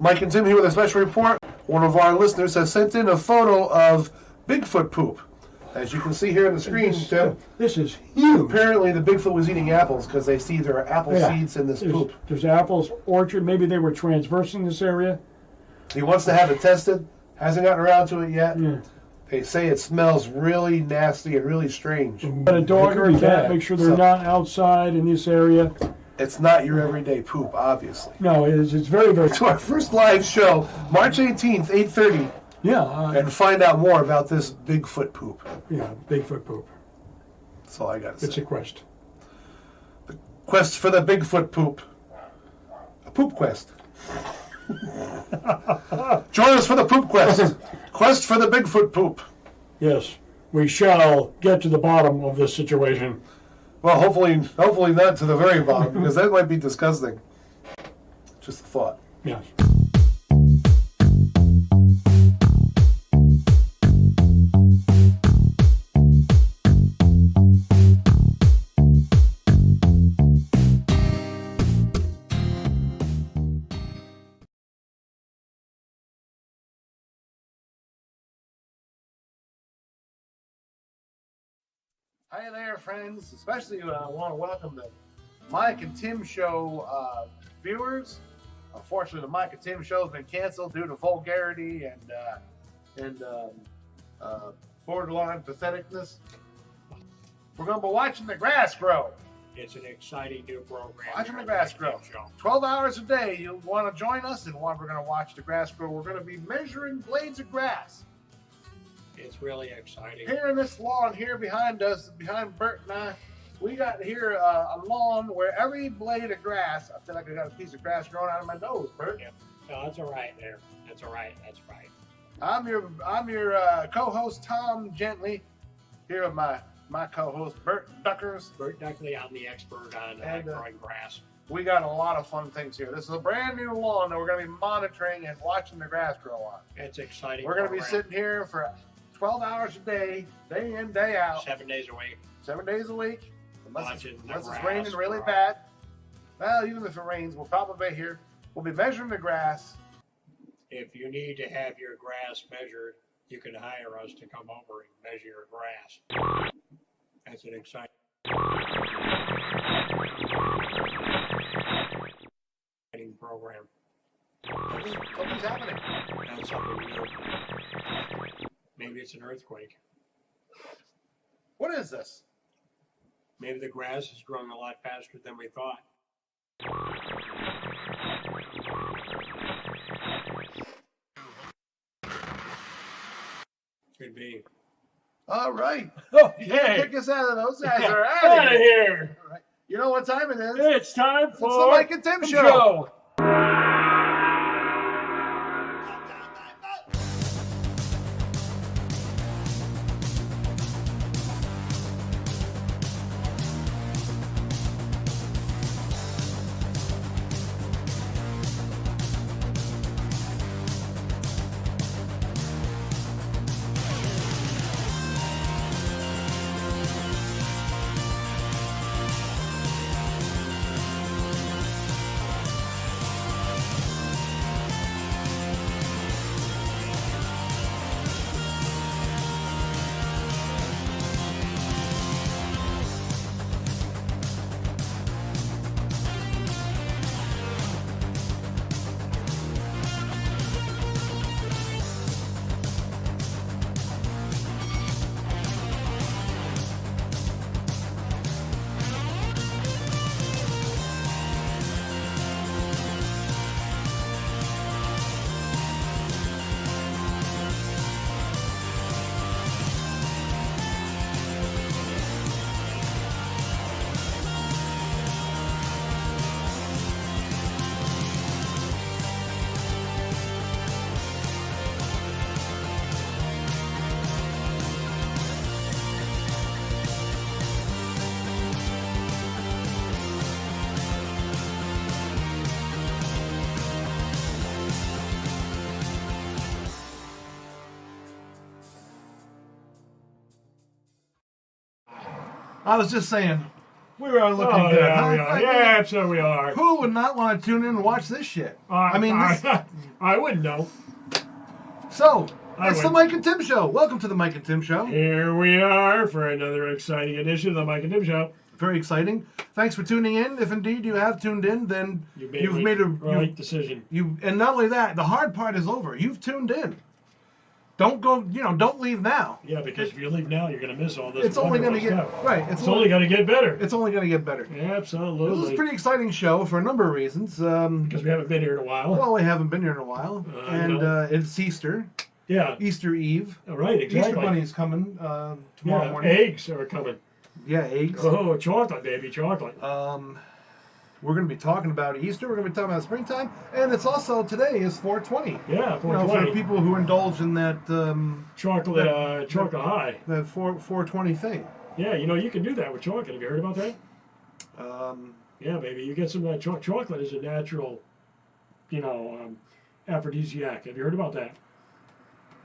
Mike and Tim here with a special report. One of our listeners has sent in a photo of Bigfoot poop. As you can see here on the screen, Tim. This is huge. Apparently the Bigfoot was eating apples because they see there are apple seeds in this poop. There's apples, orchard. Maybe they were transversing this area. He wants to have it tested. Hasn't gotten around to it yet. Yeah. They say it smells really nasty and really strange. But a dog or a cat, make sure they're not outside in this area. It's not your everyday poop, obviously. No, it's very, very... To our first live show, March 18th, 8:30. Yeah. And find out more about this Bigfoot poop. Yeah, Bigfoot poop. That's all I got to say. It's a quest. The quest for the Bigfoot poop. A poop quest. Join us for the poop quest. Quest for the Bigfoot poop. Yes, we shall get to the bottom of this situation. Well, hopefully not to the very bottom, because that might be disgusting. Just a thought. Yes. Hi there, friends. Especially want to welcome the Mike and Tim Show viewers. Unfortunately, the Mike and Tim Show has been canceled due to vulgarity and borderline patheticness. We're going to be watching the grass grow. It's an exciting new program. Watching the grass grow. 12 hours a day. You'll want to join us, and we're going to watch the grass grow. We're going to be measuring blades of grass. It's really exciting. Here in this lawn here behind us, behind Bert and I, we got here a lawn where every blade of grass, I feel like I got a piece of grass growing out of my nose, Bert. Yeah. No, that's all right there. That's all right. That's right. I'm your co-host Tom Gently, here with my co-host Bert Duckers. Bert Duckley, I'm the expert on growing grass. We got a lot of fun things here. This is a brand new lawn that we're going to be monitoring and watching the grass grow on. It's exciting. We're going to be sitting here for 12 hours a day in, day out. 7 days a week. 7 days a week. Unless it's grass raining really bad. Well, even if it rains, we'll probably be here. We'll be measuring the grass. If you need to have your grass measured, you can hire us to come over and measure your grass. That's an exciting program. Something's happening. That's something new. Maybe it's an earthquake. What is this? Maybe the grass is growing a lot faster than we thought. Could be. All right. Oh, Kick us out of those guys are out of here. All right. You know what time it is? It's time for It's the Mike and Tim Show. I was just saying, We are looking Oh, good. yeah, huh? we are. Yeah, so we are. Who would not want to tune in and watch this shit? I mean, this, I wouldn't know. so I it's the would. Mike and Tim Show. Welcome to the Mike and Tim Show. Here we are for another exciting edition of the Mike and Tim Show. Very exciting. Thanks for tuning in. If indeed you have tuned in, then you've made a right decision. And not only that, the hard part is over. You've tuned in. Don't go. Don't leave now. Yeah, because if you leave now, you're going to miss all this. It's only going to get stuff. right. It's only going to get better. It's only going to get better. Absolutely. This is a pretty exciting show for a number of reasons. Because we haven't been here in a while. Well, we haven't been here in a while, and it's Easter. Yeah. Easter Eve. All right, exactly. Easter Bunny's coming tomorrow morning. Eggs are coming. Yeah, eggs. Oh, chocolate, baby, chocolate. We're going to be talking about Easter. We're going to be talking about springtime, and it's also today is 420. Yeah, 420. For people who indulge in that chocolate high. That 420 thing. Yeah, you can do that with chocolate. Have you heard about that? Yeah, baby, you get some of that chocolate is a natural, aphrodisiac. Have you heard about that?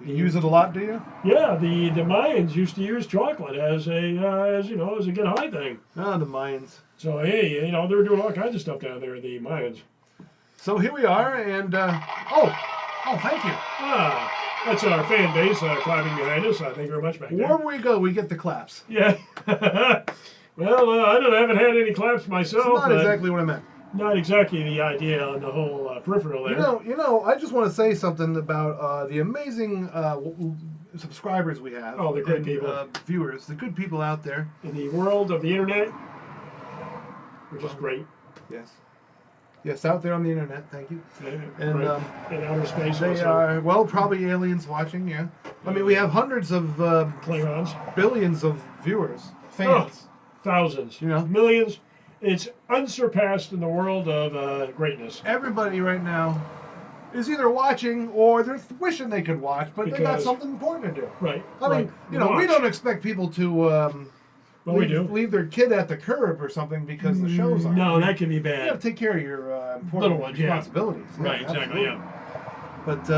You use it a lot, do you? Yeah, the Mayans used to use chocolate as a as a get high thing. Ah, the Mayans. So hey, they were doing all kinds of stuff down there, the Mayans. So here we are, and thank you. That's our fan base clapping behind us. Thank you very much, back there. Wherever we go, we get the claps. Yeah. Well, I haven't had any claps myself. That's not exactly what I meant. Not exactly the idea on the whole peripheral there. I just want to say something about the amazing subscribers we have. Oh, the good people. Viewers, the good people out there. In the world of the internet, which is great. Yes. Yes, out there on the internet, thank you. And in outer space they also. are, probably aliens watching, yeah. I mean, we have hundreds of... Klingons. Billions of viewers, fans. Oh, thousands. Millions. It's unsurpassed in the world of greatness. Everybody right now is either watching or they're wishing they could watch, but they got something important to do. Right. I mean, we don't expect people to leave their kid at the curb or something because the show's on. No, that can be bad. You got to take care of your important responsibilities. Yeah. Right, exactly, yeah. But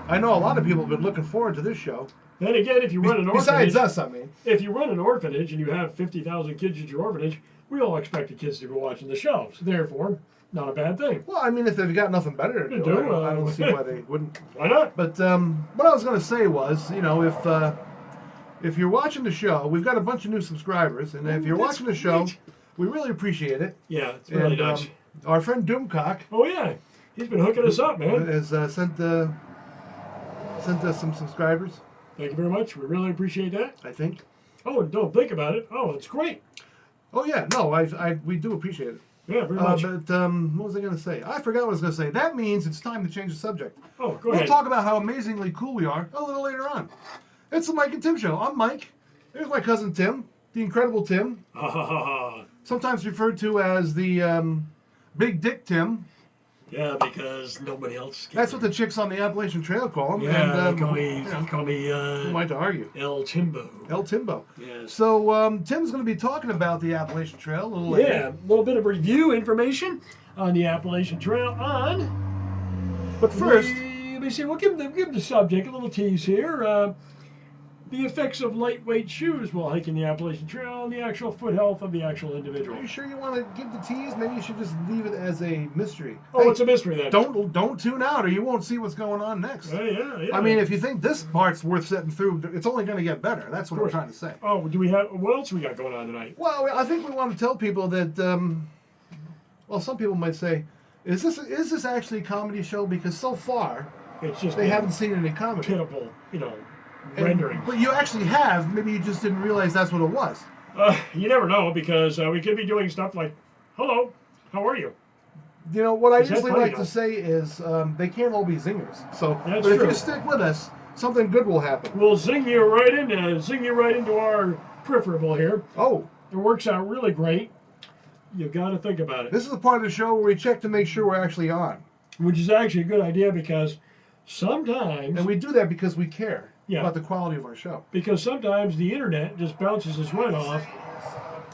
I know a lot of people have been looking forward to this show. Then again, if you run an orphanage... Besides us, I mean. If you run an orphanage and you have 50,000 kids at your orphanage, we all expect the kids to be watching the show. So therefore, not a bad thing. Well, I mean, if they've got nothing better to do, I don't see why they wouldn't. Why not? But what I was going to say was, if you're watching the show, we've got a bunch of new subscribers, and if you're watching the show, we really appreciate it. Yeah, it's really nice. Our friend Doomcock. Oh yeah, he's been hooking us up, man. Has sent us some subscribers. Thank you very much. We really appreciate that. I think. Oh, and don't think about it. Oh, it's great. Oh yeah, no, we do appreciate it. Yeah, very much. But what was I going to say? I forgot what I was going to say. That means it's time to change the subject. Oh, go ahead. We'll talk about how amazingly cool we are a little later on. It's the Mike and Tim Show. I'm Mike. There's my cousin Tim, the incredible Tim. Sometimes referred to as the Big Dick Tim. Yeah, because nobody else can. That's what the chicks on the Appalachian Trail call him. Yeah, and, they call me who am I to argue? El Timbo. El Timbo. Yes. So Tim's going to be talking about the Appalachian Trail a little later. Yeah, a little bit of review information on the Appalachian Trail on. But first, let me see. We'll give the subject a little tease here. The effects of lightweight shoes while hiking the Appalachian Trail and the actual foot health of the actual individual. Are you sure you want to give the tease? Maybe you should just leave it as a mystery. Oh, it's a mystery then. Don't tune out, or you won't see what's going on next. Yeah. I mean, if you think this part's worth sitting through, it's only going to get better. That's what I'm trying to say. Oh, do we have? What else we got going on tonight? Well, I think we want to tell people that. Some people might say, "Is this actually a comedy show?" Because so far, it's just they haven't seen any comedy. Pitiful, renderings. But you actually have. Maybe you just didn't realize that's what it was. You never know, because we could be doing stuff like, "Hello, how are you?" What I usually like to say is they can't all be zingers. So, That's if true. you stick with us, something good will happen. We'll zing you right into our peripheral here. Oh, it works out really great. You've got to think about it. This is the part of the show where we check to make sure we're actually on. Which is actually a good idea, because sometimes... And we do that because we care Yeah. about the quality of our show. Because sometimes the internet just bounces us right off,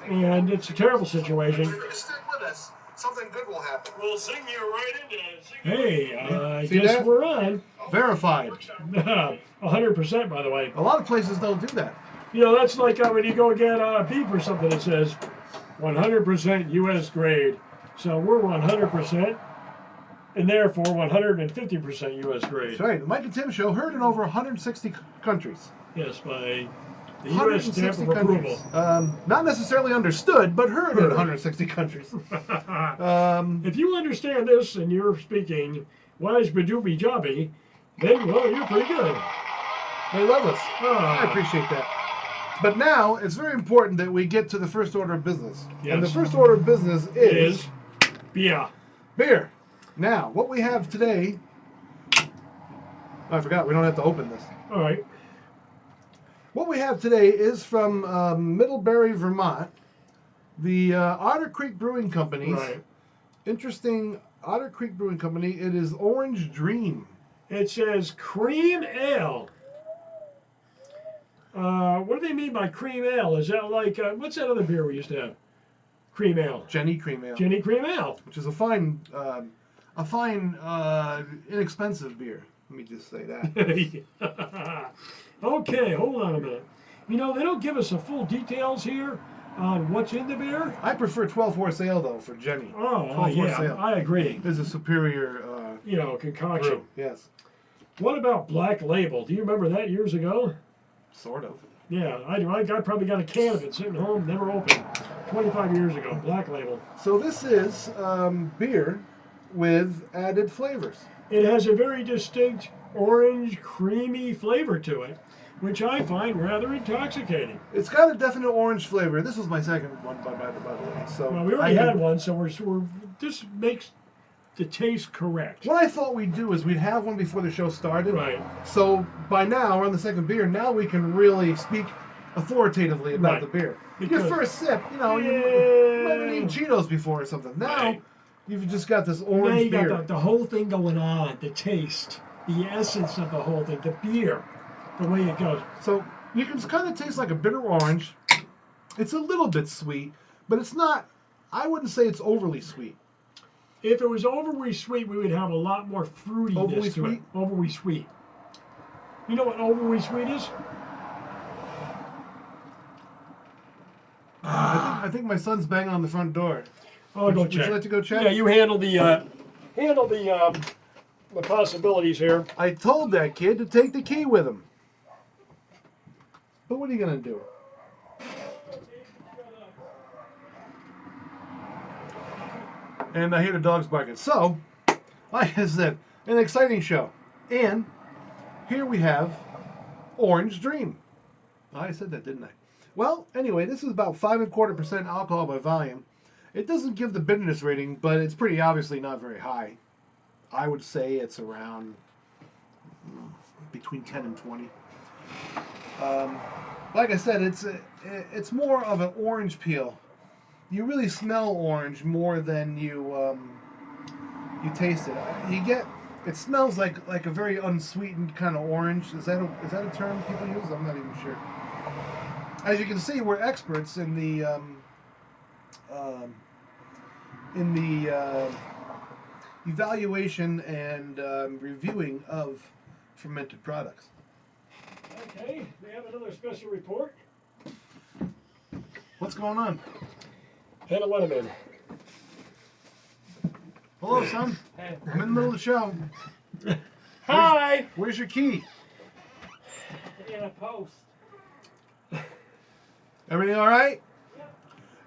and it's a terrible situation. Stick with us. Something good will happen. We'll zing you right into Hey, I See guess that? we're on. Verified. 100%, by the way. A lot of places don't do that. That's like when you go get beef or something, it says, 100% U.S. grade. So we're 100%, and therefore 150% U.S. grade. That's right. The Mike and Tim Show heard in over 160 countries. Yes, by the U.S. stamp of approval. Not necessarily understood, but heard in 160 countries. If you understand this and you're speaking wise badooby jobby, then, well, you're pretty good. They love us. I appreciate that. But now, it's very important that we get to the first order of business. Yes. And the first order of business is beer. Beer. Now, what we have today... Oh, I forgot, we don't have to open this. All right. What we have today is from Middlebury, Vermont. The Otter Creek Brewing Company's interesting Otter Creek Brewing Company. It is Orange Dream. It says cream ale. What do they mean by cream ale? Is that like, what's that other beer we used to have? Cream ale. Jenny Cream Ale. Jenny Cream Ale. Which is a fine, inexpensive beer. Let me just say that. Okay, hold on a minute. You know, they don't give us the full details here on what's in the beer. I prefer 12-horse ale, though, for Jenny. Oh, yeah, I agree. It's a superior, concoction. brew. Yes. What about Black Label? Do you remember that years ago? Sort of. Yeah, I do. I probably got a can of it sitting home, never opened. 25 years ago, Black Label. So this is beer with added flavors. It has a very distinct orange, creamy flavor to it, which I find rather intoxicating. It's got a definite orange flavor. This was my second one, by the way. So well, we already had one, so we're this makes the taste correct. What I thought we'd do is we'd have one before the show started. Right. So by now, we're on the second beer. Now we can really speak authoritatively about the beer. Your first sip, you might have eaten Cheetos before or something. Now, you've just got this orange beer. Now you got the whole thing going on, the taste, the essence of the whole thing, the beer, the way it goes. So you can kind of taste like a bitter orange. It's a little bit sweet, but it's not, I wouldn't say it's overly sweet. If it was overly sweet, we would have a lot more fruitiness to it. Overly sweet. You know what overly sweet is? I think my son's banging on the front door. Oh, go check. Would you like to go check? Yeah, you handle the possibilities here. I told that kid to take the key with him. But what are you gonna do? And I hear the dogs barking. So, like I said, an exciting show. And here we have Orange Dream. I said that, didn't I? Well, anyway, this is about 5.25% alcohol by volume. It doesn't give the bitterness rating, but it's pretty obviously not very high. I would say it's around between 10 and 20. Like I said, it's more of an orange peel. You really smell orange more than you taste it. It smells like a very unsweetened kind of orange. Is that a term people use? I'm not even sure. As you can see, we're experts in the evaluation and reviewing of fermented products. Okay, we have another special report. What's going on? Had a let him in. Hello, son. Hey. I'm in the middle of the show. Hi. Where's your key? In a post. Everything all right? Yep.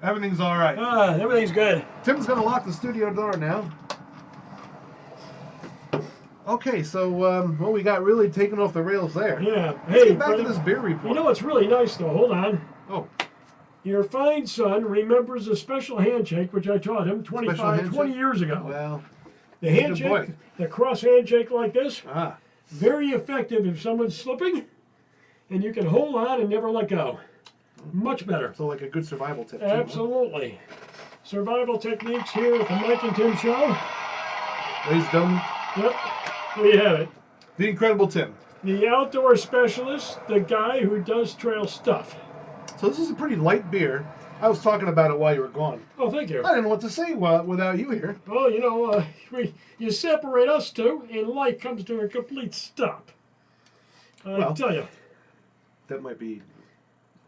Everything's all right. Everything's good. Tim's going to lock the studio door now. Okay, so well, we got really taken off the rails there. Yeah. Let's get back to this beer report. You know what's really nice, though? Hold on. Oh. Your fine son remembers a special handshake, which I taught him 20 years ago. Well, the handshake, the cross handshake like this, ah, very effective if someone's slipping, and you can hold on and never let go. Much better. So like a good survival tip. Absolutely. Too, huh? Survival techniques here at the Mike and Tim Show. Ladies and gentlemen. Yep, there you have it. The Incredible Tim. The outdoor specialist, the guy who does trail stuff. So this is a pretty light beer. I was talking about it while you were gone. Oh, thank you. I didn't know what to say without you here. Well, you know, you separate us two, and life comes to a complete stop. I tell you. That might be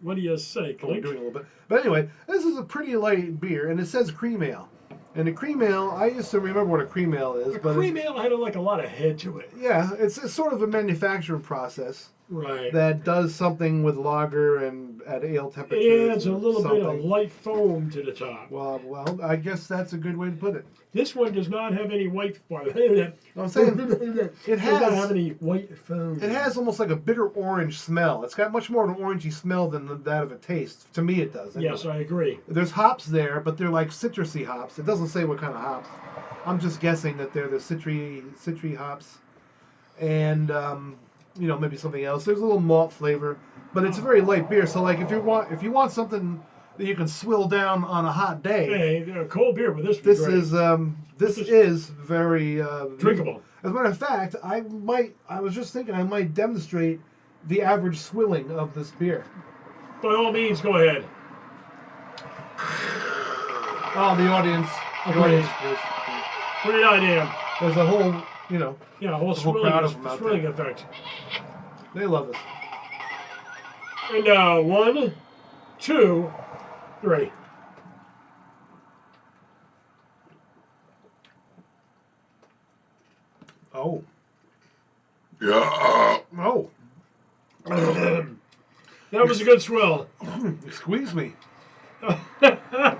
What do you say, We're Clint? doing a little bit. But anyway, this is a pretty light beer, and it says cream ale. And a cream ale, I used to remember what a cream ale is. A but cream ale had like a lot of head to it. Yeah, it's sort of a manufacturing process. Right. That does something with lager and at ale temperature. It adds a little bit of light foam to the top. Well, I guess that's a good way to put it. This one does not have any white foam. I'm saying It does not have any white foam. It has almost like a bitter orange smell. It's got much more of an orangey smell than that of a taste. To me, it does. Anyway. Yes, I agree. There's hops there, but they're like citrusy hops. It doesn't say what kind of hops. I'm just guessing that they're the citry hops, and maybe something else. There's a little malt flavor, but it's a very light beer. So like if you want something that you can swill down on a hot day. Hey, cold beer, but this is very drinkable. As a matter of fact, I was just thinking I might demonstrate the average swilling of this beer. By all means, go ahead. Oh, the audience. Great idea. There's a whole, a whole swirling effect. They love us. And now, 1, 2, 3. Oh. Yeah. Oh. That was a good swill. Squeeze me. That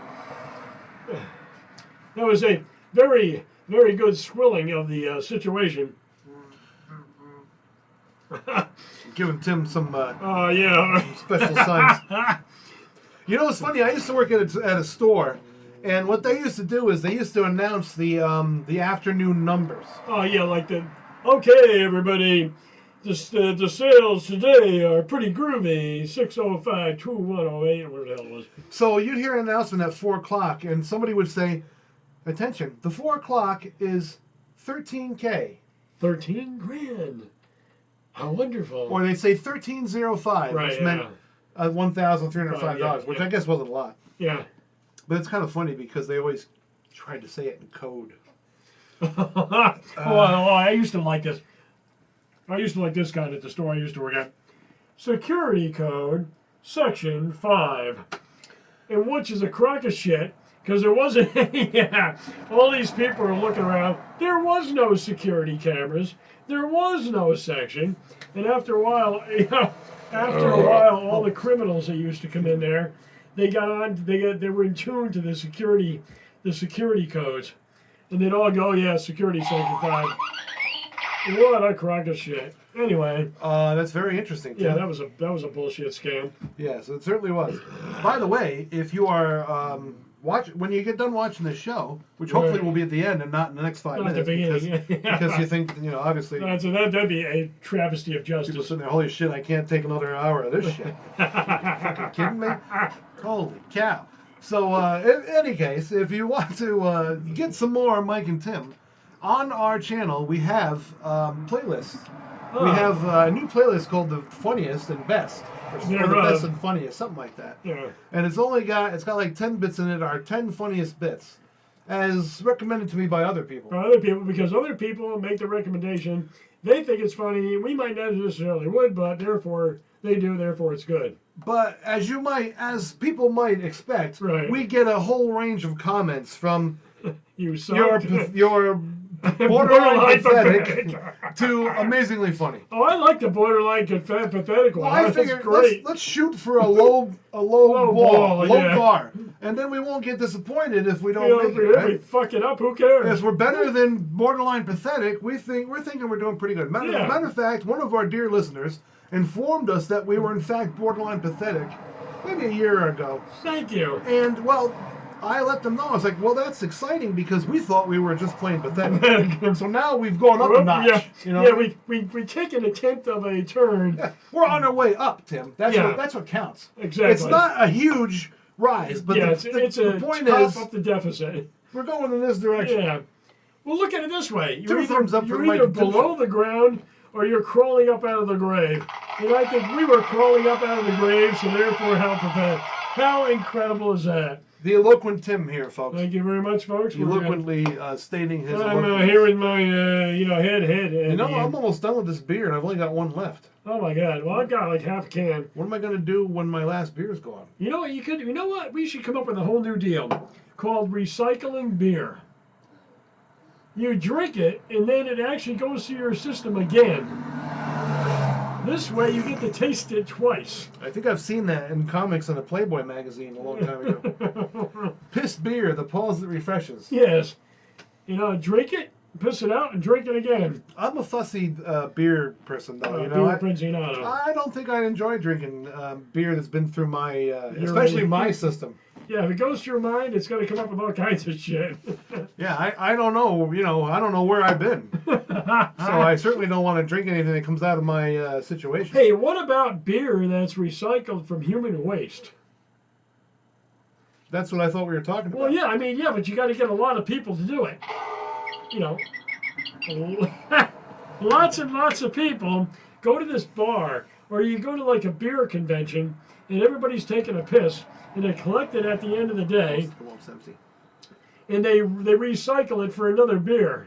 was a very, very good swilling of the situation. Giving Tim some special signs. You know, it's funny. I used to work at a store, and what they used to do is they used to announce the afternoon numbers. Oh yeah, like okay, everybody, the sales today are pretty groovy. 605, 2108, whatever the hell it was. So you'd hear an announcement at 4 o'clock, and somebody would say, "Attention, the 4 o'clock is $13K." 13 grand. How wonderful. Or they'd say 1305, which meant $1,305, which I guess wasn't a lot. Yeah. But it's kind of funny because they always tried to say it in code. I used to like this. I used to like this kind at the store I used to work at. Security code, section 5. And which is a crock of shit, because there wasn't any. All these people are looking around. There was no security cameras. There was no section. And after a while, all the criminals that used to come in there, they were in tune to the security codes. And they'd all go, yeah, security section 5. What a crock of shit. Anyway. That's very interesting, Tim. Yeah, that was a bullshit scam. Yes, it certainly was. By the way, if you are when you get done watching this show, which hopefully will be at the end and not in the next 5 minutes, at the beginning, because you think, obviously. So that'd be a travesty of justice. People sitting there, holy shit, I can't take another hour of this shit. You fucking kidding me? Holy cow. So, in any case, if you want to get some more Mike and Tim, on our channel we have playlists. We have a new playlist called The Funniest and Best. Or the Best and Funniest, something like that. Yeah. And it's got like 10 bits in it, our 10 funniest bits, as recommended to me by other people. Because other people make the recommendation. They think it's funny. We might not necessarily would, but therefore they do. Therefore it's good. But as people might expect, we get a whole range of comments from your borderline pathetic to amazingly funny. Oh, I like the borderline pathetic one. Well, I figured let's shoot for a low bar, and then we won't get disappointed if we don't make it. Right? If we fuck it up, who cares? If we're better than borderline pathetic, we're thinking we're doing pretty good. Matter of fact, one of our dear listeners informed us that we were in fact borderline pathetic maybe a year ago. Thank you. And I let them know. I was like, well, that's exciting because we thought we were just plain pathetic. So now we've gone up a notch. We've taken a tenth of a turn. Yeah, we're on our way up, Tim. That's what counts. Exactly. It's not a huge rise, but the point is, up the deficit. We're going in this direction. Yeah. Well, look at it this way. You're either below the ground or you're crawling up out of the grave. And I think we were crawling up out of the grave, so therefore how pathetic. How incredible is that? The eloquent Tim here, folks. Thank you very much, folks. Eloquently stating his. I'm here with my, head. I'm almost done with this beer, and I've only got one left. Oh my God! Well, I've got like half a can. What am I going to do when my last beer's gone? You know what? You know what? We should come up with a whole new deal called recycling beer. You drink it, and then it actually goes through your system again. This way, you get to taste it twice. I think I've seen that in comics in a Playboy magazine a long time ago. Piss beer, the pause that refreshes. Yes. Drink it, piss it out, and drink it again. I'm a fussy beer person, though. Beer aficionado. I don't think I enjoy drinking beer that's been through my, especially my system. Yeah, if it goes through your mind, it's going to come up with all kinds of shit. Yeah, I don't know. I don't know where I've been. So I certainly don't want to drink anything that comes out of my situation. Hey, what about beer that's recycled from human waste? That's what I thought we were talking about. Well, yeah, but you got to get a lot of people to do it. Lots and lots of people go to this bar, or you go to like a beer convention, and everybody's taking a piss, and they collect it at the end of the day, and they recycle it for another beer.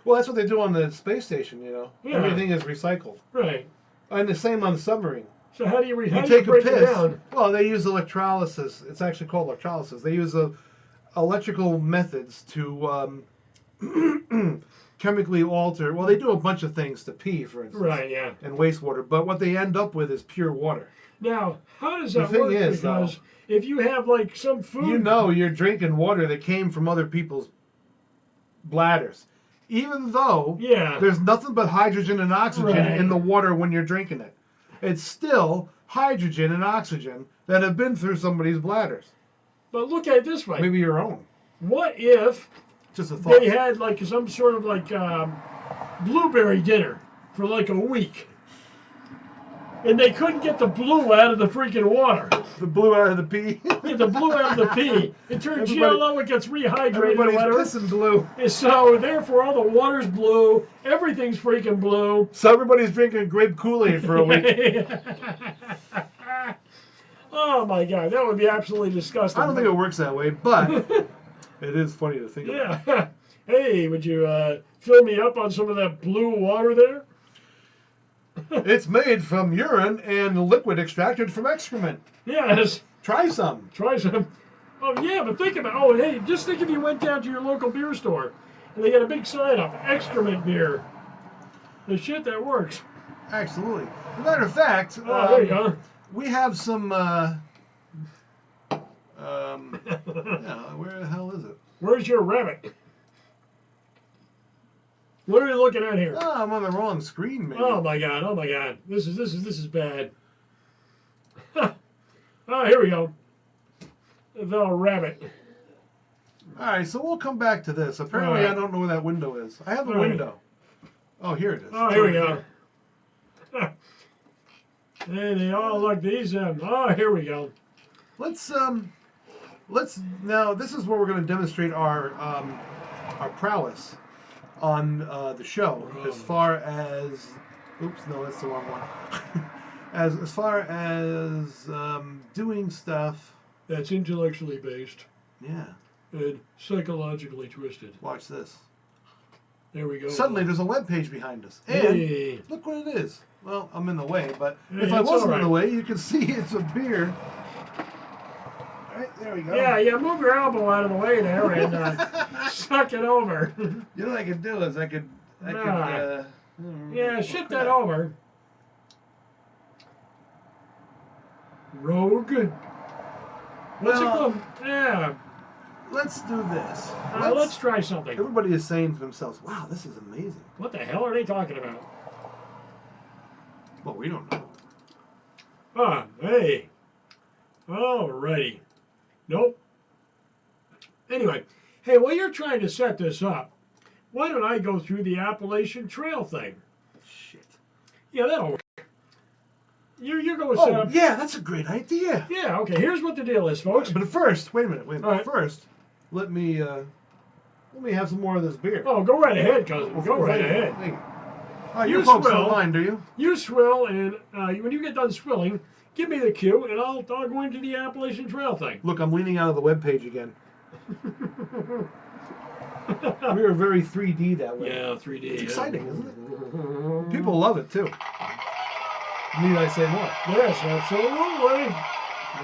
Well, that's what they do on the space station, Yeah. Everything is recycled. Right. And the same on the submarine. So how do you take break a piss. it down? Well, they use electrolysis. It's actually called electrolysis. They use electrical methods to chemically alter. Well, they do a bunch of things to pee, for instance. Right, yeah. And wastewater. But what they end up with is pure water. Now, how does that The thing work? is, Because if you have like some food... You're drinking water that came from other people's bladders. Even though there's nothing but hydrogen and oxygen in the water when you're drinking it. It's still hydrogen and oxygen that have been through somebody's bladders. But look at it this way. Maybe your own. What if Just a thought. they had like some sort of like blueberry dinner for like a week, and they couldn't get the blue out of the freaking water? The blue out of the pee. Yeah, the blue out of the pee. It turns yellow, it gets rehydrated or Everybody's whatever. pissing blue. And so therefore all the water's blue, everything's freaking blue. So everybody's drinking grape Kool-Aid for a week. Oh my God, that would be absolutely disgusting. I don't think it works that way, but it is funny to think about. Yeah. Hey, would you fill me up on some of that blue water there? It's made from urine and liquid extracted from excrement. Yes. Try some. Try some. Oh, yeah, but think about hey, just think if you went down to your local beer store and they got a big sign up, excrement beer. The shit that works. Absolutely. As a matter of fact, there you go. we have some, where the hell is it? Where's your rabbit? What are you looking at here? Oh, I'm on the wrong screen, maybe. Oh my God! Oh my God! This is bad. Oh, here we go. The rabbit. All right, so we'll come back to this. Apparently, I don't know where that window is. I have a window. Oh, here it is. Oh, here we go. Hey, they all like these. Oh, here we go. Let's now. This is where we're going to demonstrate our prowess on the show, as far as. Oops, no, that's the wrong one. as far as doing stuff that's intellectually based. Yeah. And psychologically twisted. Watch this. There we go. Suddenly, there's a web page behind us, and hey. Look what it is. Well, I'm in the way, but hey, if I wasn't in the way, you can see it's a beer. Right, there we go. Yeah, move your elbow out of the way there and suck it over. You know what I could do is I could shift that over. Rogue. What's it called? Yeah. Let's do this. Let's try something. Everybody is saying to themselves, wow, this is amazing. What the hell are they talking about? Well, we don't know. Ah, hey. Alrighty. Nope. Anyway, hey, while you're trying to set this up, why don't I go through the Appalachian Trail thing? Shit. Yeah, that'll work. You go with yeah, that's a great idea. Yeah, okay, here's what the deal is, folks. But first, wait a minute. Right. First, let me have some more of this beer. Oh, go right ahead, cousin. Go right ahead. Oh, you folks don't mind, do you? You swill, and when you get done swilling, give me the cue, and I'll go into the Appalachian Trail thing. Look, I'm leaning out of the webpage again. We are very 3D that way. Yeah, 3D. It's exciting, isn't it? People love it too. Need I say more? Yes, absolutely.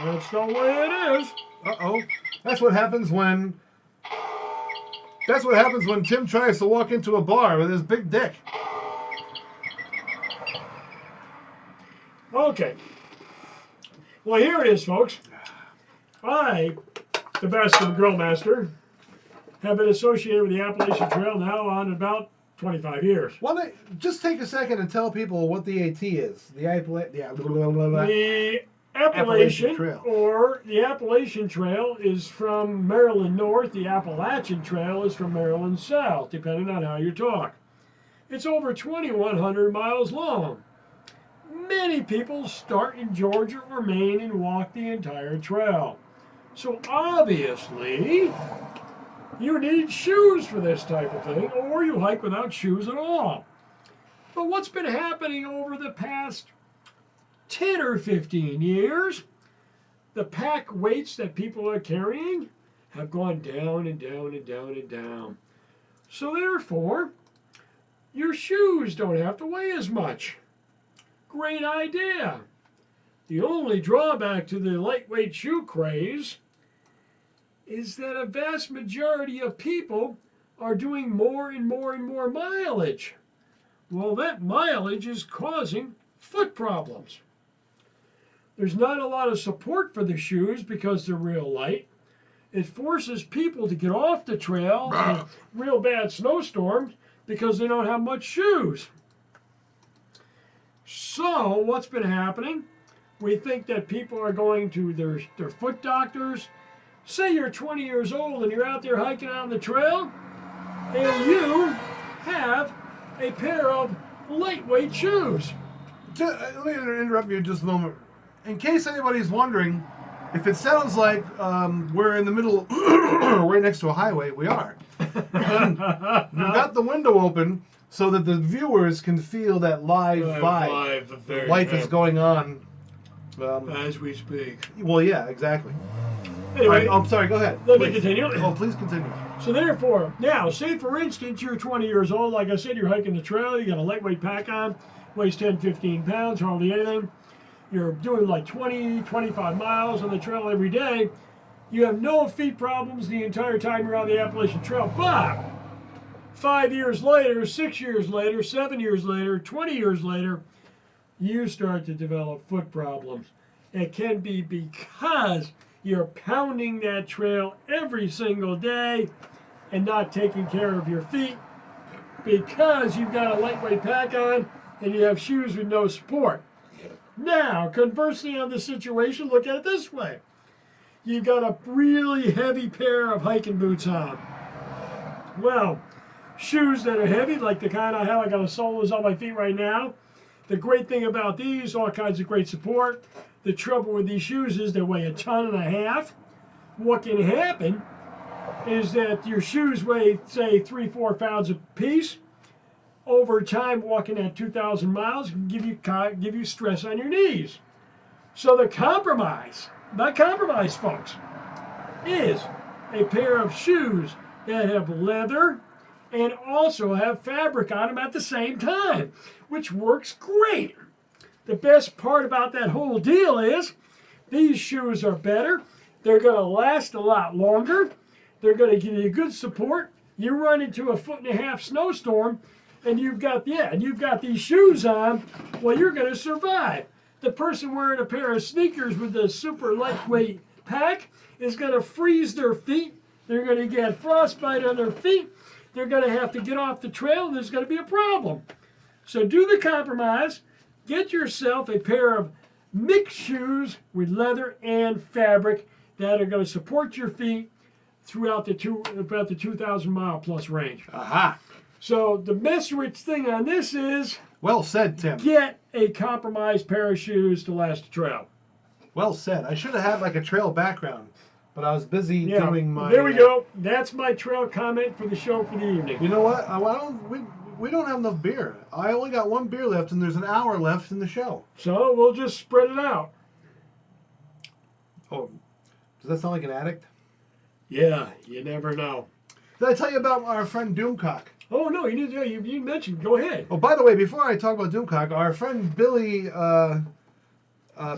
That's the way it is. Uh-oh. That's what happens when Tim tries to walk into a bar with his big dick. Okay. Well, here it is, folks. I, the Baskin Grill Master, have been associated with the Appalachian Trail now on about 25 years. Why don't just take a second and tell people what the AT is? The Appalachian Trail. or the Appalachian Trail is from Maryland North. The Appalachian Trail is from Maryland South, depending on how you talk. It's over 2,100 miles long. Many people start in Georgia or Maine and walk the entire trail. So obviously, you need shoes for this type of thing, or you hike without shoes at all. But what's been happening over the past 10 or 15 years, the pack weights that people are carrying have gone down and down and down and down. So therefore, your shoes don't have to weigh as much. Great idea. The only drawback to the lightweight shoe craze is that a vast majority of people are doing more and more and more mileage. Well, that mileage is causing foot problems. There's not a lot of support for the shoes because they're real light. It forces people to get off the trail in real bad snowstorms because they don't have much shoes. So what's been happening? We think that people are going to their foot doctors. Say you're 20 years old and you're out there hiking on the trail, and you have a pair of lightweight shoes. Let me interrupt you just a moment. In case anybody's wondering, if it sounds like we're in the middle, right next to a highway, we are. We've got the window open so that the viewers can feel that live vibe. Life is going on. As we speak. Well, yeah, exactly. Anyway, I'm sorry, go ahead. Let me continue. Oh, please continue. So therefore, now, say for instance, you're 20 years old. Like I said, you're hiking the trail. You got a lightweight pack on, weighs 10, 15 pounds, hardly anything. You're doing like 20, 25 miles on the trail every day. You have no feet problems the entire time you're on the Appalachian Trail. But 5 years later, 6 years later, 7 years later, 20 years later, you start to develop foot problems. It can be because you're pounding that trail every single day and not taking care of your feet, because you've got a lightweight pack on and you have shoes with no support. Now, conversely on the situation, look at it this way. You've got a really heavy pair of hiking boots on. Well, shoes that are heavy, like the kind I have, I got a soles on my feet right now. The great thing about these, all kinds of great support. The trouble with these shoes is they weigh 1.5 tons. What can happen is that your shoes weigh, say, 3-4 pounds a piece. Over time, walking at 2,000 miles can give you stress on your knees. So the compromise, folks, is a pair of shoes that have leather and also have fabric on them at the same time, which works great. The best part about that whole deal is these shoes are better. They're going to last a lot longer. They're going to give you good support. You run into a 1.5-foot snowstorm, and you've got these shoes on. Well, you're going to survive. The person wearing a pair of sneakers with a super lightweight pack is going to freeze their feet. They're going to get frostbite on their feet. They're going to have to get off the trail, and there's going to be a problem. So do the compromise. Get yourself a pair of mixed shoes with leather and fabric that are going to support your feet throughout the 2,000 mile plus range. Aha. So the message thing on this is, well said, Tim. Get a compromised pair of shoes to last the trail. Well said. I should have had like a trail background, but I was busy doing my... There we go. That's my trail comment for the show for the evening. You know what? We don't have enough beer. I only got one beer left, and there's an hour left in the show. So we'll just spread it out. Oh, does that sound like an addict? Yeah, you never know. Did I tell you about our friend Doomcock? Oh no, you mentioned. Go ahead. Oh, by the way, before I talk about Doomcock, our friend Billy,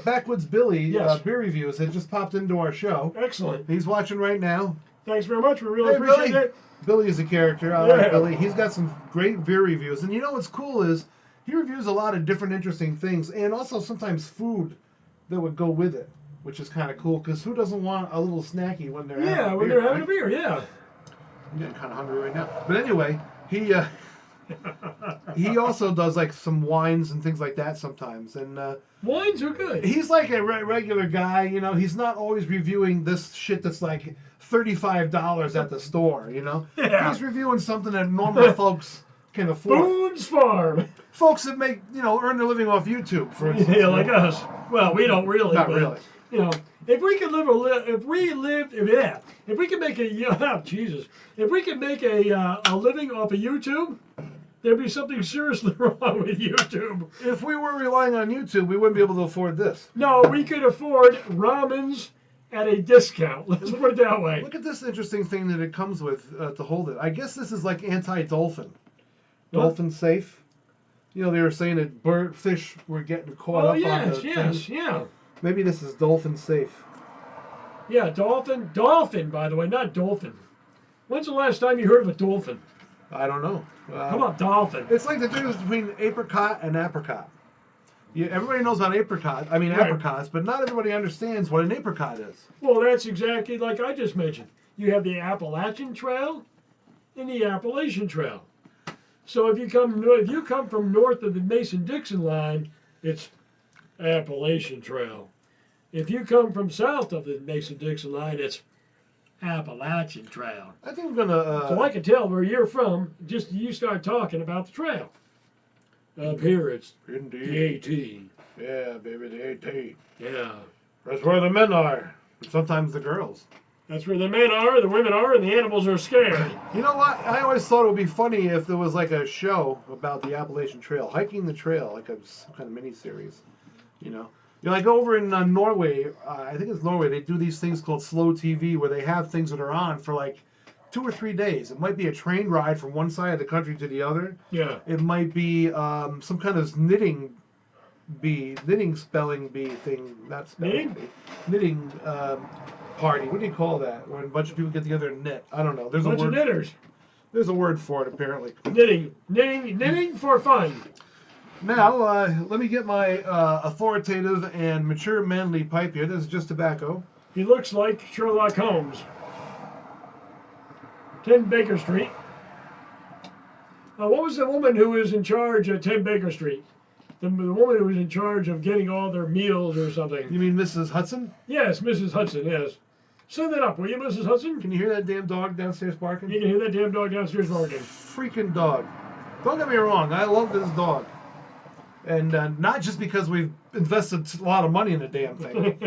Backwoods Billy, Yes. Beer Reviews, has just popped into our show. Excellent. He's watching right now. Thanks very much. We really Hey, appreciate Billy. it. Billy is a character. I Yeah. like Billy. He's got some great beer reviews. And you know what's cool is he reviews a lot of different interesting things and also sometimes food that would go with it, which is kind of cool because who doesn't want a little snacky when they're having a When beer, they're having right? a beer, yeah. I'm getting kind of hungry right now. But anyway, he also does like some wines and things like that sometimes. And Wines are good. he's like a regular guy, you know. He's not always reviewing this shit that's like $35 at the store, you know. Yeah. He's reviewing something that normal folks can afford. Boone's Farm. Folks that make, earn their living off YouTube, for instance. Yeah, like us. Well, we don't really. Not but, really. You know, if we could if we could make if we could make a living off of YouTube, there'd be something seriously wrong with YouTube. If we were relying on YouTube, we wouldn't be able to afford this. No, we could afford ramens at a discount. Let's put it that way. Look at this interesting thing that it comes with to hold it. I guess this is like anti-dolphin. What? Dolphin safe. You know, they were saying that fish were getting caught up on the thing. Yeah. Maybe this is dolphin safe. Yeah, dolphin, by the way, not dolphin. When's the last time you heard of a dolphin? I don't know. How about dolphin? It's like the difference between apricot and apricot. Everybody knows about Right. apricots, but not everybody understands what an apricot is. Well, that's exactly like I just mentioned. You have the Appalachian Trail and the Appalachian Trail. So if you come from north of the Mason-Dixon line, it's Appalachian Trail. If you come from south of the Mason-Dixon line, it's Appalachian Trail. I think I'm gonna. So I can tell where you're from just you start talking about the trail. Up here, it's Indeed. the AT. Yeah, baby, the AT. Yeah. That's where the men are. And sometimes the girls. That's where the men are, the women are, and the animals are scared. You know what? I always thought it would be funny if there was like a show about the Appalachian Trail, hiking the trail, like some kind of mini series. You know, you're like over in Norway. I think it's Norway. They do these things called slow TV, where they have things that are on for like 2 or 3 days. It might be a train ride from one side of the country to the other. Yeah. It might be some kind of knitting spelling bee thing. Not spelling bee. Knitting party. What do you call that? When a bunch of people get together and knit. I don't know. There's Bunch a of word. knitters. There's a word for it apparently. Knitting for fun. Now, let me get my authoritative and mature manly pipe here. This is just tobacco. He looks like Sherlock Holmes. 10 Baker Street. What was the woman who was in charge of 10 Baker Street? The woman who was in charge of getting all their meals or something. You mean Mrs. Hudson? Yes, Mrs. Hudson, yes. Send that up, will you, Mrs. Hudson? Can you hear that damn dog downstairs barking? You can hear that damn dog downstairs barking. Freaking dog. Don't get me wrong. I love this dog. And not just because we've invested a lot of money in the damn thing.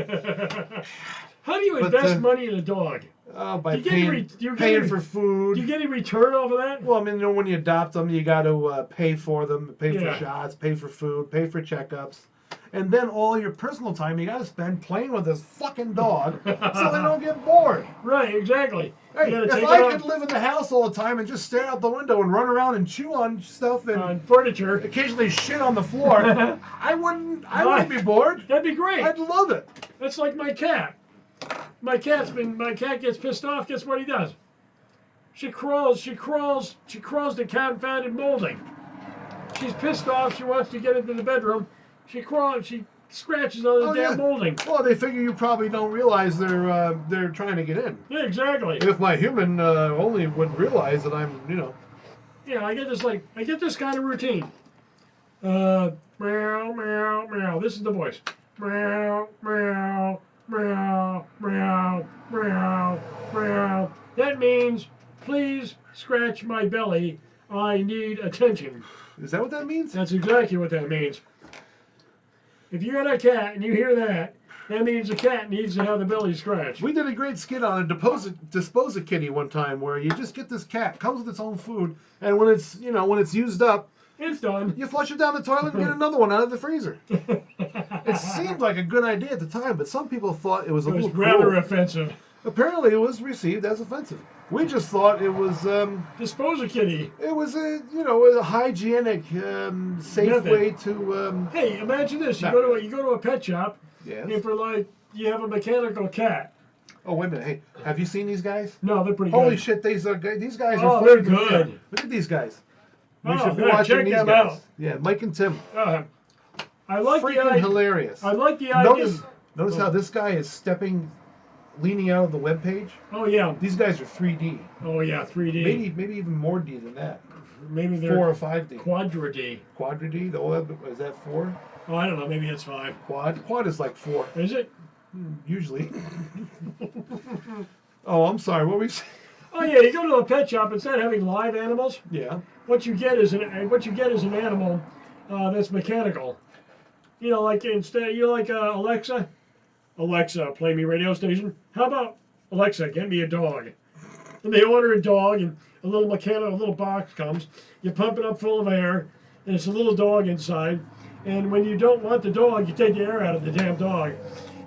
How do you But, invest money in a dog? By Do you get any paying for food. Do you get any return off of that? Well, I mean, when you adopt them, you got to pay for them, pay Yeah. for shots, pay for food, pay for checkups. And then all your personal time you got to spend playing with this fucking dog so they don't get bored. Right, exactly. Hey, You gotta if take I it could off live in the house all the time and just stare out the window and run around and chew on stuff and on furniture, occasionally shit on the floor, I wouldn't be bored. that'd be great. I'd love it. That's like my cat. My cat gets pissed off. Guess what he does? She crawls the confounded molding. She's pissed off. She wants to get into the bedroom. She scratches on the Oh, damn yeah. molding. Well, they figure you probably don't realize they're trying to get in. Yeah, exactly. If my human only would realize that I'm, Yeah, I get this kind of routine. Meow, meow, meow. This is the voice. Meow, meow, meow, meow, meow, meow. That means, please scratch my belly. I need attention. Is that what that means? That's exactly what that means. If you got a cat and you hear that, that means the cat needs to have the belly scratched. We did a great skit on a dispose a kitty one time where you just get this cat, comes with its own food, and when it's used up, It's done. you flush it down the toilet and get another one out of the freezer. It's it seemed like a good idea at the time, but some people thought it was a It was little rather cruel. offensive. Apparently, it was received as offensive. We just thought it was Dispose a kitty. it was a hygienic, safe Method. way to. Hey, imagine this: you No. go to a pet shop, Yes. and for like you have a mechanical cat. Oh wait a minute! Hey, have you seen these guys? No, they're pretty Holy good. shit! These guys Oh, are they're flipping me out. good. Look at these guys. We Oh, should be yeah, watching check these them guys. out. Yeah, Mike and Tim. I like the Freaking idea. hilarious. I like the idea. Notice how this guy is leaning out of the web page. Oh yeah. These guys are 3D. Oh yeah, 3D. Maybe even more D than that. Maybe they're 4 or 5D. Quadra D. Quadra D. Is that 4? Oh, I don't know. Maybe it's 5. Quad is like 4 Is it? usually. Oh, I'm sorry. What were we saying? Oh yeah. You go to a pet shop instead of having live animals. Yeah. What you get is an animal that's mechanical. You know, like Alexa, play me radio station. How about Alexa, get me a dog? And they order a dog, and a little box comes. You pump it up full of air, and it's a little dog inside. And when you don't want the dog, you take the air out of the damn dog.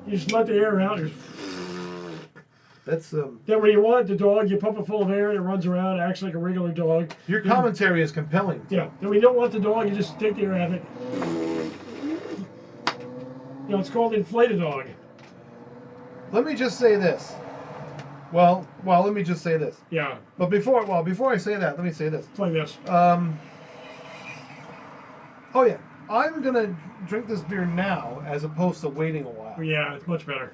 You just let the air out. That's Then when you want the dog, you pump it full of air, and it runs around, acts like a regular dog. your commentary is compelling. Yeah. Then when you don't want the dog, you just take the air out of it. You know, it's called inflate dog. Let me just say this. Well, let me just say this. Yeah. But before I say that, let me say this. It's like this. Oh yeah, I'm gonna drink this beer now as opposed to waiting a while. Yeah, it's much better.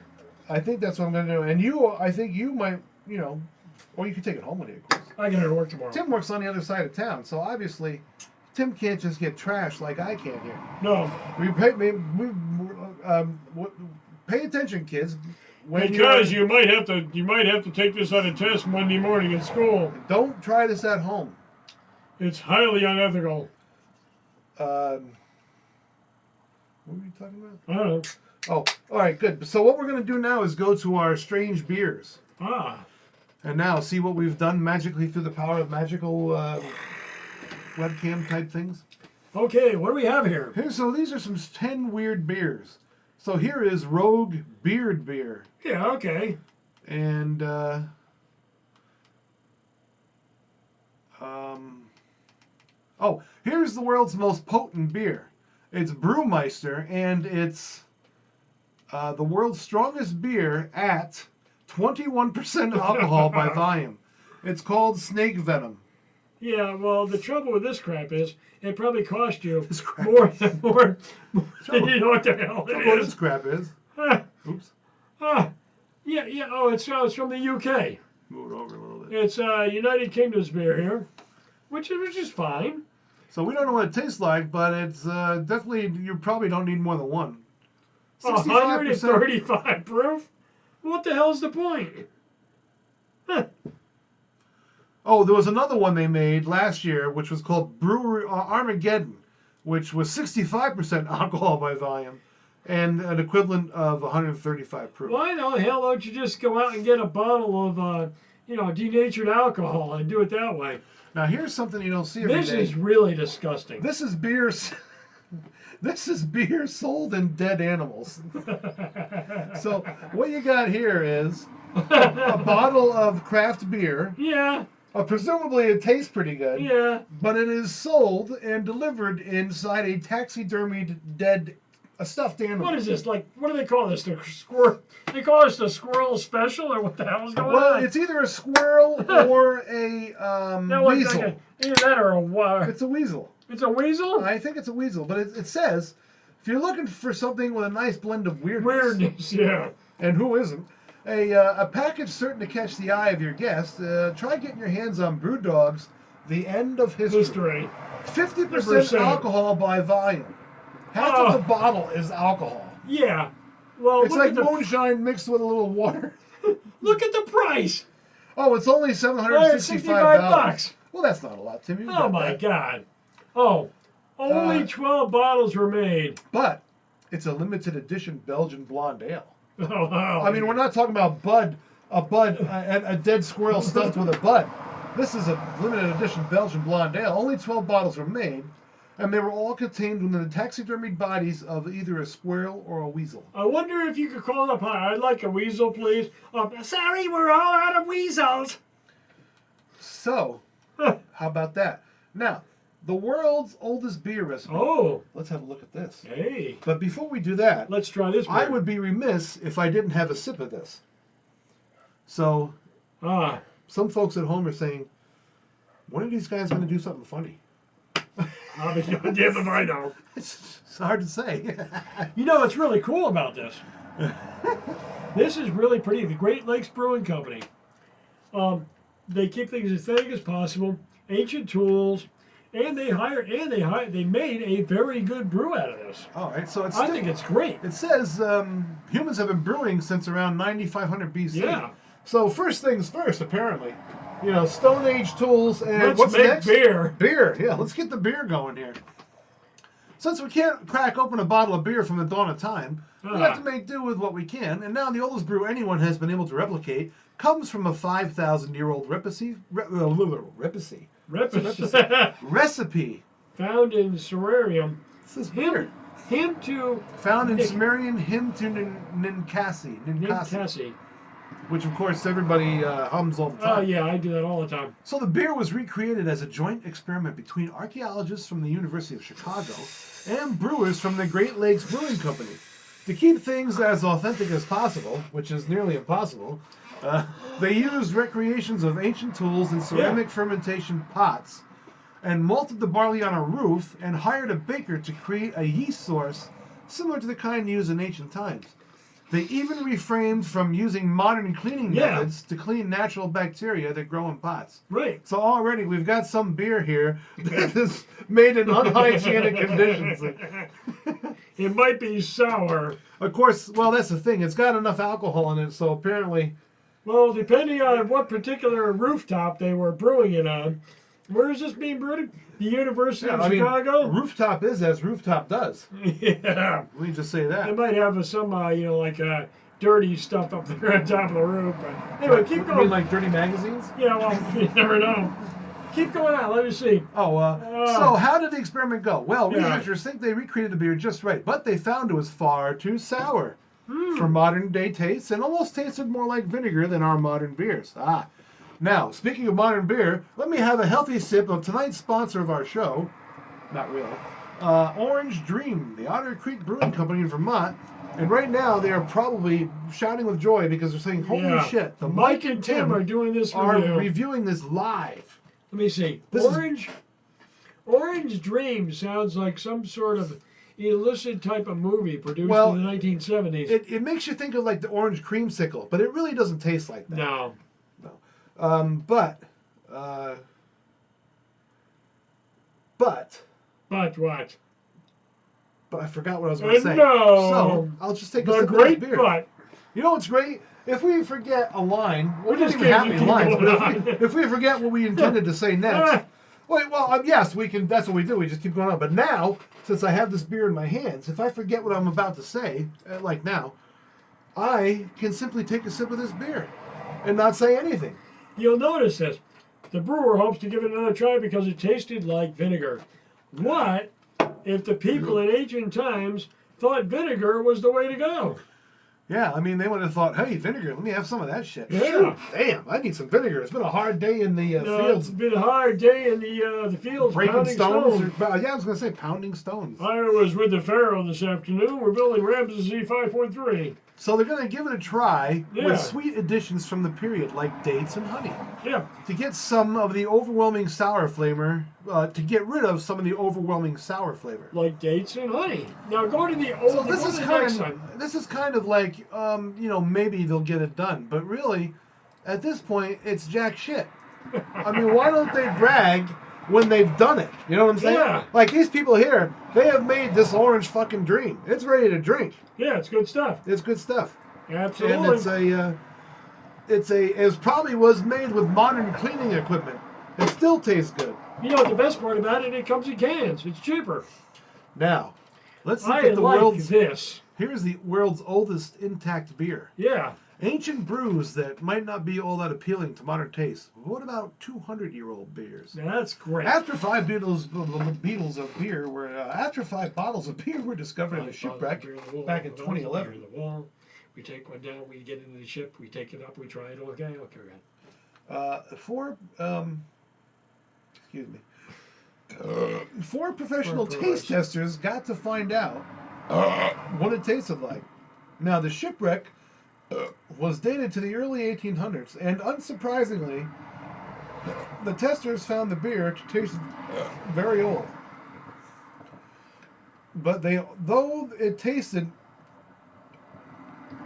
I think that's what I'm gonna do. And I think you might, or you can take it home with you, of course. I get it to work tomorrow. Tim works on the other side of town, so obviously, Tim can't just get trashed like I can here. No. Pay attention, kids. Because you might have to take this on a test Monday morning in school. Don't try this at home. It's highly unethical. What were you talking about? I don't know. Oh, all right, good. So what we're going to do now is go to our strange beers. And now see what we've done magically through the power of magical webcam type things. Okay, what do we have here? So these are some 10 weird beers. So here is Rogue Beard Beer. Yeah, okay. And here's the world's most potent beer. It's Brewmeister, and it's the world's strongest beer at 21% alcohol by volume. It's called Snake Venom. Yeah, well, the trouble with this crap is it probably cost you This crap. more than you know what the hell That's it what is. this crap is. Ah, Oops. yeah. Oh, it's from the UK. Move it over a little bit. It's United Kingdom's beer here, which is fine. So we don't know what it tastes like, but it's definitely, you probably don't need more than one. 135 proof? What the hell's the point? Huh. Oh, there was another one they made last year, which was called Brewery Armageddon, which was 65% alcohol by volume and an equivalent of 135 proof. Why the hell don't you just go out and get a bottle of, denatured alcohol and do it that way? Now, here's something you don't see every day. This is really disgusting. This is beer. This is beer sold in dead animals. So what you got here is a bottle of craft beer. Yeah. Presumably it tastes pretty good. Yeah. But it is sold and delivered inside a taxidermied dead stuffed animal. What is this? Like, what do they call this? The squirrel? They call this the squirrel special, or what the hell is going Well, on? it's either a squirrel or a weasel. Either that or a It's a weasel. It's a weasel? I think it's a weasel, but it says if you're looking for something with a nice blend of Weirdness, yeah. and who isn't, a package certain to catch the eye of your guest, try getting your hands on Brewdog's The End of History. 50% alcohol by volume. Half of the bottle is alcohol. Yeah. Well, it's like moonshine mixed with a little water. Look at the price. Oh, it's only $765. Well, that's not a lot, Tim. Oh, my God. Oh, only 12 bottles were made. But it's a limited edition Belgian blonde ale. Oh, I mean, we're not talking about a dead squirrel stuffed with a bud. This is a limited edition Belgian blonde ale. Only 12 bottles were made. and they were all contained within the taxidermied bodies of either a squirrel or a weasel. I wonder if you could call up. I'd like a weasel, please. Sorry, we're all out of weasels. So, how about that? Now, the world's oldest beer recipe. Oh. Let's have a look at this. Hey. But before we do that, Let's try this beer. I would be remiss if I didn't have a sip of this. So, some folks at home are saying, when are these guys going to do something funny? I'll be damned if I know. It's hard to say. You know what's really cool about this? This is really pretty. The Great Lakes Brewing Company. They keep things as aesthetic as possible. Ancient tools. And they made a very good brew out of this. All right, so I think it's great. It says humans have been brewing since around 9500 BC. Yeah. So first things first, apparently. You know, Stone Age tools and Let's what's make next? beer. Beer, yeah. Let's get the beer going here. Since we can't crack open a bottle of beer from the dawn of time, we have to make do with what we can. And now the oldest brew anyone has been able to replicate comes from a 5,000-year-old recipe. Found in Sumerian. This is beer. Found in Sumerian hymn to Ninkasi. Which, of course, everybody hums all the time. Oh, yeah, I do that all the time. So the beer was recreated as a joint experiment between archaeologists from the University of Chicago and brewers from the Great Lakes Brewing Company. To keep things as authentic as possible, which is nearly impossible, they used recreations of ancient tools and ceramic fermentation pots and malted the barley on a roof and hired a baker to create a yeast source similar to the kind used in ancient times. They even refrained from using modern cleaning methods to clean natural bacteria that grow in pots. Right. So already we've got some beer here that is made in unhygienic conditions. It might be sour. Of course, well, that's the thing. It's got enough alcohol in it, so apparently... Well, depending on what particular rooftop they were brewing it on. Where is this being brewed? The University of Chicago? Rooftop is as rooftop does. Yeah. Let me just say that. They might have some, dirty stuff up there on top of the roof. But anyway, keep going. You mean like dirty magazines? Yeah, well, you never know. Keep going on. Let me see. So how did the experiment go? Well, researchers think they recreated the beer just right, but they found it was far too sour for modern day tastes and almost tasted more like vinegar than our modern beers. Now, speaking of modern beer, let me have a healthy sip of tonight's sponsor of our show. Not really. Orange Dream, the Otter Creek Brewing Company in Vermont. And right now, they are probably shouting with joy because they're saying, holy shit, the Mike and Tim are doing this reviewing this live. Let me see. Orange Dream sounds like some sort of illicit type of movie produced in the 1970s. It makes you think of like the orange creamsicle, but it really doesn't taste like that. No. But what? But I forgot what I was going to say. No. So I'll just take a sip of this beer. But. You know what's great? If we forget a line, we just don't even have any lines. But if we forget what we intended to say next, yes, we can. That's what we do. We just keep going on. But now, since I have this beer in my hands, if I forget what I'm about to say, like now, I can simply take a sip of this beer and not say anything. You'll notice this. The brewer hopes to give it another try because it tasted like vinegar. What if the people in ancient times thought vinegar was the way to go? Yeah, I mean, they would have thought, hey, vinegar, let me have some of that shit. Yeah. Shoot, damn, I need some vinegar. It's been a hard day in the fields. It's been a hard day in the fields. Breaking stones. I was going to say pounding stones. I was with the Pharaoh this afternoon. We're building Ramses Z543. So they're going to give it a try with sweet additions from the period, like dates and honey. Yeah. To get some of the overwhelming sour flavor, to get rid of some of the overwhelming sour flavor. Like dates and honey. Now go to the old. So this is kind of like, maybe they'll get it done, but really, at this point, it's jack shit. I mean, why don't they brag when they've done it? You know what I'm saying? Yeah. Like these people here, they have made this orange fucking dream. It's ready to drink. Yeah, it's good stuff. It's good stuff. Absolutely. And it probably was made with modern cleaning equipment. It still tastes good. You know what the best part about it? It comes in cans. It's cheaper. Now, let's look at the this. Here's the world's oldest intact beer. Yeah. Ancient brews that might not be all that appealing to modern taste. What about 200-year-old beers? Now, that's great. After five bottles of beer were discovered in a shipwreck back in 2011. We take one down, we get into the ship, we take it up, we try it. Okay, right. Four professional taste testers got to find out what it tasted like. Now, the shipwreck was dated to the early 1800s, and unsurprisingly, the testers found the beer to taste very old. But though it tasted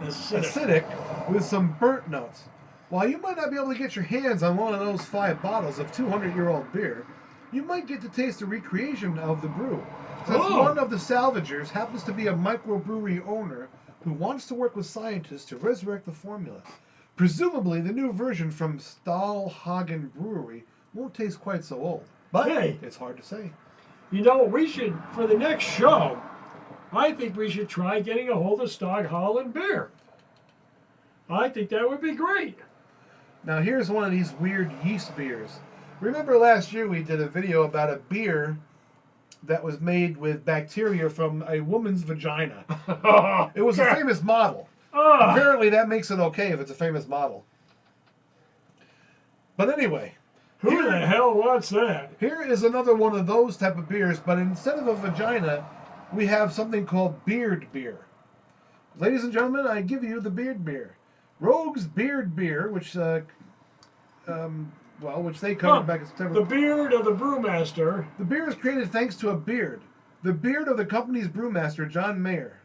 acidic with some burnt notes. While you might not be able to get your hands on one of those 5 bottles of 200-year-old beer, you might get to taste a recreation of the brew. Since one of the salvagers happens to be a microbrewery owner who wants to work with scientists to resurrect the formula. Presumably, the new version from Stahlhagen Brewery won't taste quite so old. But it's hard to say. You know what we should, for the next show, I think we should try getting a hold of Stahlhagen beer. I think that would be great. Now here's one of these weird yeast beers. Remember last year we did a video about a beer that was made with bacteria from a woman's vagina. It was a famous model. Apparently that makes it okay if it's a famous model. But anyway. Who the hell wants that? Here is another one of those type of beers, but instead of a vagina, we have something called beard beer. Ladies and gentlemen, I give you the beard beer. Rogue's Beard Beer, which they covered back in September. The beard of the brewmaster. The beer is created thanks to a beard. The beard of the company's brewmaster, John Mayer.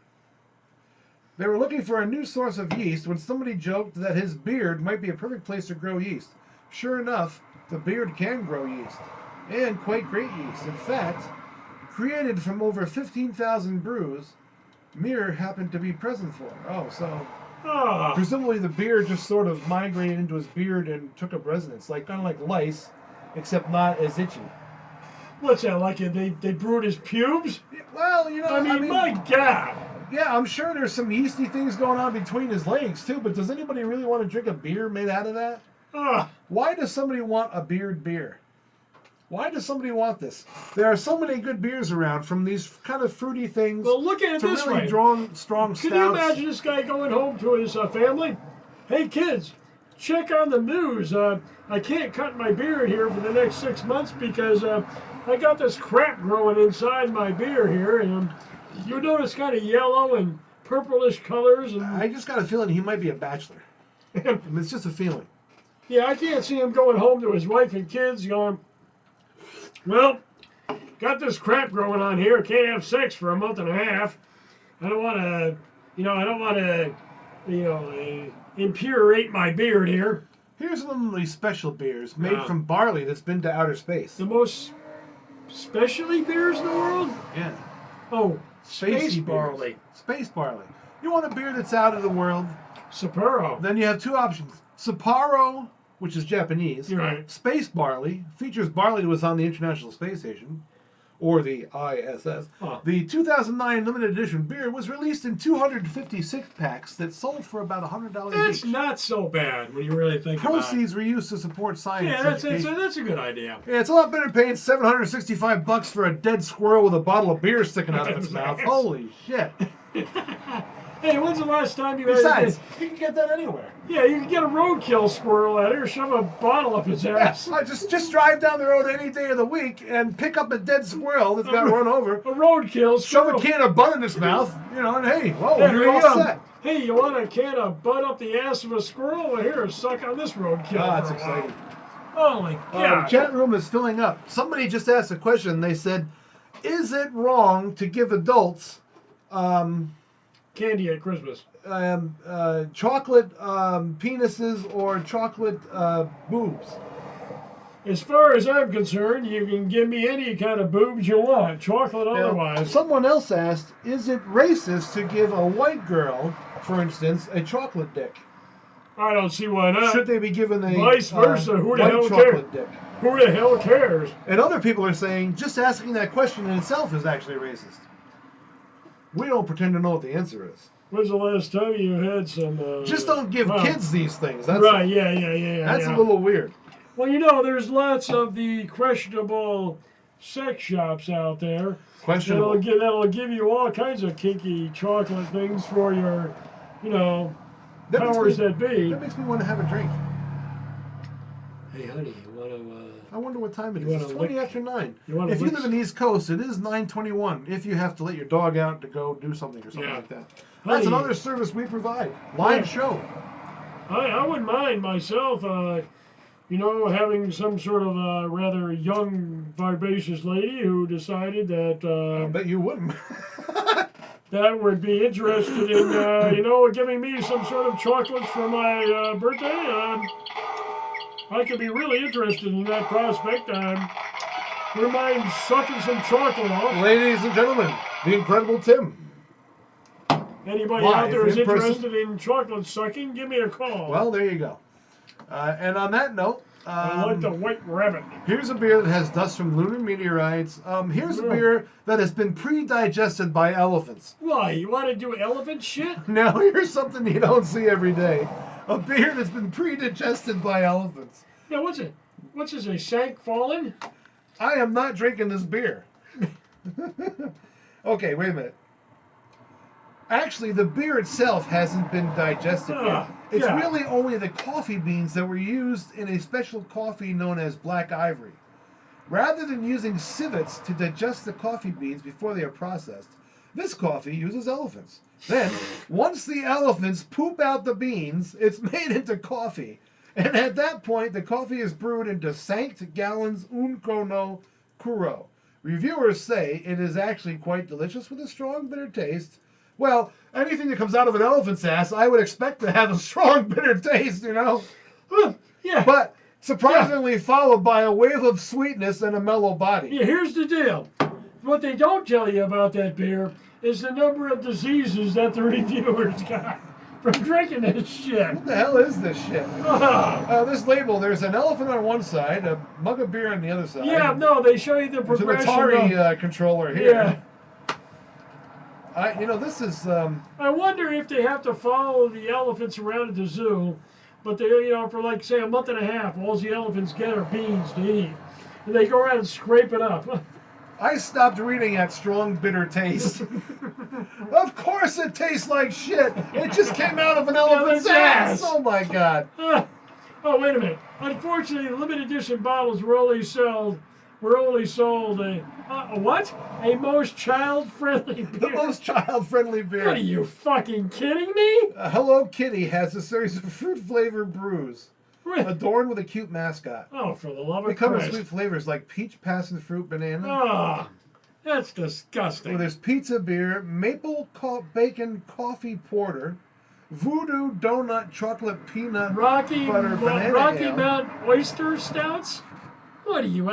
They were looking for a new source of yeast when somebody joked that his beard might be a perfect place to grow yeast. Sure enough, the beard can grow yeast. And quite great yeast. In fact, created from over 15,000 brews, Mayer happened to be present for. Presumably the beard just sort of migrated into his beard and took up residence, kind of like lice, except not as itchy. What's that, like they brewed his pubes? Well, I mean, my God. Yeah, I'm sure there's some yeasty things going on between his legs, too, but does anybody really want to drink a beer made out of that? Why does somebody want a beard beer? Why does somebody want this? There are so many good beers around, from these kind of fruity things. Well, look at it this way. Strong stouts. Can you imagine this guy going home to his family? Hey, kids, check on the news. I can't cut my beard here for the next 6 months because I got this crap growing inside my beer here, and you notice kind of yellow and purplish colors. And I just got a feeling he might be a bachelor. It's just a feeling. Yeah, I can't see him going home to his wife and kids going, well, got this crap growing on here. Can't have sex for a month and a half. I don't want to, impurate my beard here. Here's one of these special beers made from barley that's been to outer space. The most specialty beers in the world? Yeah. Oh, space barley. Space barley. You want a beer that's out of the world? Sapporo. Then you have 2 options. Sapporo, which is Japanese. You're right. Space barley features barley that was on the International Space Station, or the ISS. The 2009 limited edition beer was released in 256 packs that sold for about $100 each. That's not so bad when you really think about it. Proceeds were used to support science. Yeah, that's a good idea. Yeah, it's a lot better than paying $765 for a dead squirrel with a bottle of beer sticking out of its mouth. Holy shit. Hey, when's the last time you Besides, you can get that anywhere. Yeah, you can get a roadkill squirrel out here, shove a bottle up his ass. Yeah, just drive down the road any day of the week and pick up a dead squirrel that's got run over. A roadkill squirrel. Shove a can of Bud in his mouth, and hey, whoa, you're all set. Hey, you want a can of Bud up the ass of a squirrel? Well, here, suck on this roadkill. That's exciting. Holy God. The chat room is filling up. Somebody just asked a question. They said, is it wrong to give adults candy at Christmas? Chocolate penises or chocolate boobs? As far as I'm concerned, you can give me any kind of boobs you want, chocolate otherwise. Someone else asked, is it racist to give a white girl, for instance, a chocolate dick? I don't see why not. Should they be given a vice versa? Who the hell cares? Dick? Who the hell cares? And other people are saying just asking that question in itself is actually racist. We don't pretend to know what the answer is. When's the last time you had some? Just don't give kids these things. That's right? Yeah. That's a little weird. Well, you know, there's lots of the questionable sex shops out there. Questionable. That'll give you all kinds of kinky chocolate things for your, powers that be. That makes me want to have a drink. Hey, honey, you want to? I wonder what time it is. You It's wanna 20 lick- after 9. you wanna If you lick- live in the East Coast, it is 9:21. If you have to let your dog out to go do something or something Yeah. like that. That's Honey. another service we provide. Live Yeah. show. I wouldn't mind myself, having some sort of rather young, vivacious lady who decided that I bet you wouldn't. that would be interested in, giving me some sort of chocolates for my birthday. I could be really interested in that prospect. Wouldn't mind sucking some chocolate off. Ladies and gentlemen, the incredible Tim. Anybody Live out there is in person? interested in chocolate sucking, give me a call. Well, there you go. And on that note, I like the white rabbit. here's a beer that has dust from lunar meteorites. Here's a beer that has been pre-digested by elephants. Why, you want to do elephant shit? Now here's something you don't see every day. A beer that's been pre-digested by elephants. Yeah, what's it? What's this, a shank fallen? I am not drinking this beer. Okay, wait a minute. Actually, the beer itself hasn't been digested yet. It's yeah. really only the coffee beans that were used in a special coffee known as black ivory. Rather than using civets to digest the coffee beans before they are processed, this coffee uses elephants. Then, once the elephants poop out the beans, it's made into coffee. And at that point, the coffee is brewed into Sankt Gallons Unco no Kuro. Reviewers say it is actually quite delicious with a strong bitter taste. Well, anything that comes out of an elephant's ass, I would expect to have a strong bitter taste, Yeah. But surprisingly followed by a wave of sweetness and a mellow body. Yeah, here's the deal. What they don't tell you about that beer is the number of diseases that the reviewers got from drinking this shit. What the hell is this shit? This label, there's an elephant on one side, a mug of beer on the other side. Yeah, no, they show you the There's an progression. Atari controller here. Yeah. This is... I wonder if they have to follow the elephants around at the zoo, but they, for like, say, a month and a half, all the elephants get are beans to eat. And they go around and scrape it up. I stopped reading at strong bitter taste. Of course it tastes like shit. It just came out of an elephant's ass. Oh my god. Oh, wait a minute. Unfortunately, limited edition bottles were only sold a what? A most child-friendly beer. The most child-friendly beer. What are you fucking kidding me? Hello Kitty has a series of fruit-flavored brews Really? adorned with a cute mascot. Oh, for the love They of come with Christ. sweet flavors like peach, passion fruit, banana. Oh, that's disgusting. Well, there's pizza beer, maple bacon coffee porter, voodoo donut chocolate peanut Rocky banana ale. Mountain oyster stouts? What are you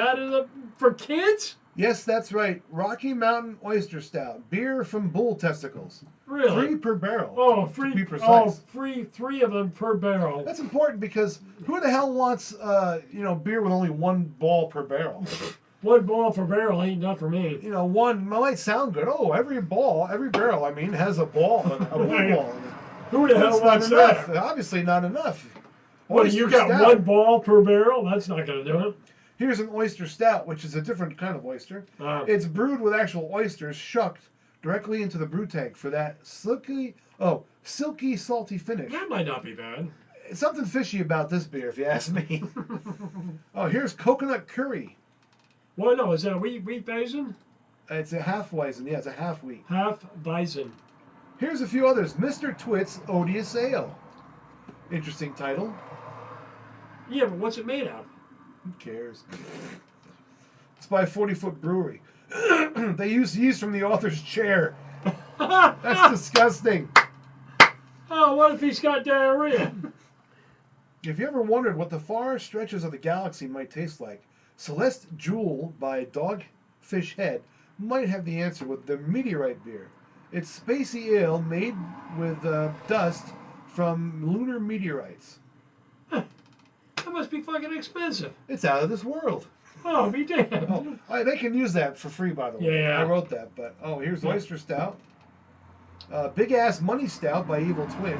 for kids? Yes, that's right. Rocky Mountain Oyster Stout. Beer from bull testicles. Really? 3 per barrel. Oh, to free. be precise. Three of them per barrel. That's important because who the hell wants, beer with only 1 ball per barrel? 1 ball per barrel ain't enough for me. One might sound good. Oh, every barrel, has a ball, a bull ball in it. Who the hell That's not wants enough. that? Obviously not enough. What, you Oyster got Stout. 1 ball per barrel? That's not going to do it. Here's an oyster stout, which is a different kind of oyster. It's brewed with actual oysters shucked directly into the brew tank for that silky, salty finish. That might not be bad. Something fishy about this beer, if you ask me. Here's coconut curry. Well, no, is that a wheat bison? It's a half Weizen. Yeah, it's a half wheat. Half bison. Here's a few others. Mr. Twit's Odious Ale. Interesting title. Yeah, but what's it made of? Who cares? It's by a 40-foot brewery. They use yeast from the author's chair. That's disgusting. Oh, what if he's got diarrhea? If you ever wondered what the far stretches of the galaxy might taste like, Celeste Jewel by Dogfish Head might have the answer with the meteorite beer. It's spacey ale made with dust from lunar meteorites. That must be fucking expensive. It's out of this world. Oh, be damned. They can use that for free, by the way. Yeah. I wrote that, but here's oyster stout. Big Ass Money Stout by Evil Twin.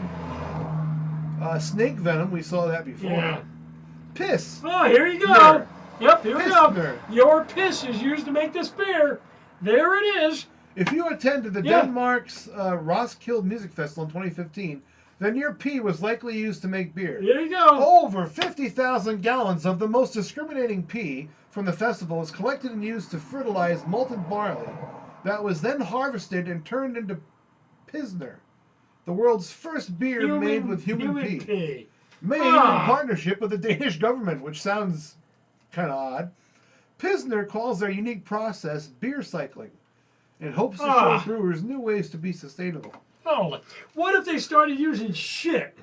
Snake Venom, we saw that before. Yeah. Piss. Oh, here you go. Nerd. Yep, here we go. Nerd. Your piss is used to make this beer. There it is. If you attended the Denmark's Roskilde Music Festival in 2015, then your pee was likely used to make beer. There you go. Over 50,000 gallons of the most discriminating pee from the festival was collected and used to fertilize malted barley that was then harvested and turned into Pilsner, the world's first beer made with human pee. Made in partnership with the Danish government, which sounds kind of odd. Pilsner calls their unique process beer cycling and hopes to show brewers new ways to be sustainable. Oh, what if they started using shit?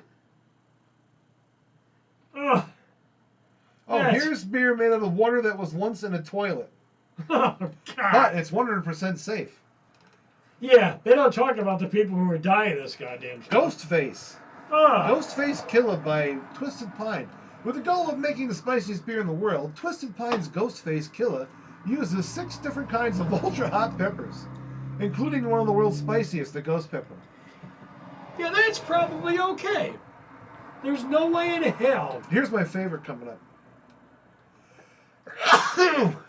Oh, here's beer made out of water that was once in a toilet. Oh, God. But it's 100% safe. Yeah, they don't talk about the people who are dying of this goddamn stuff. Ghostface. Ghostface Killer by Twisted Pine. With the goal of making the spiciest beer in the world, Twisted Pine's Ghostface Killer uses 6 different kinds of ultra-hot peppers, including one of the world's spiciest, the ghost pepper. Yeah, that's probably okay. There's no way in hell. Here's my favorite coming up.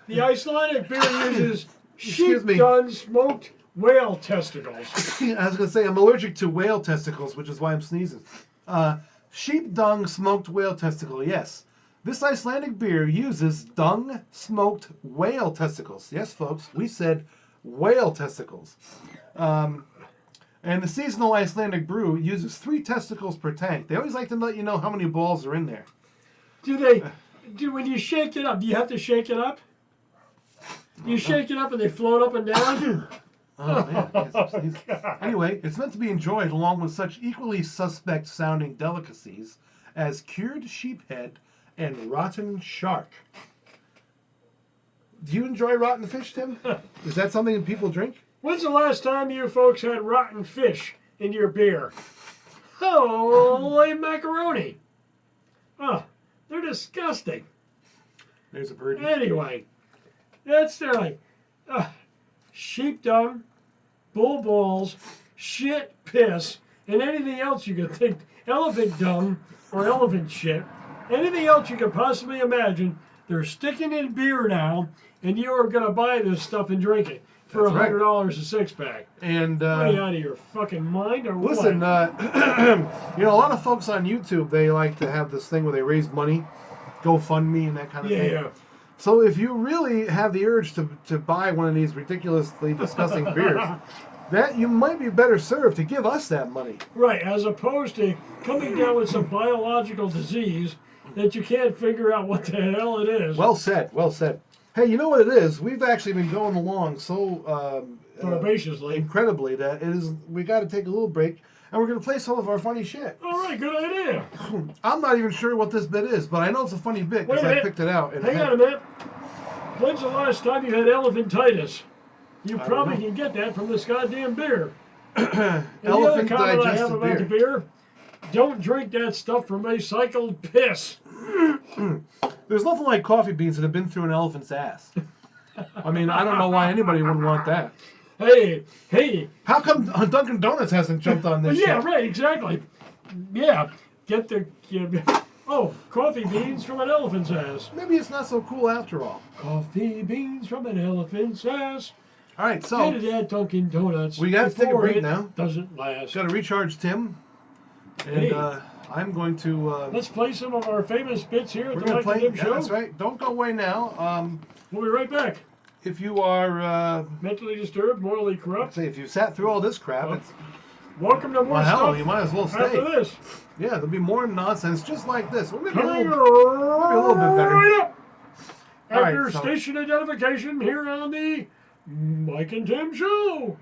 The Icelandic beer uses sheep-done smoked whale testicles. I was going to say, I'm allergic to whale testicles, which is why I'm sneezing. Sheep dung smoked whale testicle, yes. This Icelandic beer uses dung smoked whale testicles. Yes, folks, we said whale testicles. And the seasonal Icelandic brew uses 3 testicles per tank. They always like to let you know how many balls are in there. When you shake it up, do you have to shake it up? You shake it up and they float up and down? Oh, man. Yes, anyway, it's meant to be enjoyed along with such equally suspect sounding delicacies as cured sheephead and rotten shark. Do you enjoy rotten fish, Tim? Is that something that people drink? When's the last time you folks had rotten fish in your beer? Holy macaroni. Oh, they're disgusting. There's a birdie. Anyway, that's sheep dung, bull balls, shit, piss, and anything else you could think. Elephant dung or elephant shit. Anything else you could possibly imagine. They're sticking in beer now, and you are going to buy this stuff and drink it for $100 a 6-pack. And are you out of your fucking mind or what? Listen, you know, a lot of folks on YouTube, they like to have this thing where they raise money, GoFundMe and that kind of thing. Yeah. So if you really have the urge to buy one of these ridiculously disgusting beers, that you might be better served to give us that money. Right, as opposed to coming down with some biological disease that you can't figure out what the hell it is. Well said, well said. Hey, you know what it is? We've actually been going along so probaciously, incredibly that we got to take a little break, and we're going to play some of our funny shit. All right, good idea. I'm not even sure what this bit is, but I know it's a funny bit because I picked it out. Hang on a minute. When's the last time you had elephantitis? You probably can get that from this goddamn beer. Elephant digested the beer. Don't drink that stuff from recycled piss. There's nothing like coffee beans that have been through an elephant's ass. I mean, I don't know why anybody would want that. Hey. How come Dunkin' Donuts hasn't jumped on this shit? Yeah, right, exactly. Yeah, coffee beans from an elephant's ass. Maybe it's not so cool after all. Coffee beans from an elephant's ass. All right, so get it at Dunkin' Donuts. We got to take a break now. Doesn't last. Got to recharge Tim, and I'm going to. Let's play some of our famous bits here at the Mike and Tim Show. That's right. Don't go away now. We'll be right back. If you are mentally disturbed, morally corrupt. Say if you sat through all this crap, welcome to more stuff. Hell, you might as well stay. After this. Yeah, there'll be more nonsense just like this. We'll maybe a Coming little bit better. Right up. All After right, station identification here on the Mike and Tim Show.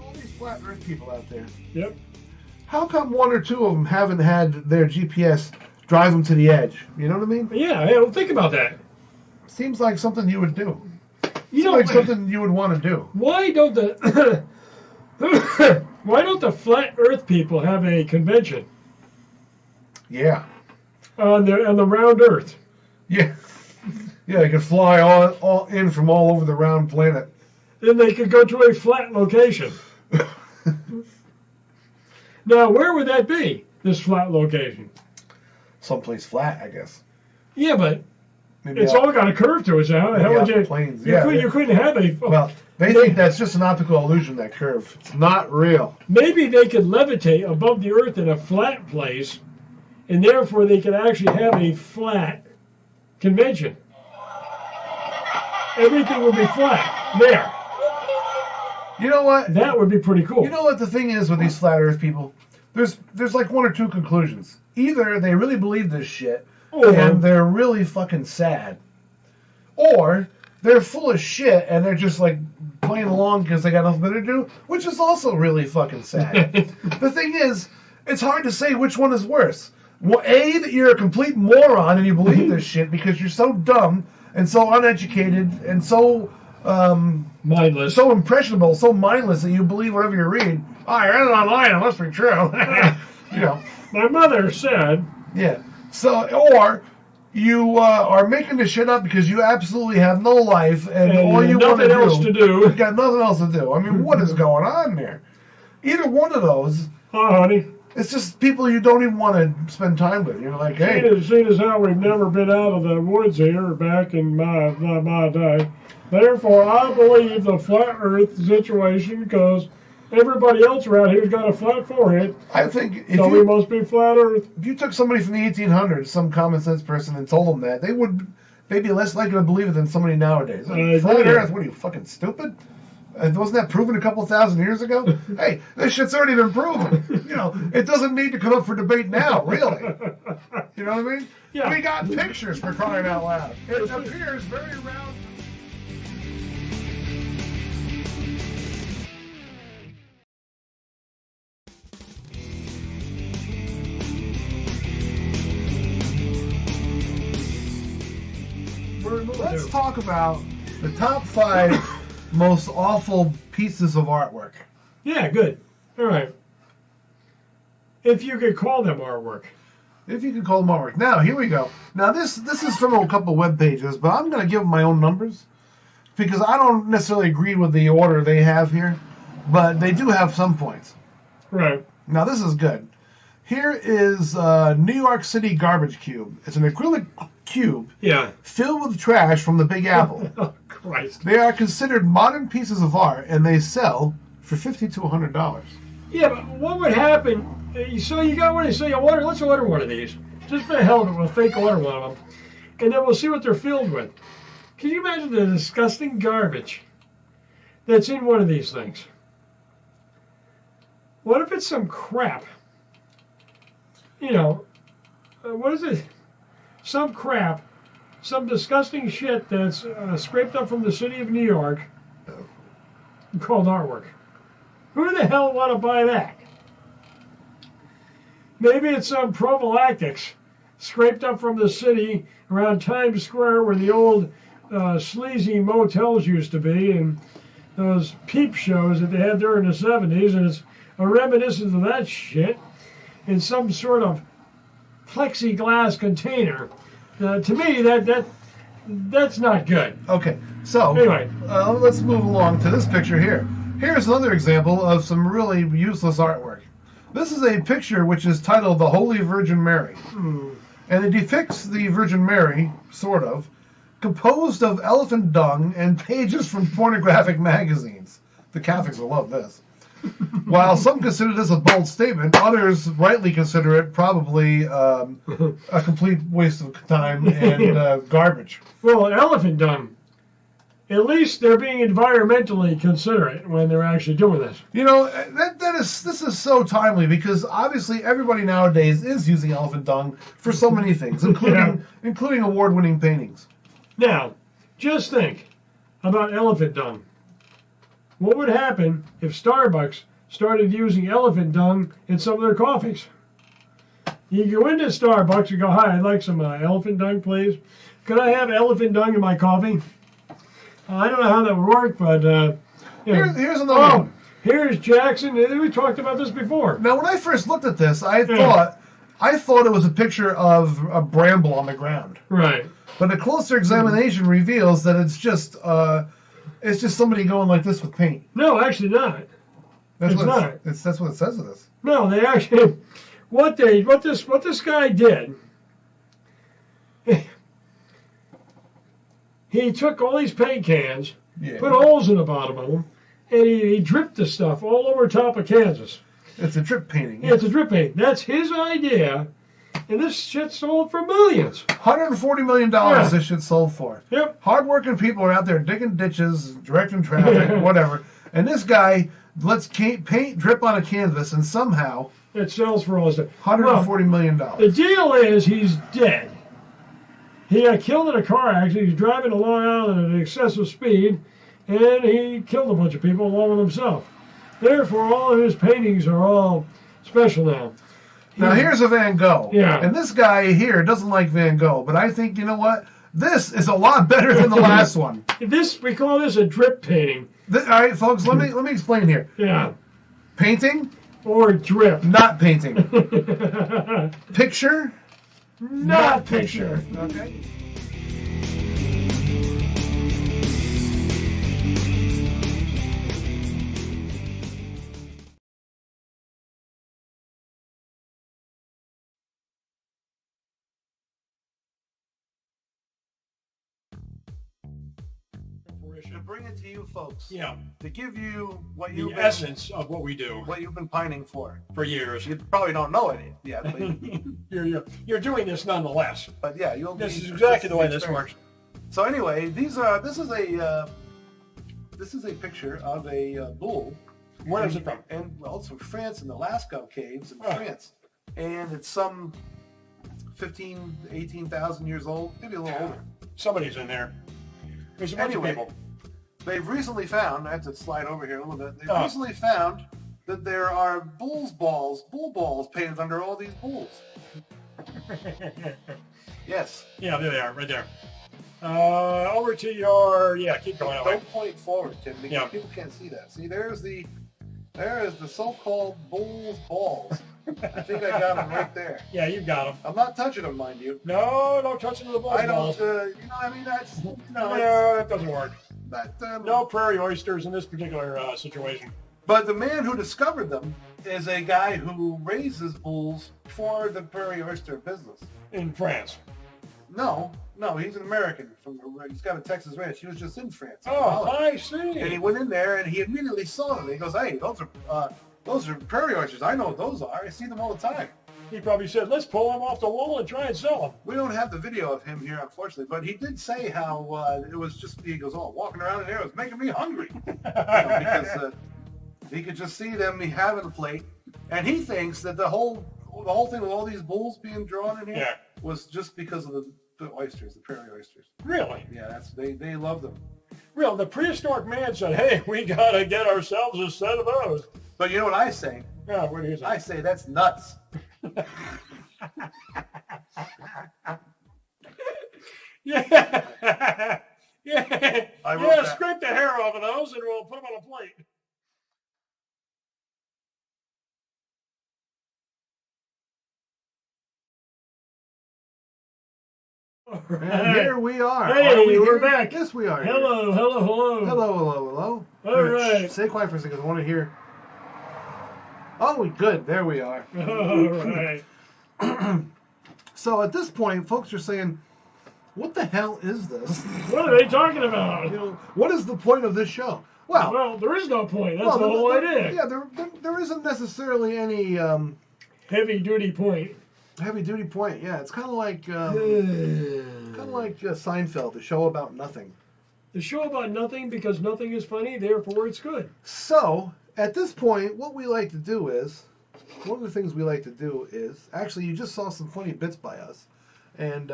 All these flat earth people out there. Yep. How come 1 or 2 of them haven't had their GPS drive them to the edge? You know what I mean? Yeah, well, think about that. Seems like something you would do. Seems like something you would want to do. Why don't the flat Earth people have a convention? Yeah. On the round Earth. Yeah. Yeah, they could fly all in from all over the round planet. Then they could go to a flat location. Now, where would that be, this flat location? Someplace flat, I guess. Yeah, but Maybe it's all got a curve to it, so how would you... Plains. You couldn't have a... Well, they think that's just an optical illusion, that curve. It's not real. Maybe they could levitate above the Earth in a flat place, and therefore they could actually have a flat convention. Everything would be flat. There. You know what? That would be pretty cool. You know what the thing is with these flat Earth people? There's like one or two conclusions. Either they really believe this shit, and they're really fucking sad, or they're full of shit and they're just like playing along because they got nothing better to do, which is also really fucking sad. The thing is, it's hard to say which one is worse. Well, A, that you're a complete moron and you believe this shit because you're so dumb and so uneducated and so mindless, so impressionable, so mindless that you believe whatever you read. Oh, I read it online, it must be true. You know. My mother said. Yeah. So, or you are making this shit up because you absolutely have no life and all you want to do. You got nothing else to do. I mean, what is going on there? Either one of those. Oh, honey. It's just people you don't even want to spend time with. You're like, hey. Seeing as how we've never been out of the woods here back in my day, therefore I believe the flat Earth situation because everybody else around here's got a flat forehead. I think so we must be flat Earth. If you took somebody from the 1800s, some common sense person, and told them that, they'd be less likely to believe it than somebody nowadays. Flat Earth? What are you, fucking stupid? Wasn't that proven a couple thousand years ago? Hey, this shit's already been proven. You know, it doesn't need to come up for debate now, really. You know what I mean? Yeah. We got pictures for crying out loud. It appears very round. Let's talk about the top 5 most awful pieces of artwork. Yeah, good. All right. If you could call them artwork. If you could call them artwork. Now, here we go. Now, this is from a couple web pages, but I'm going to give them my own numbers because I don't necessarily agree with the order they have here, but they do have some points. Right. Now, this is good. Here is New York City Garbage Cube. It's an acrylic cube filled with trash from the Big Apple. Oh, Christ. They are considered modern pieces of art, and they sell for $50 to $100. Yeah, but what would happen? So you got one. So you order. Let's order one of these. Just for the hell of it, we'll fake order one of them, and then we'll see what they're filled with. Can you imagine the disgusting garbage that's in one of these things? What if it's some crap? You know, what is it? Some crap, some disgusting shit that's scraped up from the city of New York called artwork. Who the hell want to buy that? Maybe it's some prophylactics scraped up from the city around Times Square where the old sleazy motels used to be and those peep shows that they had during the 70s, and it's a reminiscence of that shit in some sort of plexiglass container. To me, that's not good. Okay, so anyway, let's move along to this picture here. Here's another example of some really useless artwork. This is a picture which is titled The Holy Virgin Mary. And it depicts the Virgin Mary, sort of, composed of elephant dung and pages from pornographic magazines. The Catholics will love this. While some consider this a bold statement, others rightly consider it probably a complete waste of time and garbage. Well, elephant dung. At least they're being environmentally considerate when they're actually doing this. You know, this is so timely because obviously everybody nowadays is using elephant dung for so many things, including award-winning paintings. Now, just think about elephant dung. What would happen if Starbucks started using elephant dung in some of their coffees? You go into Starbucks and go, "Hi, I'd like some elephant dung, please. Could I have elephant dung in my coffee?" I don't know how that would work, but here's another one. Here's Jackson. We talked about this before. Now, when I first looked at this, I thought it was a picture of a bramble on the ground. Right. But a closer examination reveals that it's just somebody going like this with paint. No, actually not. That's It's what not. that's what it says it is. No, they actually what this guy did. He took all these paint cans, put holes in the bottom of them, and he dripped the stuff all over top of Kansas. It's a drip painting. Yeah, it's a drip paint. That's his idea, and this shit sold for millions. $140 million this shit sold for. Yep. Hardworking people are out there digging ditches, directing traffic, whatever. And this guy lets paint drip on a canvas, and somehow it sells for all this stuff. $140 million. The deal is he's dead. He got killed in a car accident. He was driving to Long Island at excessive speed, and he killed a bunch of people along with himself. Therefore, all of his paintings are all special now. Now, here's a Van Gogh. Yeah. And this guy here doesn't like Van Gogh, but I think, you know what? This is a lot better than the last one. We call this a drip painting. All right, folks, let me explain here. Yeah. Painting? Or drip. Not painting. Picture? Not picture. Okay. To bring it to you folks. Yeah. To give you what The essence of what we do what you've been pining for. years. You probably don't know it yet, but, You're doing this nonetheless. but yeah, you'll. This is exactly the way this works. So anyway, this is a picture of a bull. Where is it from? And well, it's from France, in the Lascaux caves in Oh. France, and it's some 18,000 years old, maybe a little older. Somebody's in there. There's a bunch of people. They've recently found, I have to slide over here a little bit, they've Oh. recently found that there are bull balls painted under all these bulls. Yes. Yeah, there they are, right there. Over to your, keep going. Don't point forward, Tim, because Yeah. people can't see that. See, there is the so-called bull's balls. I think I got them right there. Yeah, you got them. I'm not touching them, mind you. No, don't touch them to the balls. I don't, I mean, that's, No, that doesn't work. But, No prairie oysters in this particular situation. But the man who discovered them is a guy who raises bulls for the prairie oyster business. In France. No, he's an American. He's got a Texas ranch. He was just in France. Oh, I see. And he went in there and he immediately saw them. He goes, "Hey, those are prairie oysters. I know what those are. I see them all the time." He probably said, let's pull them off the wall and try and sell them. We don't have the video of him here, unfortunately, but he did say how it was just, he goes, "Oh, walking around in there was making me hungry." Because he could just see them having a plate. And he thinks that the whole thing with all these bulls being drawn in here was just because of the oysters, the prairie oysters. Really? Yeah, they love them. Real. The prehistoric man said, hey, we got to get ourselves a set of those. But you know what I say? Yeah, what do you say? I say that's nuts. Yeah. I wrote that. Scrape the hair off of those and we'll put them on a plate. And here we are. Hey, Are we we're here? back. Yes, we are. Hello. Hello. All right. Stay quiet for a second. I want to hear. Oh, good. There we are. All right. So at this point, folks are saying, "What the hell is this? What are they talking about? What is the point of this show?" Well, there is no point. That's the whole idea. Yeah, there isn't necessarily any Heavy-duty point. heavy-duty point. Yeah, it's kind of like Seinfeld, the show about nothing. The show about nothing because nothing is funny, therefore it's good. So at this point, what we like to do is, one of the things we like to do is, actually, you just saw some funny bits by us, and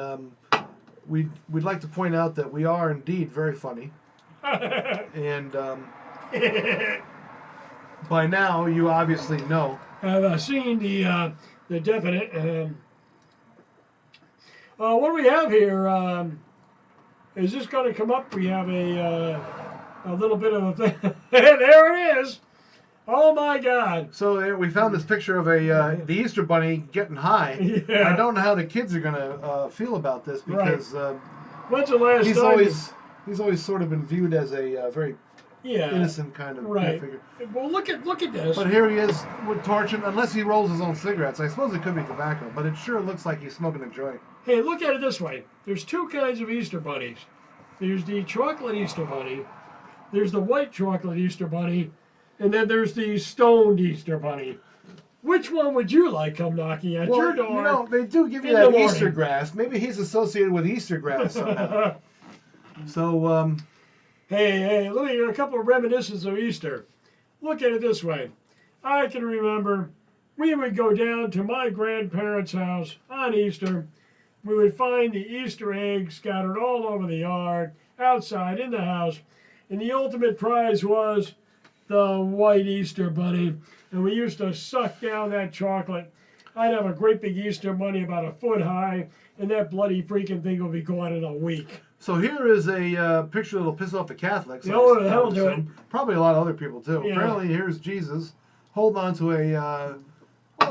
we'd like to point out that we are indeed very funny, and by now you obviously know. I've seen the definite. What do we have here? Is this going to come up? We have a little bit of a thing. There it is. Oh my God! So there, we found this picture of the Easter Bunny getting high. Yeah. I don't know how the kids are gonna feel about this because When's the last He's time? he's always sort of been viewed as a very innocent kind of figure. Well, look at this. But here he is with torching, unless he rolls his own cigarettes. I suppose it could be tobacco, but it sure looks like he's smoking a joint. Hey, look at it this way. There's two kinds of Easter bunnies. There's the chocolate Easter bunny. There's the white chocolate Easter bunny. And then there's the stoned Easter bunny. Which one would you like come knocking at your door? You know, they do give you that Easter grass. Maybe he's associated with Easter grass somehow. So, Hey, let me hear a couple of reminiscences of Easter. Look at it this way. I can remember we would go down to my grandparents' house on Easter. We would find the Easter eggs scattered all over the yard, outside, in the house. And the ultimate prize was the white Easter bunny. And we used to suck down that chocolate. I'd have a great big Easter bunny about a foot high, and that bloody freaking thing would be gone in a week. So here is a picture that'll piss off the Catholics. Oh, the hell do it. Probably a lot of other people too. Yeah. Apparently, here's Jesus holding on to a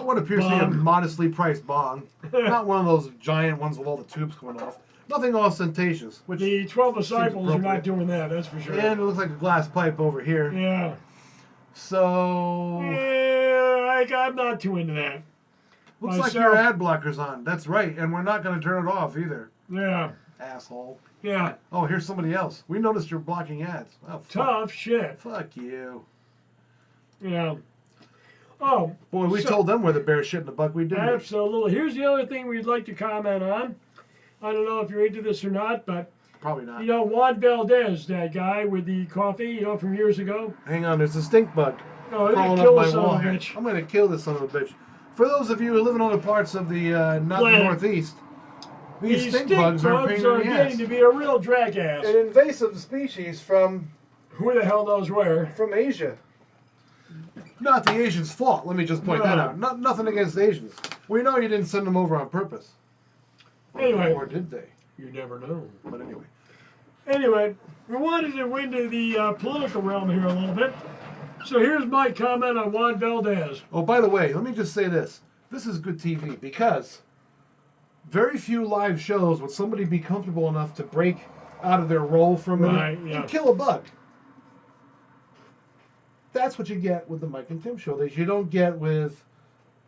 what appears to be a modestly priced bong. Not one of those giant ones with all the tubes coming off. Nothing ostentatious. Which the 12 disciples are not doing that, that's for sure. And it looks like a glass pipe over here. Yeah. So... Yeah, I'm not too into that. Looks like your ad blocker's on. That's right. And we're not going to turn it off either. Yeah. Asshole. Yeah. Oh, here's somebody else. We noticed you're blocking ads. Oh, tough shit. Fuck you. Yeah. Oh. Boy, we told them where the bear shit in the buckwheat, didn't we? Absolutely. Here's the other thing we'd like to comment on. I don't know if you're into this or not, but... Probably not. You know, Juan Valdez, that guy with the coffee, you know, from years ago? Hang on, there's a stink bug. Oh, it's crawling gonna kill up the my son wall. of a bitch. I'm going to kill this son of a bitch. For those of you who live in other parts of the not the Northeast, these stink bugs are getting to be a real jackass. An invasive species from... Who the hell knows where? From Asia. Not the Asians' fault. Let me just point that out. Nothing against Asians. We know you didn't send them over on purpose. Anyway. Or did they? You never know. But anyway. Anyway, we wanted to go into the political realm here a little bit. So here's my comment on Juan Valdez. Oh, by the way, let me just say this. This is good TV because very few live shows would somebody be comfortable enough to break out of their role for a minute and kill a bug. That's what you get with the Mike and Tim show that you don't get with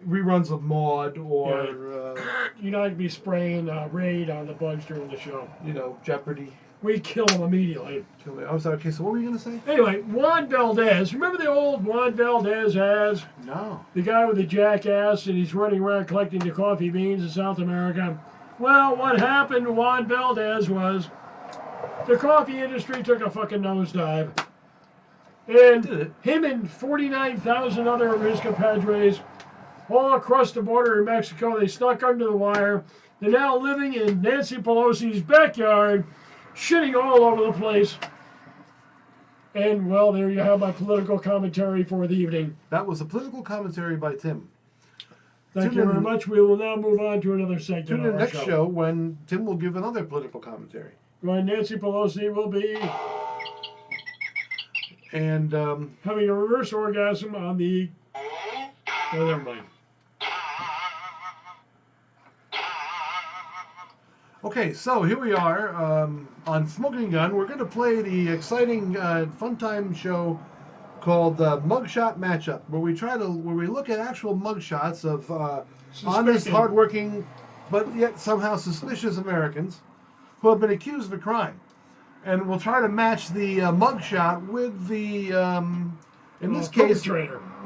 reruns of Maude or... You're not going to be spraying Raid on the bugs during the show. You know, Jeopardy. We kill them immediately. I'm sorry, okay, so what were you going to say? Anyway, Juan Valdez. Remember the old Juan Valdez ads? No. The guy with the jackass and he's running around collecting the coffee beans in South America. Well, what happened to Juan Valdez was the coffee industry took a fucking nosedive. And him and 49,000 other of his compadres all across the border in Mexico, they stuck under the wire. They're now living in Nancy Pelosi's backyard, shitting all over the place. And, well, there you have my political commentary for the evening. That was a political commentary by Tim. Thank you very much. We will now move on to another segment. Tune in next show when Tim will give another political commentary. When Nancy Pelosi will be... And having a reverse orgasm on the... Oh, never mind. Okay, so here we are on Smoking Gun. We're going to play the exciting fun time show called Mugshot Matchup, where we look at actual mugshots of honest, hardworking, but yet somehow suspicious Americans who have been accused of a crime. And we'll try to match the mugshot with the, in this case,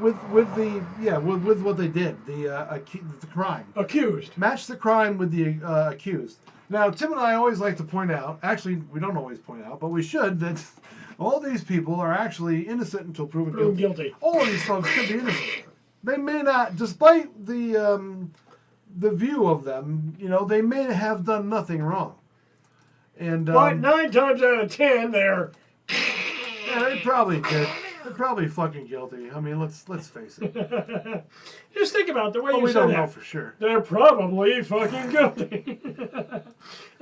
with what they did, the crime. Accused. Match the crime with the accused. Now, Tim and I always like to point out, actually, we don't always point out, but we should, that all these people are actually innocent until proven guilty. All of these folks could be innocent. They may not, despite the view of them, you know, they may have done nothing wrong. And but 9 times out of 10, they're... Yeah, they probably did. They're probably fucking guilty. I mean, let's face it. Just think about the way you we said don't that. know for sure. They're probably fucking guilty.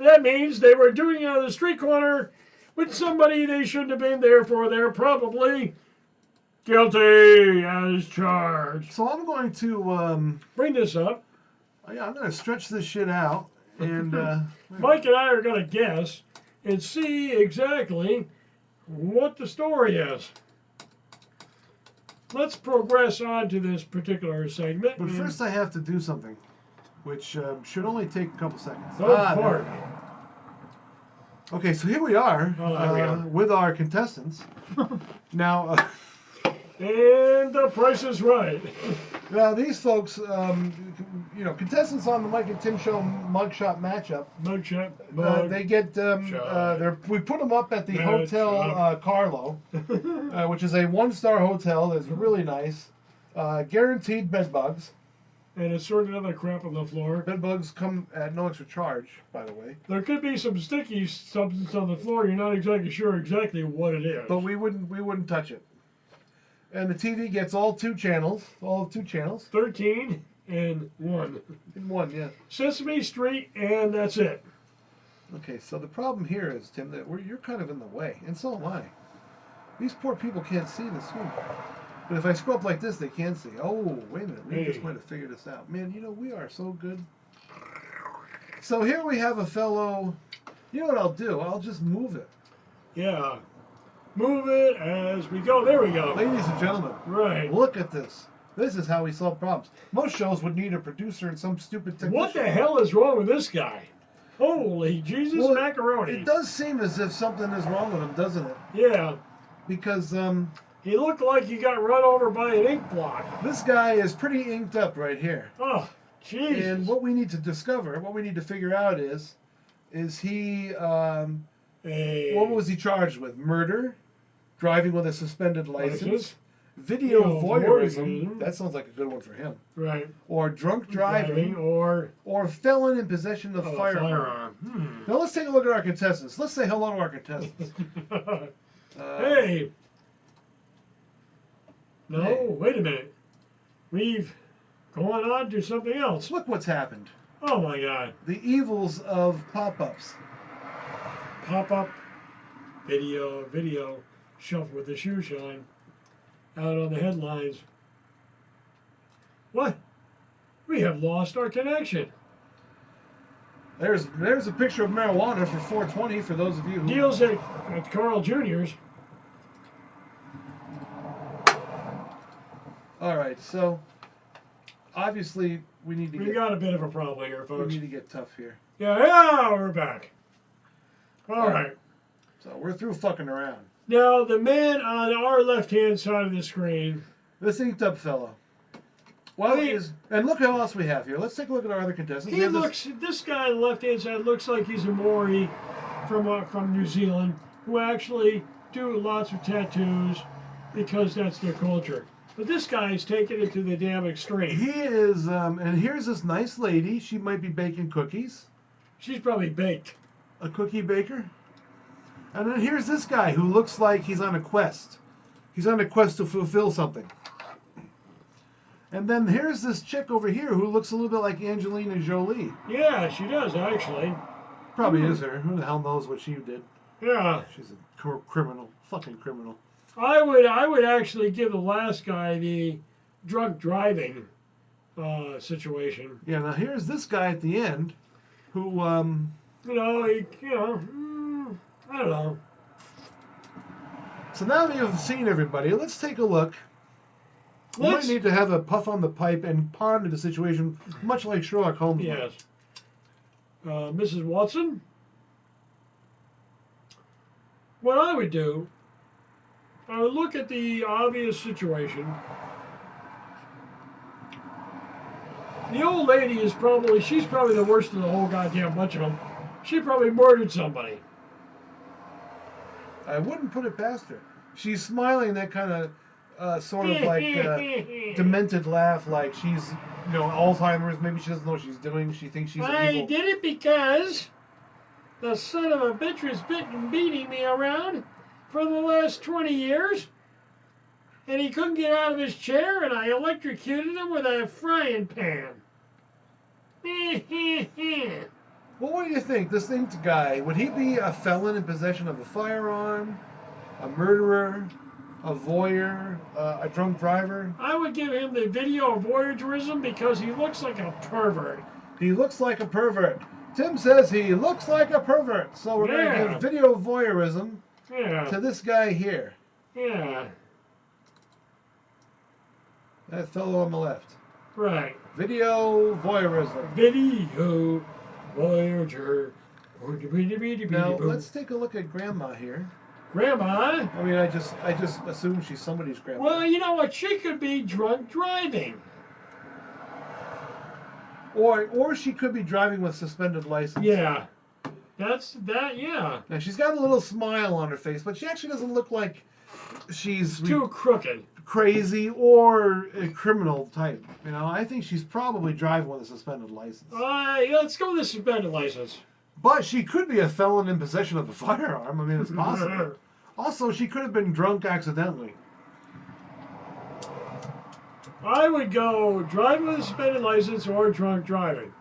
That means they were doing it on the street corner with somebody they shouldn't have been there for. They're probably guilty as charged. So I'm going to... bring this up. Yeah, I'm going to stretch this shit out. And Mike and I are going to guess and see exactly what the story is. Let's progress on to this particular segment. But first I have to do something, which should only take a couple seconds. Fart. Okay, so here we are there we are. with our contestants. Now, And the price is right. now these folks, contestants on the Mike and Tim Show mugshot matchup, they get we put them up at the Hotel Carlo, which is a 1-star hotel that's really nice, guaranteed bed bugs. And assorted other crap on the floor. Bed bugs come at no extra charge, by the way. There could be some sticky substance on the floor. You're not exactly sure exactly what it is. But we wouldn't touch it. And the TV gets all two channels. 13 and 1. In one, yeah. Sesame Street, and that's it. Okay, so the problem here is, Tim, that you're kind of in the way, and so am I. These poor people can't see the screen. But if I scroll up like this, they can see. Oh, wait a minute. We just might have figured this out. Man, we are so good. So here we have a fellow. You know what I'll do? I'll just move it. Yeah. Move it as we go. There we go. Ladies and gentlemen. Right. Look at this. This is how we solve problems. Most shows would need a producer and some stupid technician. What the hell is wrong with this guy? Holy Jesus macaroni. It does seem as if something is wrong with him, doesn't it? Yeah. Because, he looked like he got run over by an ink block. this guy is pretty inked up right here. Oh, jeez. And what we need to discover, what we need to figure out is he, what was he charged with? Murder, driving with a suspended license, video voyeurism. That sounds like a good one for him. Right. Or drunk driving, or felon in possession of firearm. Now let's take a look at our contestants. Let's say hello to our contestants. Hey. No, Hey. wait a minute. We've gone on to something else. Look what's happened. Oh my God. The evils of pop-ups. Pop-up video shelf with the shoe shine out on the headlines. What? We have lost our connection. There's a picture of marijuana for 420 for those of you who... Deals at Carl Jr.'s. All right, so obviously we need to We got a bit of a problem here, we folks. need to get tough here. Yeah, we're back. All right. So we're through fucking around. Now, the man on our left-hand side of the screen. This inked up fellow. Well, and look how else we have here. Let's take a look at our other contestants. This guy on the left-hand side looks like he's a Maori from New Zealand who actually do lots of tattoos because that's their culture. But this guy's taking it to the damn extreme. He is, and here's this nice lady. She might be baking cookies. She's probably baked. A cookie baker. And then here's this guy who looks like he's on a quest. He's on a quest to fulfill something. And then here's this chick over here who looks a little bit like Angelina Jolie. Yeah, she does, actually. Probably is her. Who the hell knows what she did? Yeah. She's a criminal. Fucking criminal. I would actually give the last guy the drunk driving situation. Yeah, now here's this guy at the end who, I don't know. So now that you've seen everybody, let's take a look. We might need to have a puff on the pipe and ponder the situation, much like Sherlock Holmes. Yes. Mrs. Watson? What I would do, I would look at the obvious situation. The old lady she's probably the worst of the whole goddamn bunch of them. She probably murdered somebody. I wouldn't put it past her. She's smiling that kind of sort of like demented laugh, like she's, Alzheimer's. Maybe she doesn't know what she's doing. She thinks she's evil. I did it because the son of a bitch was beating me around for the last 20 years. And he couldn't get out of his chair, and I electrocuted him with a frying pan. Well, what do you think? This inked guy, would he be a felon in possession of a firearm, a murderer, a voyeur, a drunk driver? I would give him the video voyeurism because he looks like a pervert. He looks like a pervert. Tim says he looks like a pervert, so we're going to give video voyeurism to this guy here. Yeah. That fellow on the left. Right. Video voyeurism. Video voyager. Now let's take a look at Grandma here. Grandma? I mean, I just assume she's somebody's grandma. Well, you know what? She could be drunk driving. Or she could be driving with suspended license. Yeah. Yeah. Now she's got a little smile on her face, but she actually doesn't look like she's Too crooked. crazy or a criminal type. You know, I think she's probably driving with a suspended license. Let's go with the suspended license. But she could be a felon in possession of a firearm. I mean, it's possible. Also, she could have been drunk accidentally. I would go driving with a suspended license or drunk driving.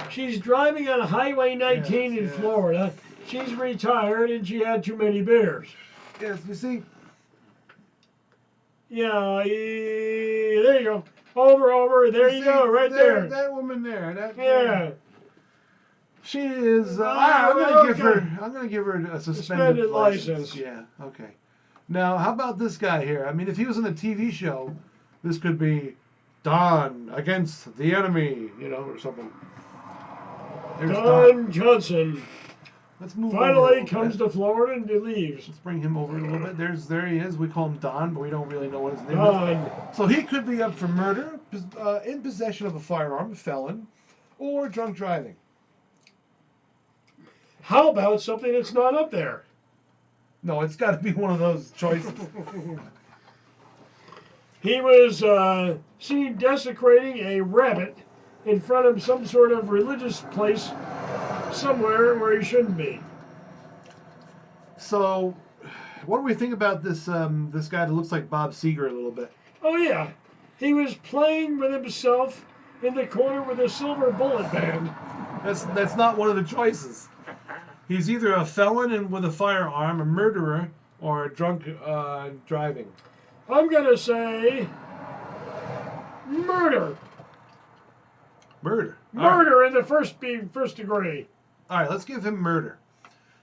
She's driving on Highway 19 in Florida. She's retired and she had too many beers. Yes, you see? Yeah, there you go. Over. There you go, right there. That woman there. Yeah. She is. I'm gonna give her a suspended license. Yeah. Okay. Now, how about this guy here? I mean, if he was in a TV show, this could be Don against the enemy, you know, or something. There's Don Johnson. Let's move. Finally comes to Florida and leaves. Let's bring him over a little bit. There he is. We call him Don, but we don't really know what his name is. So he could be up for murder, in possession of a firearm, a felon, or drunk driving. How about something that's not up there? No, it's got to be one of those choices. He was seen desecrating a rabbit in front of some sort of religious place somewhere where he shouldn't be. So, what do we think about this this guy that looks like Bob Seger a little bit? Oh yeah, he was playing with himself in the corner with a silver bullet band. That's not one of the choices. He's either a felon and with a firearm, a murderer, or a drunk driving. I'm gonna say murder. Murder. Murder in the first degree. All right, let's give him murder.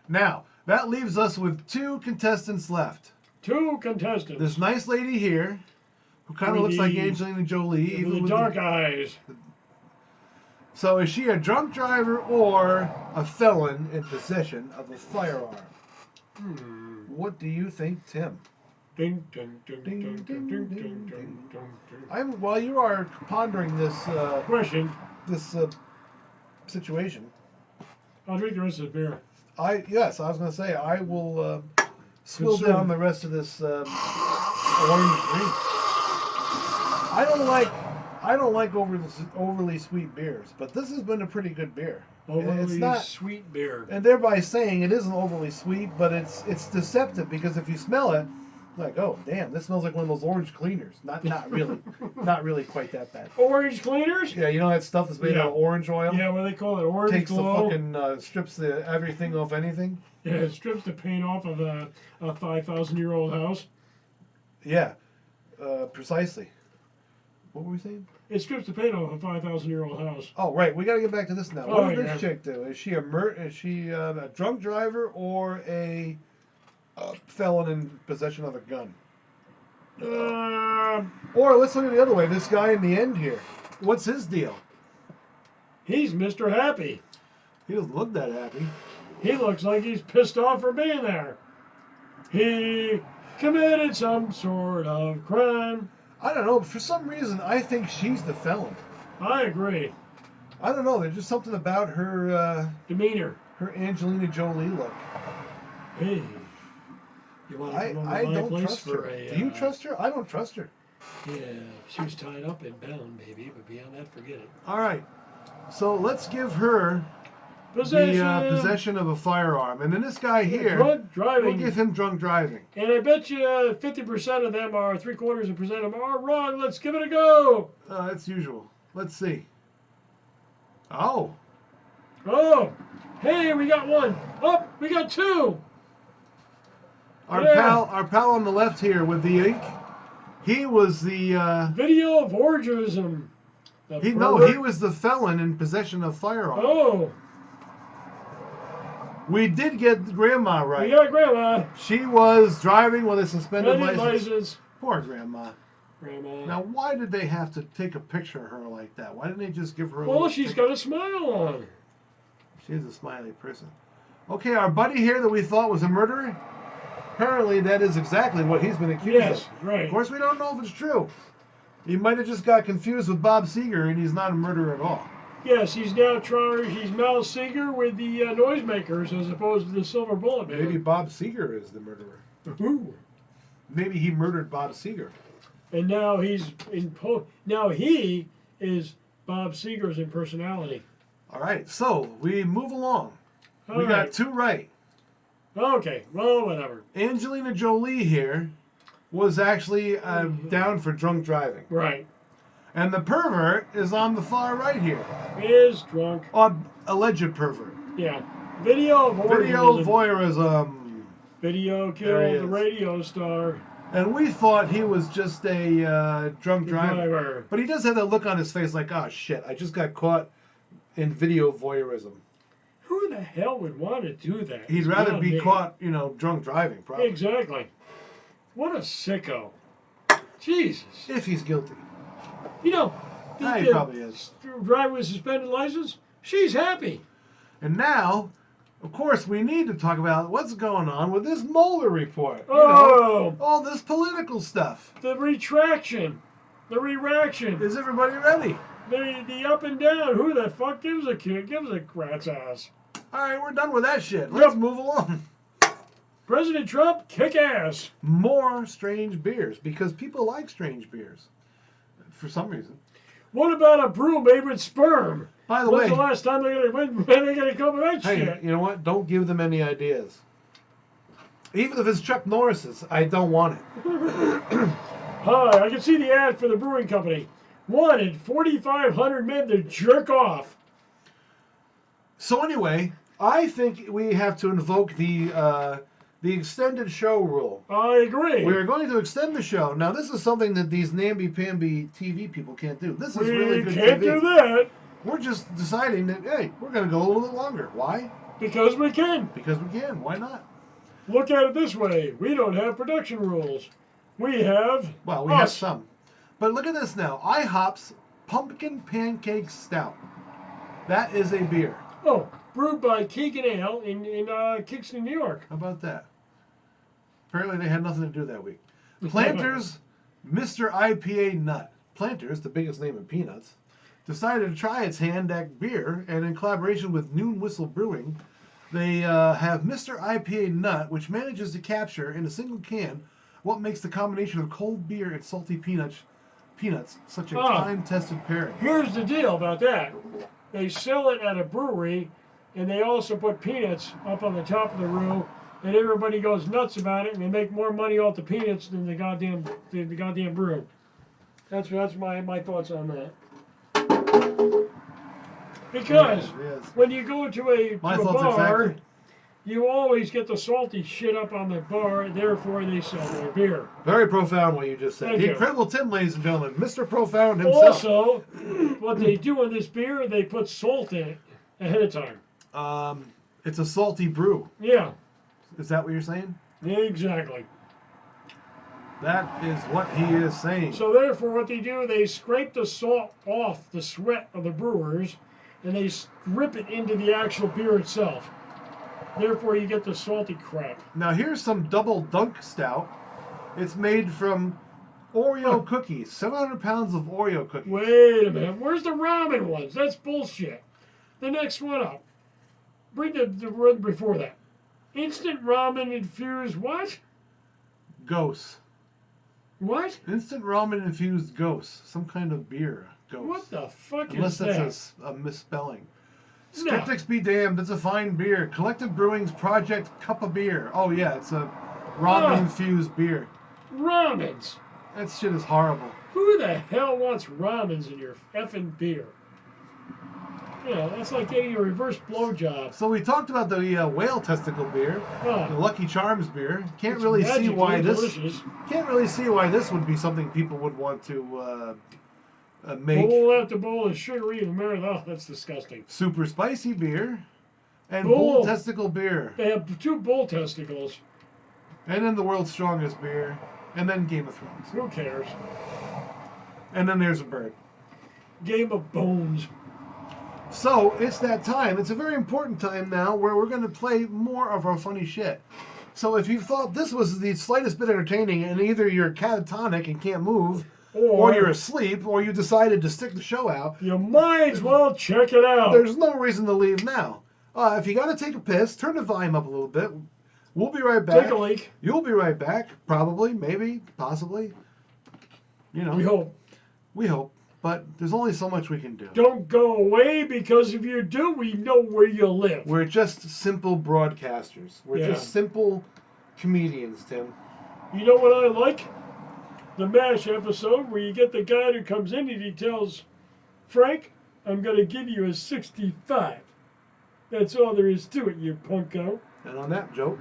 Now, that leaves us with two contestants left. Two contestants. This nice lady here, who kind of looks like Angelina Jolie. Even with the dark eyes. So is she a drunk driver or a felon in possession of a firearm? What do you think, Tim? Ding, ding, ding, ding, ding, ding, ding, ding, ding. While you are pondering this question, this situation, I'll drink the rest of the beer. I was going to say I will swill down the rest of this orange drink. I don't like overly sweet beers, but this has been a pretty good beer. It's not sweet beer, and thereby saying it isn't overly sweet, but it's deceptive because if you smell it, like, oh damn, this smells like one of those orange cleaners. Not really, not really quite that bad. Orange cleaners? Yeah, you know that stuff that's made out of orange oil. Yeah, what do they call it? Orange takes glow? the fucking strips the everything off anything. Yeah, it strips the paint off of a 5,000-year-old house. Yeah, precisely. What were we saying? It strips the paint off a 5,000-year-old house. Oh, right. We got to get back to this now. What does this chick do? Is she a drunk driver or a felon in possession of a gun? Or let's look at the other way. This guy in the end here. What's his deal? He's Mr. Happy. He doesn't look that happy. He looks like he's pissed off for being there. He committed some sort of crime. I don't know. For some reason, I think she's the felon. I agree. I don't know. There's just something about her demeanor, her Angelina Jolie look. Hey, you want to come over I to my don't place trust for her. a? Do you trust her? I don't trust her. Yeah, she was tied up and bound, maybe, but beyond that, forget it. All right. So let's give her possession of a firearm, and then this guy here, drunk driving. We'll give him drunk driving. And I bet you 50% of them are 3/4% of them are wrong. Let's give it a go. That's usual. Let's see. Oh. Hey, we got one. Oh, we got two. Our pal on the left here with the ink. He was the video of orgism. The No, pervert? he was the felon in possession of firearms. Oh, We did get Grandma right. we got Grandma. She was driving with a suspended Suspended license. license. Poor Grandma. Grandma. Now, why did they have to take a picture of her like that? Why didn't they just give her a Well, little she's picture? got a smile on. She's a smiley person. Okay, our buddy here that we thought was a murderer, apparently that is exactly what he's been accused Yes, of. right. Of course, we don't know if it's true. He might have just got confused with Bob Seger, and he's not a murderer at all. Yes, he's now trying. He's Mel Seeger with the noisemakers as opposed to the Silver Bullet Man. Maybe Bob Seger is the murderer. Ooh. Maybe he murdered Bob Seger. And now he's now he is Bob Seger's impersonality. All right, so we move along. All we right. got two right. Okay, well, whatever. Angelina Jolie here was actually down for drunk driving. Right. And the pervert is on the far right here. Is drunk. Alleged pervert. Yeah. Video Video voyeurism. voyeurism. Video There he killed the is. radio star. And we thought he was just a drunk driver. Driver. But he does have that look on his face like, oh shit, I just got caught in video voyeurism. Who the hell would want to do that? He'd It's rather not be me. caught, drunk driving, probably. Exactly. What a sicko. Jesus. If he's guilty. You know, He probably is. driver with suspended license, she's happy. And now, of course, we need to talk about what's going on with this Mueller report. Oh. All this political stuff. The retraction. The re-reaction. Is everybody ready? The up and down. Who the fuck gives a rat's ass? All right, we're done with that shit. Let's move along. President Trump, kick ass. More strange beers, because people like strange beers. For some reason. What about a brew made with sperm? By the When's way, the last time when are they gonna come with that hey, shit? you know what? Don't give them any ideas. Even if it's Chuck Norris's, I don't want it. Hi, I can see the ad for the brewing company. Wanted 4,500 men to jerk off. So anyway, I think we have to invoke the extended show rule. I agree. We're going to extend the show. Now, this is something that these namby-pamby TV people can't do. This is we really good can't TV. do that We're just deciding that, hey, we're going to go a little bit longer. Why? because we can. Because we can. Why not? Look at it this way. We don't have production rules. We have Well, we have us. some. But look at this now. IHOP's Pumpkin Pancake Stout. That is a beer. Oh, brewed by Keegan Ale in Kingston, New York. How about that? Apparently they had nothing to do that week. Planters Mr. IPA Nut. Planters, the biggest name in peanuts, decided to try its hand at beer, and in collaboration with Noon Whistle Brewing, they have Mr. IPA Nut, which manages to capture in a single can what makes the combination of cold beer and salty peanuts such a time-tested pairing. Here's the deal about that. They sell it at a brewery, and they also put peanuts up on the top of the roux, and everybody goes nuts about it, and they make more money off the peanuts than the goddamn brew. That's my thoughts on that. Because Yes. when you go to a My to a thoughts bar, exactly. you always get the salty shit up on the bar, therefore they sell more beer. Very profound what you just said. Thank The you. Incredible Tim, ladies and gentlemen. Mr. Profound himself. Also, what they do in this beer, they put salt in it ahead of time. It's a salty brew. Yeah, Is that what you're saying? exactly. That is what he is saying. So therefore, what they do, they scrape the salt off the sweat of the brewers, and they drip it into the actual beer itself. Therefore, you get the salty crap. Now here's some double dunk stout. It's made from Oreo cookies. 700 pounds of Oreo cookies. Wait a minute, where's the ramen ones? That's bullshit. The next one up. Bring the one before that. Instant ramen infused what? Ghosts. What? Instant ramen infused ghosts. Some kind of beer. Ghost. What the fuck Unless is that? that's a misspelling. No. Skeptics be damned. It's a fine beer. Collective Brewing's Project Cup of Beer. Oh yeah, it's a ramen infused beer. Ramens. That shit is horrible. Who the hell wants ramens in your effing beer? You know, that's like getting a reverse blowjob. So we talked about the whale testicle beer, the Lucky Charms beer. Can't It's really see magically why this. delicious. Can't really see why this would be something people would want to make bowl after bowl of sugary and marathon. That's disgusting. super spicy beer and Bull. bull testicle beer. They have 2 bull testicles. And then the world's strongest beer. And then Game of Thrones. Who cares? And then there's a bird. Game of Bones. So it's that time. It's a very important time now where we're going to play more of our funny shit. So if you thought this was the slightest bit entertaining and either you're catatonic and can't move, or you're asleep, or you decided to stick the show out, you might as well check it out. there's no reason to leave now. If you got to take a piss, turn the volume up a little bit. We'll be right back. Take a leak. You'll be right back. Probably, maybe, possibly. You know. We hope. We hope. But there's only so much we can do. Don't go away, because if you do, we know where you live. We're just simple broadcasters. We're just simple comedians, Tim. You know what I like? The MASH episode where you get the guy who comes in and he tells Frank, I'm going to give you a 65. That's all there is to it, you punko. And on that joke...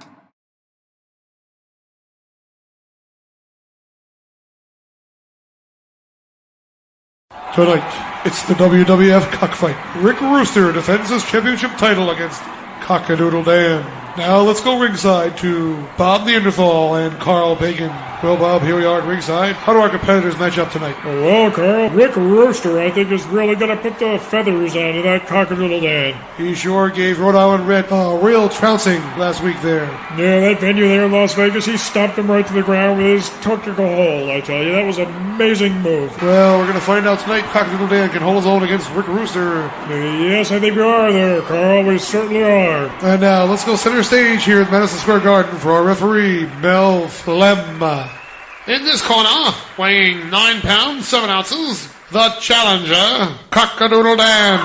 Tonight, it's the WWF cockfight. Rick Rooster defends his championship title against Cockadoodle Dan. Now let's go ringside to Bob Neanderthal and Carl Bacon. Well, Bob, here we are at ringside. How do our competitors match up tonight? Well, Carl, Rick Rooster, I think, is really going to put the feathers onto that Cockadoodle Dan. He sure gave Rhode Island Red a real trouncing last week there. Yeah, that venue there in Las Vegas, he stomped him right to the ground with his technical hold, I tell you. That was an amazing move. Well, we're going to find out tonight Cockadoodle Dan can hold his own against Rick Rooster. Yes, I think we are there, Carl. We certainly are. And now let's go center stage here at Madison Square Garden for our referee, Mel Flem. In this corner, weighing 9 pounds, 7 ounces, the challenger, Cockadoodle Dan.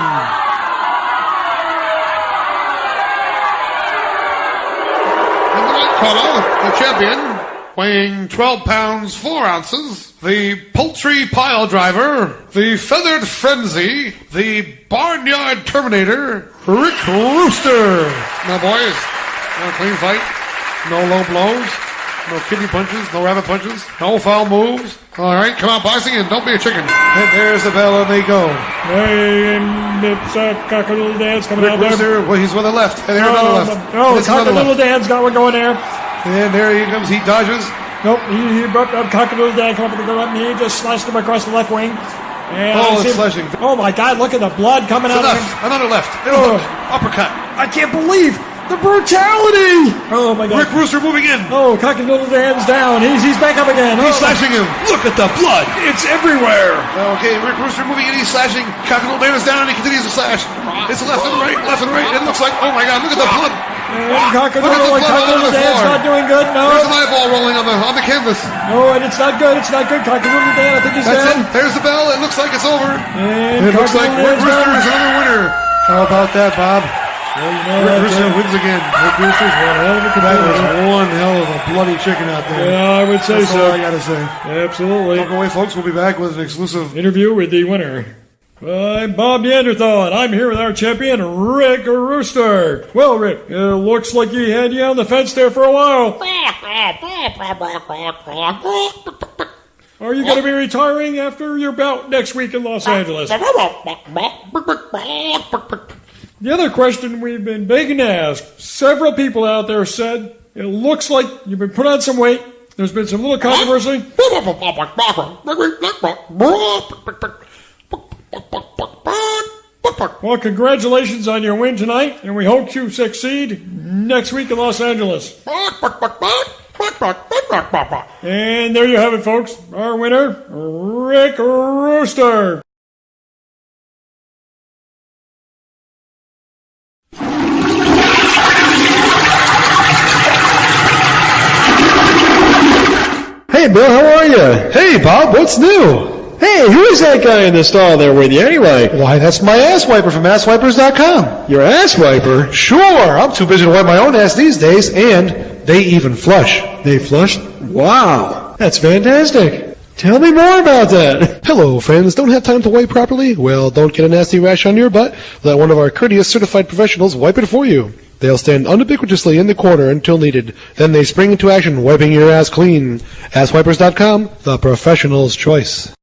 In the right corner, the champion, weighing 12 pounds, 4 ounces, the poultry pile driver, the feathered frenzy, the barnyard terminator, Rick Rooster. Now, boys, no clean fight, no low blows, no kidney punches, no rabbit punches, no foul moves. All right, come out boxing and don't be a chicken. And there's the bell and they go. Hey, and it's Cockadoodle Dan's coming Rick out there. Rooster, well, he's on the left. And there's another left. Oh, This is another Cockadoodle left. Dan's got one going there. And there he comes. He dodges. Nope, he brought up Cockadoodle Dan, come up with the left knee, just slashed him across the left wing. And Oh, I it's see- slashing. Oh my God, look at the blood coming To out the of left. him. Another left. Oh. Uppercut. I can't believe the brutality. Oh my God. Rick Rooster moving in. Oh, Cockadoodle Dan's down. He's back up again. He's Oh, slashing him. Look at the blood. It's everywhere. Okay, Rick Rooster moving in. He's slashing. Cockadoodle Dan is down and he continues to slash. It's left and right, left and right. It looks like, oh my God, look at the blood. And Look at the blood on Cockadoodle the Dan's floor. not doing good. There's an No. eyeball rolling on the canvas. Oh, and it's not good. It's not good. Cockadoodle Dan, I think he's That's down. it. There's the bell. It looks like it's over. And It looks like Cockadoodle Rick Dan's Rooster down. is another winner. How about that, Bob? Well, you know, Rick that's Rooster it. wins again. Rick Rooster's one hell of a That competitor. was one hell of a bloody chicken out there. Yeah, I would say That's all I so. gotta say. Absolutely. Don't go away, folks. We'll be back with an exclusive. Interview with the winner. I'm Bob Neanderthal, and I'm here with our champion, Rick Rooster. Well, Rick, looks like you had you on the fence there for a while. Are you going to be retiring after your bout next week in Los Angeles? The other question we've been begging to ask, several people out there said, it looks like you've been put on some weight. There's been some little controversy. Well, congratulations on your win tonight, and we hope you succeed next week in Los Angeles. And there you have it, folks. Our winner, Rick Rooster. Hey, Bill, how are you? Hey, Bob, what's new? Hey, who is that guy in the stall there with you anyway? Why, that's my ass wiper from asswipers.com. Your ass wiper? Sure, I'm too busy to wipe my own ass these days, and they even flush. They flushed? Wow, that's fantastic. Tell me more about that. Hello, friends. Don't have time to wipe properly? Well, don't get a nasty rash on your butt. Let one of our courteous certified professionals wipe it for you. They'll stand unubiquitously in the corner until needed. Then they spring into action, wiping your ass clean. Asswipers.com, the professional's choice.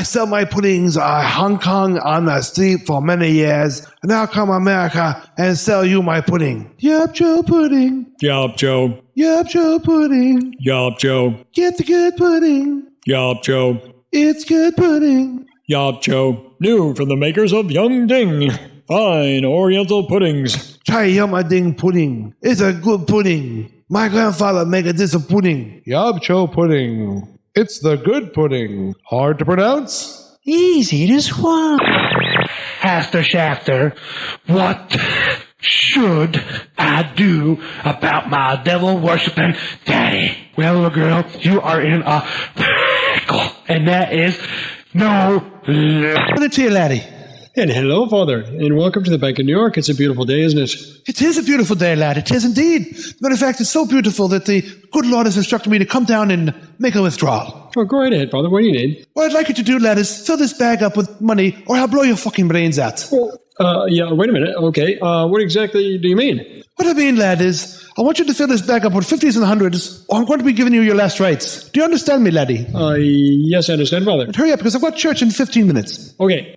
sell my puddings Hong Kong on the street for many years. And now come America and sell you my pudding. Yup, Joe pudding. Yup, Joe. Yup, Joe pudding. Yup, Joe. Get the good pudding. Yup, Joe. It's good pudding. Yup, Joe. New from the makers of Young Ding. Fine Oriental puddings. Try Yum Ding pudding. It's a good pudding. My grandfather make this a pudding. Yup, Joe pudding. It's the good pudding. Hard to pronounce? Easy to swallow. Pastor Shafter, what should I do about my devil-worshipping daddy? Well, little girl, you are in a pickle, and that is no luck. Put it to you, laddie. And hello, Father, and welcome to the Bank of New York. It's a beautiful day, isn't it? It is a beautiful day, lad. It is indeed. Matter of fact, it's so beautiful that the good Lord has instructed me to come down and make a withdrawal. Oh, go right ahead, Father. What do you need? What I'd like you to do, lad, is fill this bag up with money, or I'll blow your fucking brains out. Yeah, wait a minute. Okay, what exactly do you mean? What I mean, lad, is I want you to fill this bag up with 50s and 100s, or I'm going to be giving you your last rites. Do you understand me, laddie? Yes, I understand, Father. But hurry up, because I've got church in 15 minutes. Okay.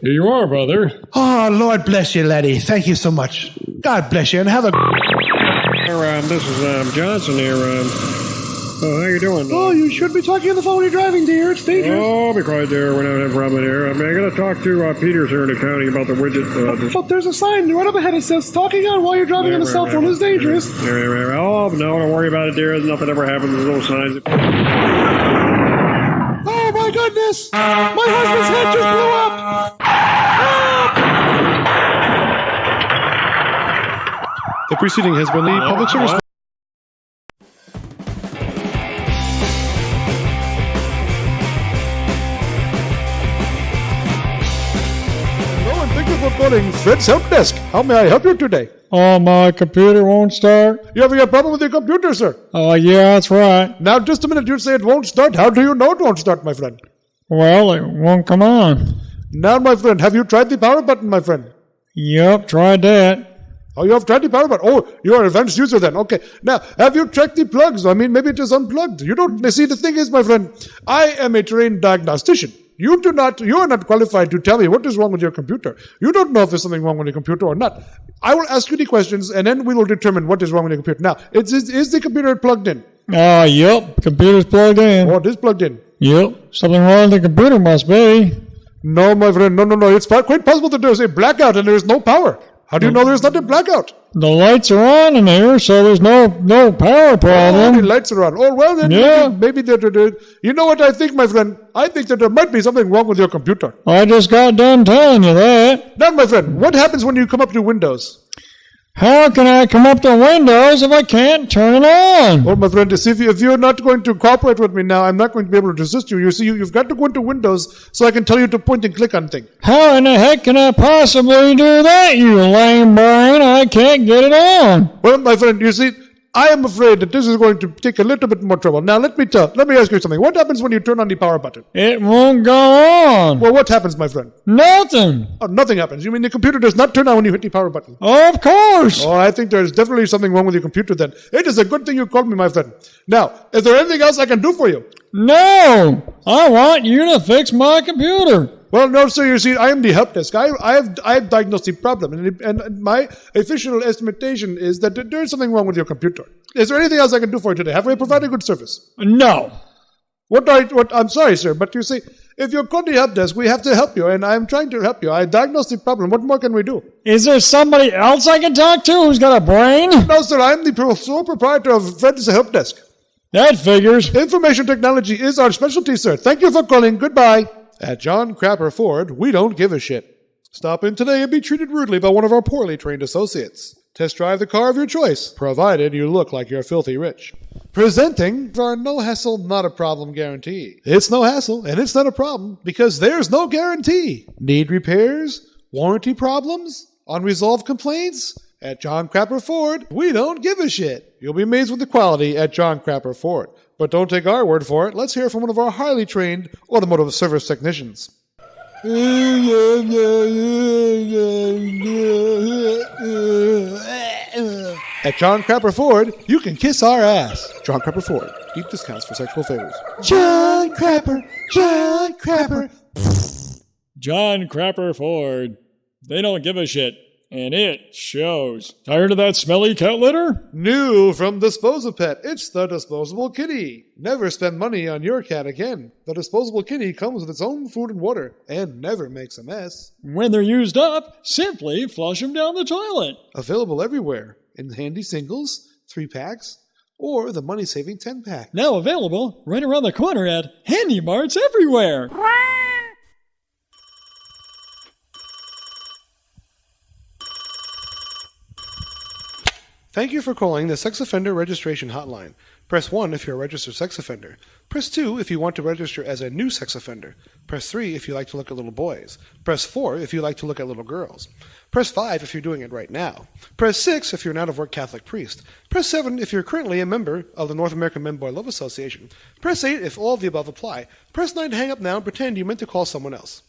Here you are, brother. Oh, Lord bless you, laddie. Thank you so much. God bless you, and have a... This is Johnson here. How you doing? Oh, you should be talking on the phone when you're driving, dear. It's dangerous. Oh, be quiet there. We're not having a problem here. I got to talk to Peters here in the county about the widget. But there's a sign right up ahead that says talking on while you're driving on a cell phone is dangerous. Oh, no, don't worry about it, dear. Nothing ever happens. There's no signs. Oh, my goodness! My husband's head just blew up! The preceding has been the public service. Hello and thank you for calling Fred's Help Desk. How may I help you today? Oh, my computer won't start. You having a problem with your computer, sir? Oh, yeah, that's right. Now, just a minute. You say it won't start. How do you know it won't start, my friend? Well, it won't come on. Now, my friend, have you tried the power button, my friend? Yep, tried that. Oh, you have tried the power button. Oh, you're an advanced user then. Okay. Now, have you checked the plugs? I mean, maybe it is unplugged. You don't see. The thing is, my friend, I am a trained diagnostician. You are not qualified to tell me what is wrong with your computer. You don't know if there's something wrong with your computer or not. I will ask you the questions, and then we will determine what is wrong with your computer. Now, is the computer plugged in? Yep, computer's plugged in. Oh, it is plugged in. Yep, something wrong with the computer must be. No, my friend, no. It's quite possible that there's a blackout and there's no power. How do you know there's not a blackout? The lights are on in here, so there's no power Oh, problem. the lights are on. Oh, well, then Yeah. maybe you know what I think, my friend? I think that there might be something wrong with your computer. I just got done telling you that. Now, my friend, what happens when you come up to Windows? How can I come up to Windows if I can't turn it on? Oh, my friend, if you're not going to cooperate with me now, I'm not going to be able to assist you. You see, you've got to go into Windows so I can tell you to point and click on things. How in the heck can I possibly do that, you lame brain? I can't get it on. Well, my friend, you see, I am afraid that this is going to take a little bit more trouble. Now, let me ask you something. What happens when you turn on the power button? It won't go on. Well, what happens, my friend? Nothing. Oh, nothing happens. You mean the computer does not turn on when you hit the power button? Of course. Oh, I think there's definitely something wrong with your computer then. It is a good thing you called me, my friend. Now, is there anything else I can do for you? No. I want you to fix my computer. Well, no, sir. You see, I am the help desk. I have diagnosed the problem, and my official estimation is that there is something wrong with your computer. Is there anything else I can do for you today? Have we provided good service? No. I'm sorry, sir, but you see, if you're called the help desk, we have to help you, and I'm trying to help you. I diagnosed the problem. What more can we do? Is there somebody else I can talk to who's got a brain? No, sir. I'm the sole proprietor of Fred's Help Desk. That figures. Information technology is our specialty, sir. Thank you for calling. Goodbye. At John Crapper Ford, we don't give a shit. Stop in today and be treated rudely by one of our poorly trained associates. Test drive the car of your choice, provided you look like you're filthy rich. Presenting our no hassle, not a problem guarantee. It's no hassle, and it's not a problem, because there's no guarantee. Need repairs? Warranty problems? Unresolved complaints? At John Crapper Ford, we don't give a shit. You'll be amazed with the quality at John Crapper Ford. But don't take our word for it. Let's hear from one of our highly trained automotive service technicians. At John Crapper Ford, you can kiss our ass. John Crapper Ford. Deep discounts for sexual favors. John Crapper, John Crapper. John Crapper Ford. They don't give a shit, and it shows. Tired of that smelly cat litter? New from Dispose-A-Pet, it's the Disposable Kitty. Never spend money on your cat again. The Disposable Kitty comes with its own food and water and never makes a mess. When they're used up, simply flush them down the toilet. Available everywhere in handy singles, 3-packs, or the money-saving 10-pack. Now available right around the corner at Handy Marts everywhere. Thank you for calling the Sex Offender Registration Hotline. Press 1 if you're a registered sex offender. Press 2 if you want to register as a new sex offender. Press 3 if you like to look at little boys. Press 4 if you like to look at little girls. Press 5 if you're doing it right now. Press 6 if you're an out-of-work Catholic priest. Press 7 if you're currently a member of the North American Men Boy Love Association. Press 8 if all of the above apply. Press 9 to hang up now and pretend you meant to call someone else.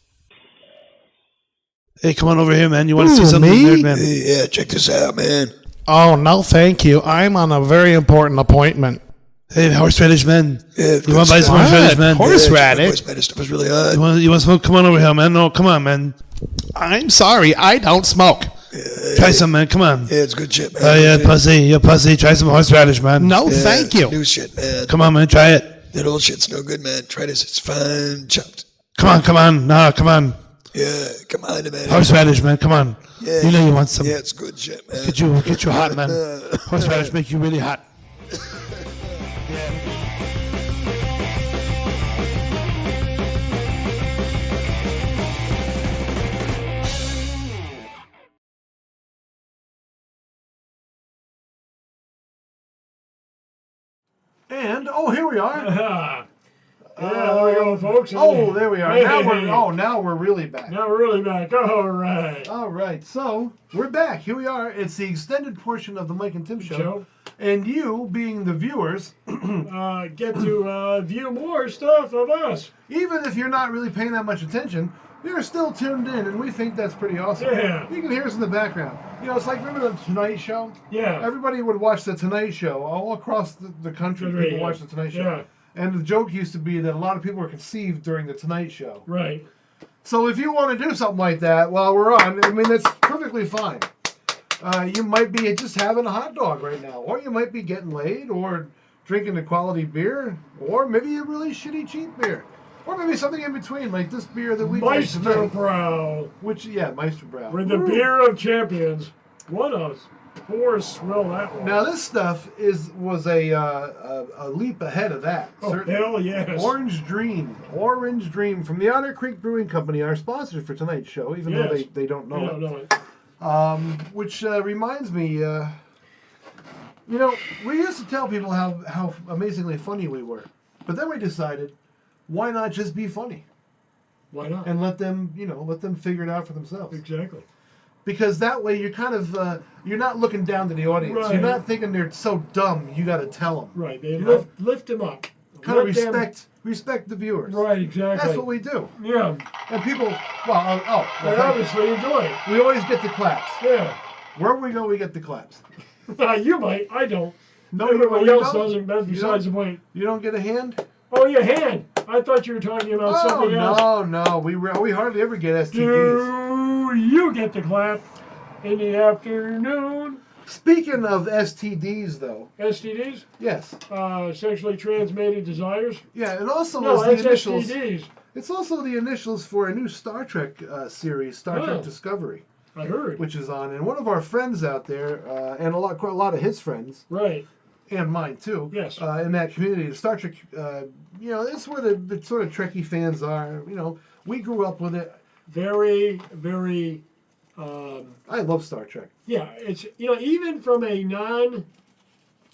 Hey, come on over here, man. You want to see something weird, man? Yeah, check this out, man. Oh, no, thank you. I'm on a very important appointment. Hey, horseradish, man. Yeah, You want to buy some horseradish, man? Horseradish? Horseradish stuff is really hot. You want to smoke? Come on over here, man. No, come on, man. I'm sorry. I don't smoke. Try some, man. Come on. Yeah, it's good shit, man. Oh, yeah, pussy. You pussy. Try some horseradish, man. No, Yeah, thank you. New shit, man. Come on, man. Try it. That old shit's no good, man. Try this. It's fine chopped. Come on, come on. No, come on. Yeah, come on, man. Horseradish, man. Come on. Yeah, You know you want some. Yeah, it's good shit, man. Get you hot, man. Horseradish make you really hot. And here we are. Yeah, there we go, folks. There we are. Hey. Now we're really back. Now we're really back. All right. All right, so we're back. Here we are. It's the extended portion of the Mike and Tim show. And you, being the viewers, Get to view more stuff of us. even if you're not really paying that much attention, you're still tuned in, and we think that's pretty awesome. Yeah. You can hear us in the background. You know, it's like, remember the Tonight Show? Yeah. Everybody would watch the Tonight Show. All across the country, people watch the Tonight Show. Yeah. And the joke used to be that a lot of people were conceived during the Tonight Show. Right. So if you want to do something like that while we're on, I mean, that's perfectly fine. You might be just having a hot dog right now, or you might be getting laid, or drinking a quality beer, or maybe a really shitty cheap beer, or maybe something in between, like this beer that we drank tonight. Meisterbrow. Meisterbrow. With the beer of champions. What a poor swill that was. Now this stuff was a leap ahead of that. Oh, certainly. hell yes. Orange Dream from the Otter Creek Brewing Company, our sponsor for tonight's show, even though they don't know They it. don't know it. Which reminds me, you know, we used to tell people how amazingly funny we were, but then we decided, why not just be funny Why not? and let them figure it out for themselves. Exactly. Because that way you're kind of you're not looking down to the audience. Right. You're not thinking they're so dumb. You got to tell them. Right. They You lift them up. Kind of Let respect the viewers. them, right, exactly. That's what we do. Yeah. And people, They obviously enjoy it. we always get the claps. Yeah. Wherever we go, we get the claps. You might. I don't. No, Everybody you else don't? doesn't. That's You besides don't? the point. You don't get a hand? Oh, your hand. I thought you were talking about something else. No. We hardly ever get STDs. Do you get the clap in the afternoon? Speaking of STDs, though. STDs? Yes. Sexually transmitted desires? Yeah, and also No, as the that's initials. STDs. It's also the initials for a new Star Trek series, Star Trek Discovery, I heard. which is on. And one of our friends out there, and quite a lot of his friends, Right. and mine too, Yes. in that community, the Star Trek, you know, it's where the sort of Trekkie fans are. You know, we grew up with it. Very, very. I love Star Trek. Yeah, it's, you know, even from a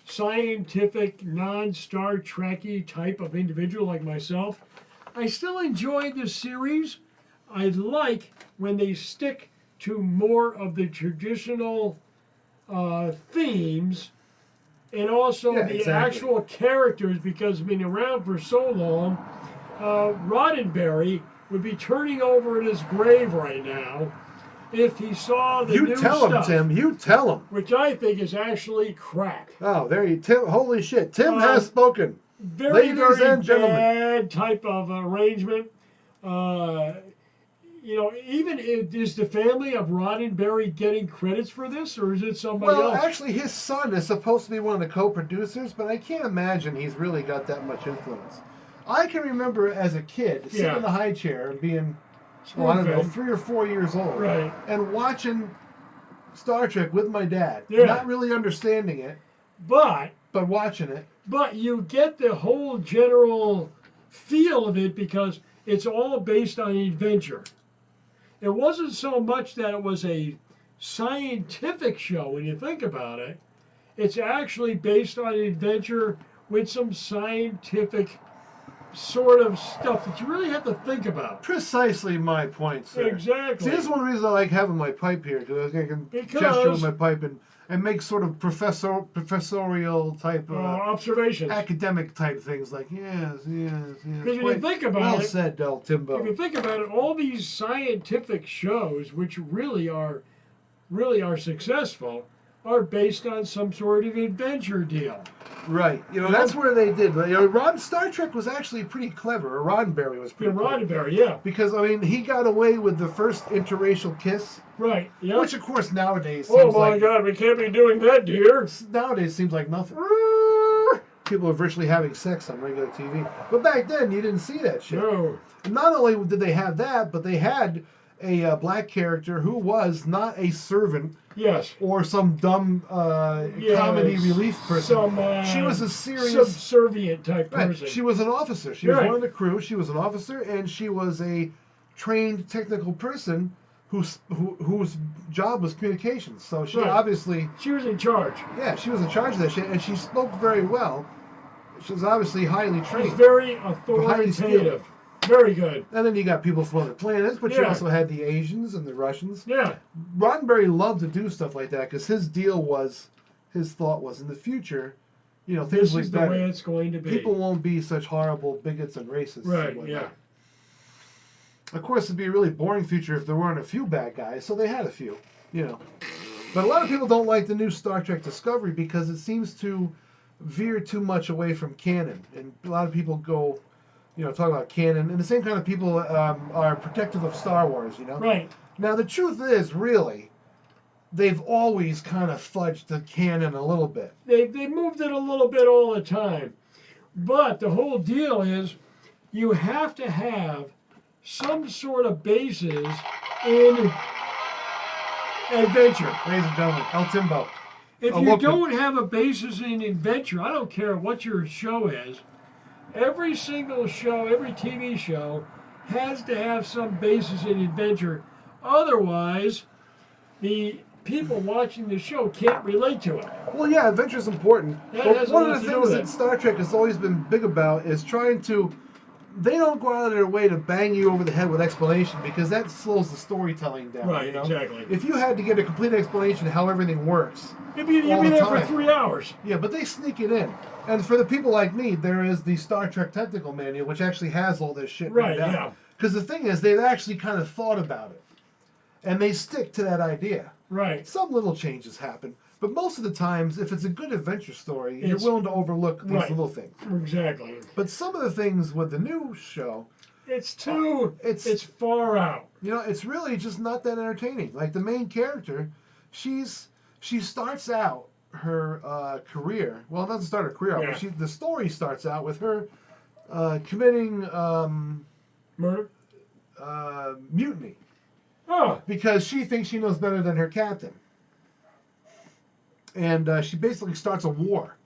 non-scientific, non-Star Trekky type of individual like myself, I still enjoy the series. I like when they stick to more of the traditional themes and also Yeah, the exactly. actual characters, because being around for so long, Roddenberry would be turning over in his grave right now if he saw the You new tell him, stuff, Tim. You tell him. which I think is actually crack. Oh, there you Tim. Holy shit. Tim has spoken. Very, Ladies very and gentlemen. bad type of arrangement. Even is the family of Roddenberry getting credits for this, or is it somebody Well, else? actually, his son is supposed to be one of the co-producers, but I can't imagine he's really got that much influence. I can remember as a kid sitting in the high chair and being, I don't know, 3 or 4 years old, Right. and watching Star Trek with my dad, Yeah. not really understanding it, but watching it. But you get the whole general feel of it because it's all based on adventure. It wasn't so much that it was a scientific show when you think about it. It's actually based on adventure with some scientific sort of stuff that you really have to think about. Precisely my point, sir. Exactly. See, this is one reason I like having my pipe here, because I can Because- gesture with my pipe and make sort of professorial type observations. academic type things like yes. Because when you Quite think about well it, said, Del Timbo. if you think about it, all these scientific shows, which really are successful, are based on some sort of adventure deal. Right. That's where they did. Star Trek was actually pretty clever. Roddenberry was pretty clever. Roddenberry, yeah. Because, he got away with the first interracial kiss. Right, yeah. Which, of course, nowadays Oh seems my like... God, we can't be doing that, dear. Nowadays seems like nothing. People are virtually having sex on regular TV. But back then, you didn't see that shit. No. And not only did they have that, but they had a black character who was not a servant. Yes. Or some dumb comedy relief person. She was a serious... subservient type person. Right. She was an officer. She was one of the crew. She was an officer, and she was a trained technical person whose job was communications. So she obviously... She was in charge. Yeah, she was in charge of that shit, and she spoke very well. She was obviously highly trained. She's very authoritative. Very good. And then you got people from other planets, but you also had the Asians and the Russians. Yeah. Roddenberry loved to do stuff like that because his thought was in the future, things This will is be the better. way it's going to be. People won't be such horrible bigots and racists. Right, and yeah. Of course, it'd be a really boring future if there weren't a few bad guys, so they had a few, But a lot of people don't like the new Star Trek Discovery because it seems to veer too much away from canon. And a lot of people go... talk about canon, and the same kind of people are protective of Star Wars, Right. Now, the truth is, really, they've always kind of fudged the canon a little bit. They moved it a little bit all the time. But the whole deal is you have to have some sort of basis in adventure. Ladies and gentlemen, El Timbo. If you don't have a basis in adventure, I don't care what your show is, every single show, every TV show has to have some basis in adventure. Otherwise, the people watching the show can't relate to it. Well, yeah, adventure's important. That But has a one lot of the to do things with that it. Star Trek has always been big about is trying to... They don't go out of their way to bang you over the head with explanation because that slows the storytelling down. Right, exactly. If you had to get a complete explanation of how everything works... You'd be there for 3 hours. Yeah, but they sneak it in. And for the people like me, there is the Star Trek Technical Manual, which actually has all this shit Right, written down. yeah. Because the thing is, they've actually kind of thought about it. And they stick to that idea. Right. Some little changes happen. But most of the times, if it's a good adventure story, you're willing to overlook these little things. Exactly. But some of the things with the new show... It's far out. It's really just not that entertaining. Like, the main character, she starts out her career... Well, it doesn't start her career out, but the story starts out with her committing... Murder? Mutiny. Oh. Because she thinks she knows better than her captain. And she basically starts a war.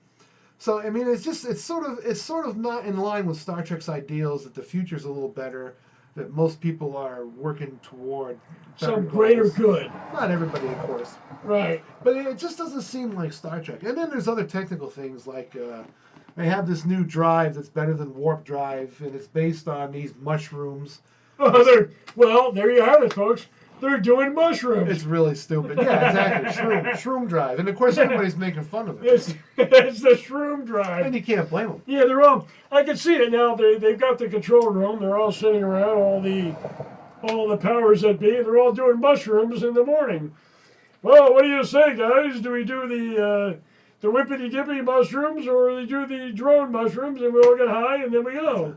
So, it's sort of not in line with Star Trek's ideals that the future's a little better, that most people are working toward Some greater good. Not everybody, of course. Right. But it just doesn't seem like Star Trek. And then there's other technical things like they have this new drive that's better than warp drive, and it's based on these mushrooms. Well, there you have it, folks. They're doing mushrooms. It's really stupid. Yeah, exactly. Shroom drive. And of course, everybody's making fun of it. It's the shroom drive. And you can't blame them. Yeah, they're all... I can see it now. They've got the control room. They're all sitting around, all the all the powers that be, they're all doing mushrooms in the morning. Well, what do you say, guys? Do we do the whippity dippy mushrooms, or do we do the drone mushrooms, and we all get high and then we go?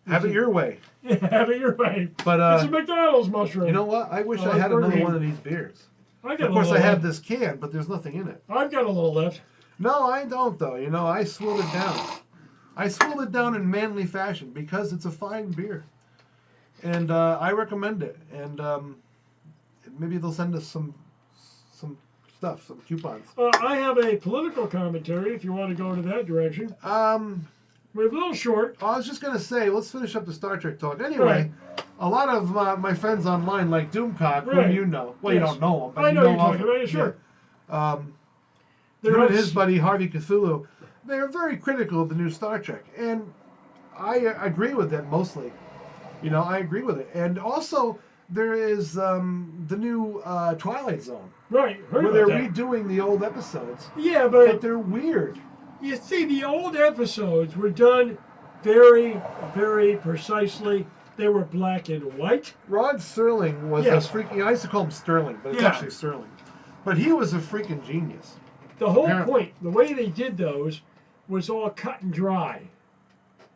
Have it your way. Yeah, have it your way. But it's a McDonald's mushroom. You know what? I wish I had another one of these beers. Of course, I have this can, but there's nothing in it. I've got a little left. No, I don't, though. You know, I swilled it down. I swilled it down in manly fashion because it's a fine beer. And I recommend it. And maybe they'll send us some stuff, some coupons. I have a political commentary if you want to go to that direction. We're a little short. I was just going to say, let's finish up the Star Trek talk. Anyway, a lot of my friends online, like Doomcock, who you know. Well, you don't know him, but I know you you're talking about it, sure. Him and his buddy, Harvey Cthulhu, they are very critical of the new Star Trek. And I agree with them mostly. You know, I agree with it. And also, there is the new Twilight Zone. Right, where they're redoing the old episodes. Yeah, but they're weird. You see, the old episodes were done very, very precisely. They were black and white. Rod Serling was a freaking... I used to call him Sterling, but it's actually Serling. But he was a freaking genius. The whole point, the way they did those, was all cut and dry.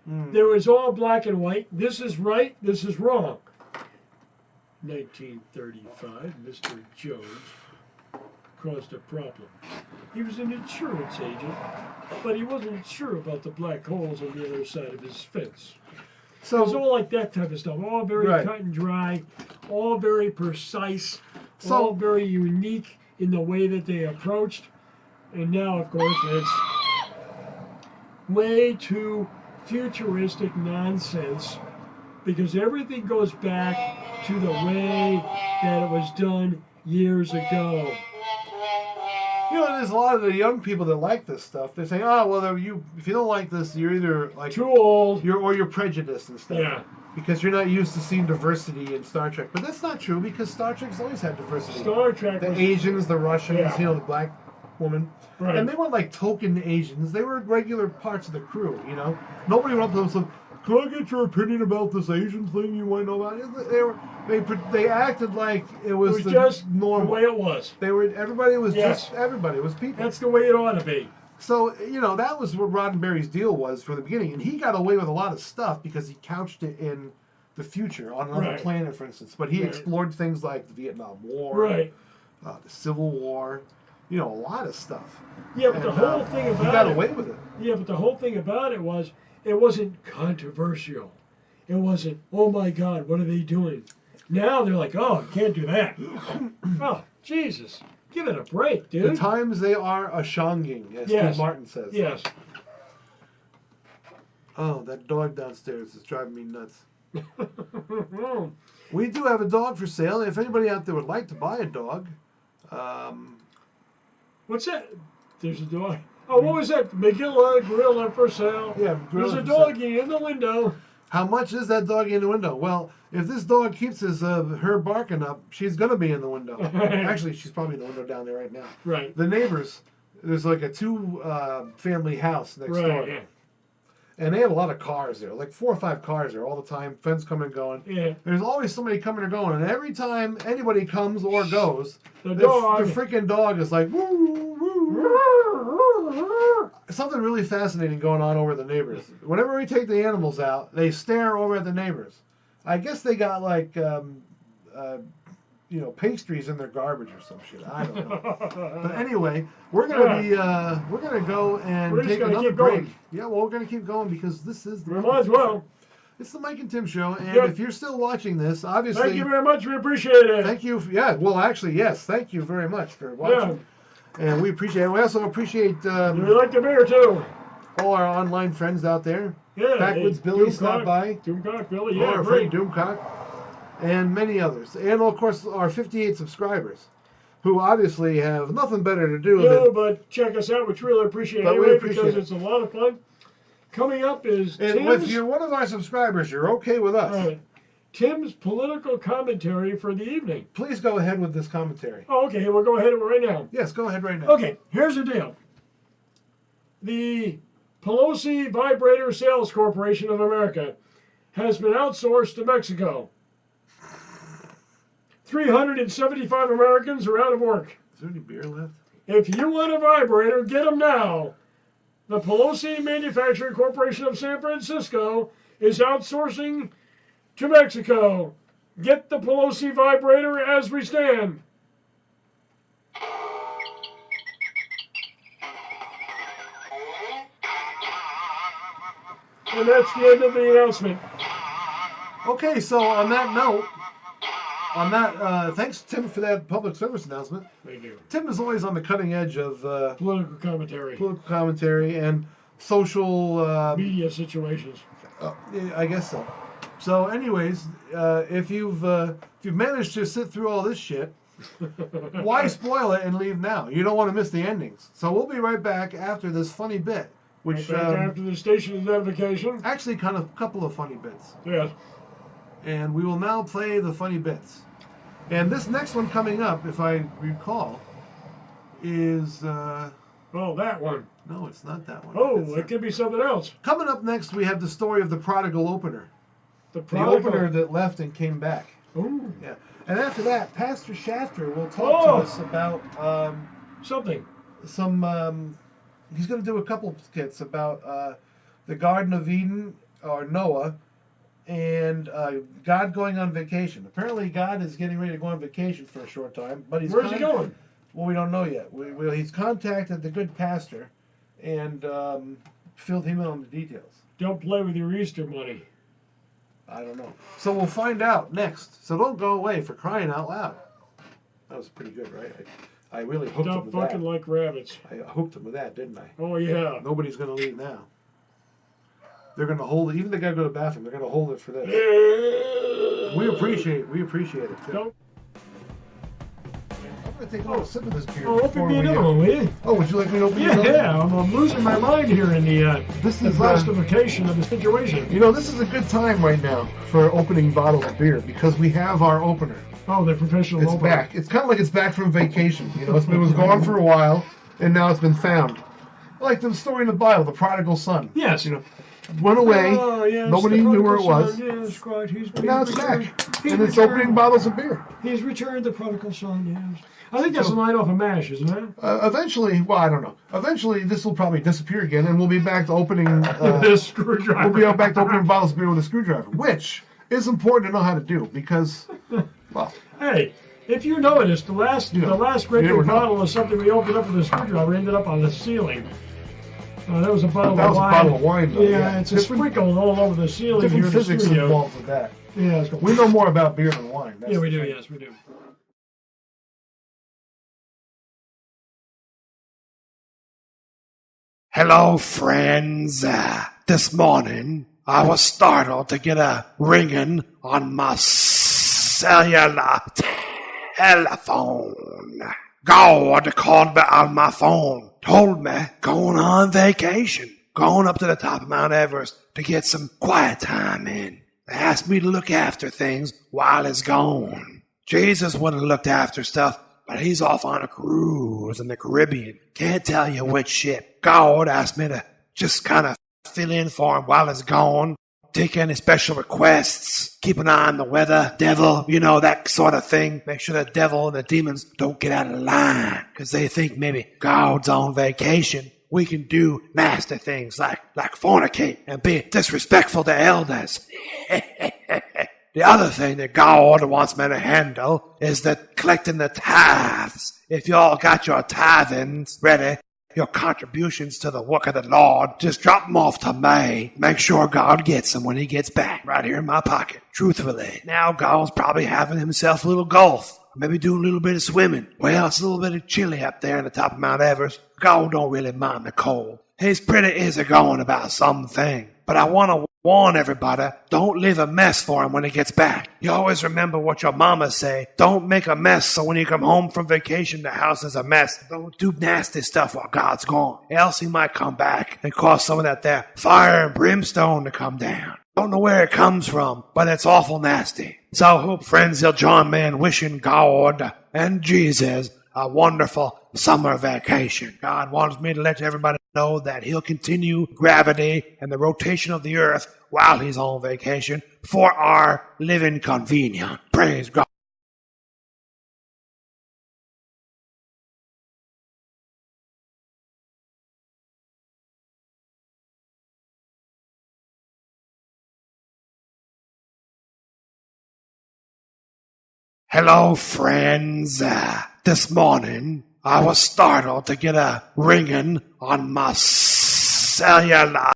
There was all black and white. This is right, this is wrong. 1935, Mr. Jones caused a problem. He was an insurance agent, but he wasn't sure about the black holes on the other side of his fence. So it was all like that type of stuff, all very cut and dry, all very precise, all very unique in the way that they approached. And now, of course, it's way too futuristic nonsense because everything goes back to the way that it was done years ago. You know, there's a lot of the young people that like this stuff. They're saying, "Oh, well, if you don't like this, you're either like too old, or you're prejudiced and stuff." Yeah. Because you're not used to seeing diversity in Star Trek. But that's not true because Star Trek's always had diversity. Star Trek the Asians, the Russians, you know, the black woman. Right. And they weren't like token Asians. They were regular parts of the crew, you know? Nobody went up to them and said, "Can I get your opinion about this Asian thing you want to know about?" They acted like it was just normal. The way it was. Everybody was just everybody. It was people. That's the way it ought to be. So, you know, that was what Roddenberry's deal was from the beginning. And he got away with a lot of stuff because he couched it in the future on another planet, for instance. But he explored things like the Vietnam War, the Civil War, you know, a lot of stuff. Yeah, but the whole thing about it... He got away with it. Yeah, but the whole thing about it was, it wasn't controversial. It wasn't, oh my God, what are they doing? Now they're like, oh, can't do that. Oh, Jesus. Give it a break, dude. The times they are a-shanging, as Steve Martin says. Yes. Oh, that dog downstairs is driving me nuts. We do have a dog for sale. If anybody out there would like to buy a dog... What's that? There's a dog. Oh, what was that? Megilla Gorilla for sale. Yeah, there's a doggy in the window. How much is that doggy in the window? Well, if this dog keeps her barking up, she's going to be in the window. Actually, she's probably in the window down there right now. Right. The neighbors, there's like a two-family house next door. Yeah. And they have a lot of cars there, like 4 or 5 cars there all the time, friends coming and going. Yeah. There's always somebody coming or going, and every time anybody comes or goes, the dog, the freaking dog is like, woo, woo, woo. Something really fascinating going on over the neighbors. Whenever we take the animals out, they stare over at the neighbors. I guess they got like, pastries in their garbage or some shit. I don't know. But anyway, we're gonna go and take another break. Yeah, well, we're gonna keep going because this is the. Might as well. It's the Mike and Tim Show, and if you're still watching this, obviously... Thank you very much, we appreciate it. Thank you, well, actually, yes, thank you very much for watching. Yeah. And we appreciate it. We also appreciate... we like the beer, too. All our online friends out there. Yeah. Backwoods Billy stopped by. Doomcock Billy, yeah, our friend Doomcock. And many others. And, of course, our 58 subscribers, who obviously have nothing better to do than... but check us out, which we really appreciate anyway, because it's a lot of fun. Coming up is and if you're one of our subscribers, you're okay with us. Tim's political commentary for the evening. Please go ahead with this commentary. Oh, okay. We'll go ahead with it right now. Yes, go ahead right now. Okay, here's the deal. The Pelosi Vibrator Sales Corporation of America has been outsourced to Mexico. 375 Americans are out of work. Is there any beer left? If you want a vibrator, get them now. The Pelosi Manufacturing Corporation of San Francisco is outsourcing to Mexico. Get the Pelosi vibrator as we stand. And that's the end of the announcement. Okay, so on that note, thanks, Tim, for that public service announcement. Thank you. Tim is always on the cutting edge of Political commentary and social media situations. yeah, I guess so. So, anyways, if you've managed to sit through all this shit, why spoil it and leave now? You don't want to miss the endings. So we'll be right back after this funny bit, which after the station identification. actually kind of a couple of funny bits. Yes. And we will now play the funny bits. And this next one coming up, if I recall, is that one. no, it's not that one. Oh, It's, it could be something else. coming up next, we have the story of the prodigal opener. The The opener that left and came back. Ooh. Yeah. And after that, Pastor Shafter will talk to us about something. He's going to do a couple of skits about the Garden of Eden, or Noah, and God going on vacation. Apparently, God is getting ready to go on vacation for a short time. But Where's he going? Well, we don't know yet. He's contacted the good pastor and filled him in on the details. Don't play with your Easter money. I don't know. So we'll find out next. So don't go away, for crying out loud. That was pretty good, right? I really hooked him Stop with fucking that. like rabbits. I hooked him with that, didn't I? Oh, yeah. Nobody's going to leave now. They're going to hold it. Even the guy go to the bathroom, they're going to hold it for this. We appreciate it, too. Don't. I'm going to take a little sip of this beer. Oh, open me another one, will you? Oh, would you like me to open you another? Yeah, I'm losing my mind here in the This is justification of the situation. You know, this is a good time right now for opening bottles of beer because we have our opener. Oh, the professional It's opener. back. It's kind of like it's back from vacation. You know, it was gone for a while, and now it's been found. Like the story in the Bible, the prodigal son. Yes. You know, went away. Oh, yes, Nobody the knew where it prodigal was. son, Yes, right. And now it's back. He's And it's returned. opening bottles of beer. He's returned the prodigal son, yes. I think that's a line off of MASH, isn't it? Eventually, well, I don't know. Eventually, this will probably disappear again, and we'll be back to opening. This screwdriver. We'll be back to opening bottles of beer with a screwdriver, which is important to know how to do because, well. Hey, if you noticed, the last great never big know. bottle of something we opened up with a screwdriver ended up on the ceiling. That was a bottle That of was a wine. bottle of wine, though, Yeah, yeah. it's a sprinkle all over the ceiling here Different in the physics studio. involved with that. Yeah, We know more about beer than wine. That's yeah, we the do. thing. Yes, we do. Hello, friends. This morning, I was startled to get a ringing on my cellular telephone. God called me on my phone, told me going on vacation, going up to the top of Mount Everest to get some quiet time in. They asked me to look after things while he's gone. Jesus would have looked after stuff, but he's off on a cruise in the Caribbean. Can't tell you which ship. God asked me to just kind of fill in for him while he's gone. Take any special requests. Keep an eye on the weather, devil, you know, that sort of thing. Make sure the devil and the demons don't get out of line because they think maybe God's on vacation. We can do nasty things like fornicate and be disrespectful to elders. The other thing that God wants me to handle is collecting the tithes. If y'all got your tithings ready, your contributions to the work of the Lord, just drop them off to me. Make sure God gets them when he gets back, right here in my pocket. Truthfully, now God's probably having himself a little golf. Maybe do a little bit of swimming. Well, it's a little bit of chilly up there on the top of Mount Everest. God don't really mind the cold. He's pretty easygoing about something. But I want to warn everybody, don't leave a mess for him when he gets back. You always remember what your mama say. Don't make a mess so when you come home from vacation, the house is a mess. Don't do nasty stuff while God's gone. Else he might come back and cause some of that there fire and brimstone to come down. Don't know where it comes from, but it's awful nasty. So I hope, friends, you'll join me in wishing God and Jesus a wonderful summer vacation. God wants me to let everybody know that he'll continue gravity and the rotation of the earth while he's on vacation for our living convenience. Praise God. Hello, friends. This morning, I was startled to get a ringing on my cellular.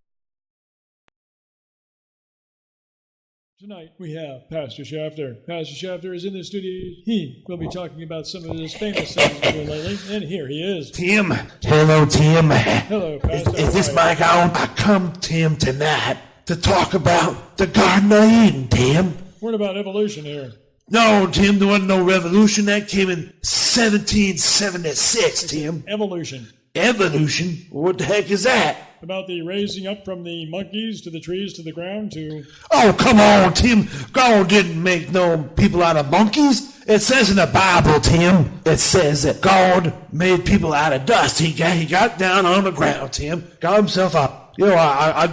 Tonight we have Pastor Shafter. Pastor Shafter is in the studio. He will be talking about some of his famous songs lately, and here he is. Tim. Hello, Tim. Hello, Pastor. Is this mic on? I come, Tim, tonight to talk about the Garden of Eden, Tim. What about evolution here? No, Tim, there wasn't no revolution. That came in 1776, Tim. Evolution. Evolution? What the heck is that? About the raising up from the monkeys to the trees to the ground to... Oh, come on, Tim. God didn't make no people out of monkeys. It says in the Bible, Tim, it says that God made people out of dust. He got down on the ground, Tim, got himself a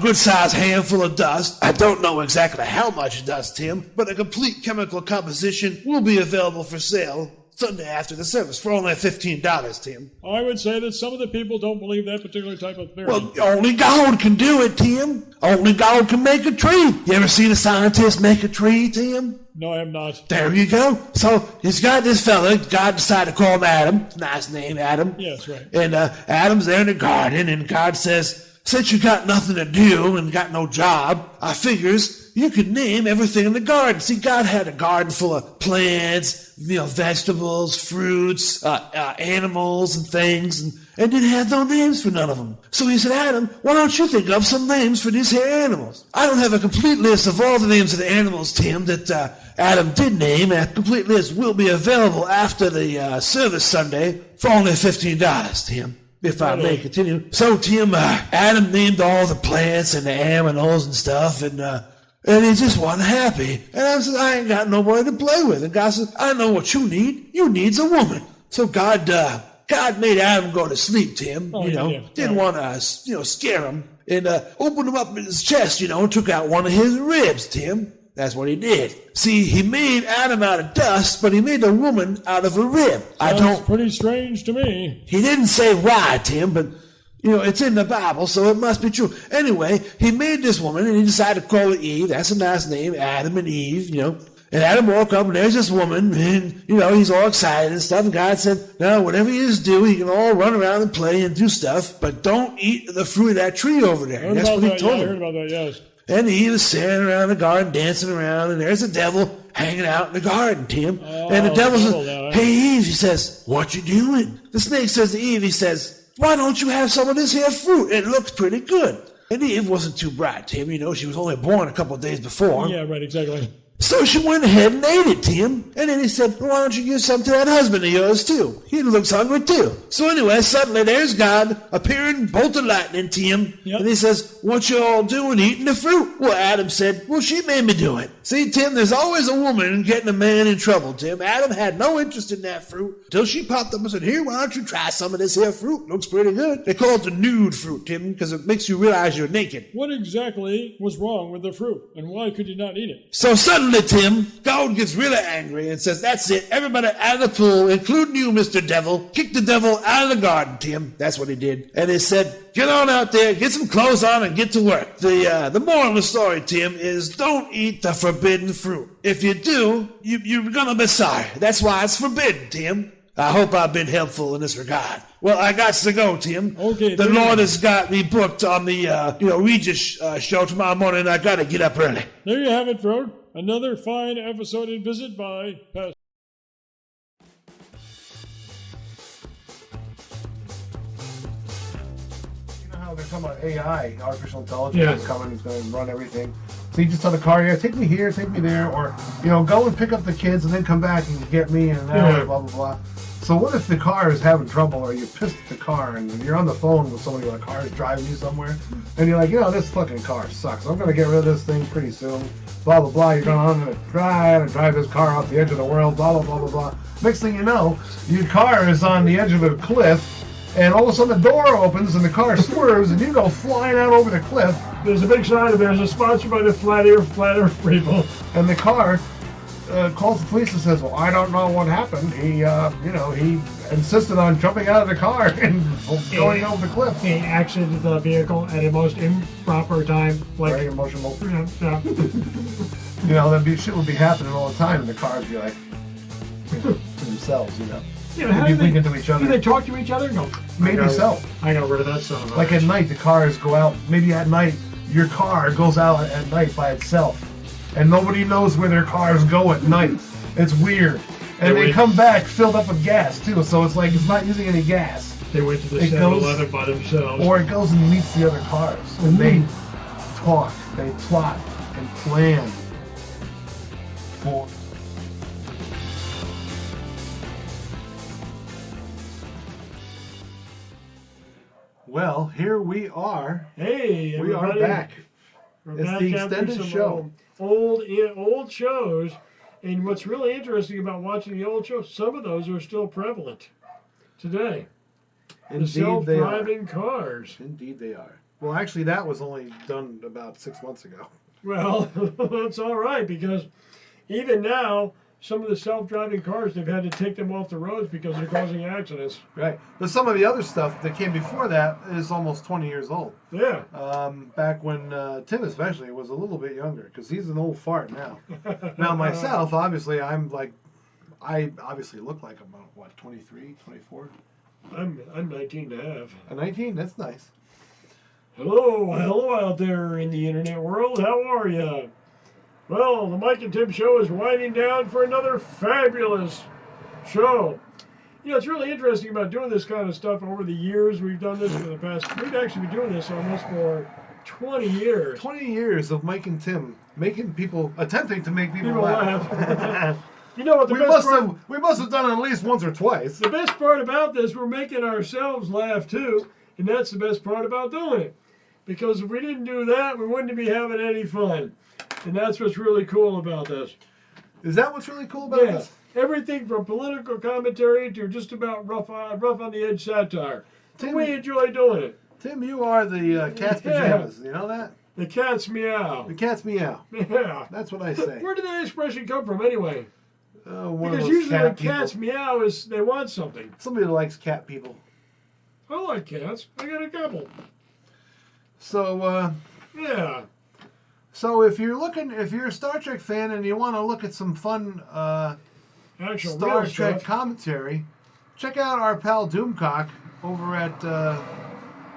good-sized handful of dust. I don't know exactly how much dust, Tim, but a complete chemical composition will be available for sale Sunday after the service for only $15, Tim. I would say that some of the people don't believe that particular type of theory. Well, only God can do it, Tim. Only God can make a tree. You ever seen a scientist make a tree, Tim? No, I have not. There you go. So he's got this fella. God decided to call him Adam. Nice name, Adam. Yes, right. And Adam's there in the garden, and God says, since you got nothing to do and got no job, I figures you could name everything in the garden. See, God had a garden full of plants, vegetables, fruits, animals and things, and didn't have no names for none of them. So he said, Adam, why don't you think up some names for these here animals? I don't have a complete list of all the names of the animals, Tim, that Adam did name. A complete list will be available after the service Sunday for only $15, Tim. If I may continue. So, Tim, Adam named all the plants and the animals and stuff, and he just wasn't happy. And I said, I ain't got nobody to play with. And God said, I know what you need. You needs a woman. So God made Adam go to sleep, Tim. Didn't want to, scare him, and opened him up in his chest, and took out one of his ribs, Tim. That's what he did. See, he made Adam out of dust, but he made a woman out of a rib. Sounds pretty strange to me. He didn't say why, Tim, but, it's in the Bible, so it must be true. Anyway, he made this woman, and he decided to call her Eve. That's a nice name, Adam and Eve, And Adam woke up, and there's this woman, and, he's all excited and stuff. And God said, now, whatever you just do, you can all run around and play and do stuff, but don't eat the fruit of that tree over there. That's what he told him. I heard about that, yes. And Eve was standing around the garden, dancing around, and there's the devil hanging out in the garden, Tim. And the devil says, hey, Eve, he says, what you doing? The snake says to Eve, he says, why don't you have some of this here fruit? It looks pretty good. And Eve wasn't too bright, Tim. She was only born a couple of days before. Yeah, right, exactly. So she went ahead and ate it, Tim. And then he said, well, why don't you give some to that husband of yours, too? He looks hungry, too. So anyway, suddenly there's God appearing, bolt of lightning, Tim. Yep. And he says, what you all doing eating the fruit? Well, Adam said, well, she made me do it. See, Tim, there's always a woman getting a man in trouble, Tim. Adam had no interest in that fruit until she popped up and said, here, why don't you try some of this here fruit? Looks pretty good. They call it the nude fruit, Tim, because it makes you realize you're naked. What exactly was wrong with the fruit, and why could you not eat it? So suddenly, Tim, God gets really angry and says, that's it, everybody out of the pool, including you, Mr. Devil. Kick the devil out of the garden, Tim. That's what he did. And he said, get on out there, get some clothes on, and get to work. The moral of the story, Tim, is don't eat the forbidden fruit. If you do, you're gonna be sorry. That's why it's forbidden, Tim. I hope I've been helpful in this regard. Well, I got to go, Tim. Okay. The Lord has got me booked on the, Regis show tomorrow morning, and I got to get up early. There you have it, Frode. Another fine episodic visit by Pastor. They're talking about AI, artificial intelligence is coming, it's going to run everything. So you just tell the car, take me here, take me there, or, go and pick up the kids and then come back and get me in an hour, blah, blah, blah. So what if the car is having trouble, or you're pissed at the car and you're on the phone with somebody while the car is driving you somewhere, and you're like, this fucking car sucks. I'm going to get rid of this thing pretty soon, blah, blah, blah. You're going to drive this car off the edge of the world, blah, blah, blah, blah, blah. Next thing you know, your car is on the edge of a cliff, and all of a sudden the door opens and the car swerves and you go flying out over the cliff. There's a big sign that says sponsored by the Flat Earth people. And the car calls the police and says, well, I don't know what happened. He insisted on jumping out of the car and going over the cliff. He exited the vehicle at a most improper time. Very emotional. Yeah. Shit would be happening all the time and the car would be like, to themselves, you know. Yeah, how They'd do be thinking to each do other. they talk to each other? No. Maybe so. I got rid of that son of a Like at bitch. night, the cars go out. Maybe at night, your car goes out at night by itself. And nobody knows where their cars go at night. It's weird. And they come back filled up with gas, too. So it's like it's not using any gas. They went to the It goes- 7-Eleven by themselves. Or it goes and meets the other cars. And they talk, they plot, and plan for... Well, here we are. Hey, We are everybody. back. We're It's back the after extended some show. Old shows. And what's really interesting about watching the old shows, some of those are still prevalent today. The Indeed they are. self-driving cars. Indeed they are. Well, actually, that was only done about 6 months ago. Well, that's all right, because even now, some of the self-driving cars, they've had to take them off the roads because they're causing accidents. Right. But some of the other stuff that came before that is almost 20 years old. Yeah. Back when Tim especially was a little bit younger, because he's an old fart now. Now myself, obviously, I obviously look like I'm about, what, 23, 24? I'm 19 and a half. 19? That's nice. Hello out there in the internet world. How are you? Well, the Mike and Tim show is winding down for another fabulous show. You know, it's really interesting about doing this kind of stuff over the years. We've done this for the past, we've actually been doing this almost for 20 years. 20 years of Mike and Tim attempting to make people People laugh. laugh. You know what the we best part, we must have done it at least once or twice. the best part about this, we're making ourselves laugh too, and that's the best part about doing it. Because if we didn't do that, we wouldn't be having any fun. And that's what's really cool about this. Is that what's really cool about this? Everything from political commentary to just about rough on the edge satire. Tim, We enjoy doing it. Tim, you are the cat's pajamas. You know that? The cat's meow. The cat's meow. Yeah. That's what I say. Where did that expression come from anyway? One of Because those usually when cat people. cats meow is they want something. Somebody that likes cat people. I like cats. I got a couple. So, Yeah. so if you're a Star Trek fan and you want to look at some fun Actual Star real Trek stuff. commentary, check out our pal Doomcock over at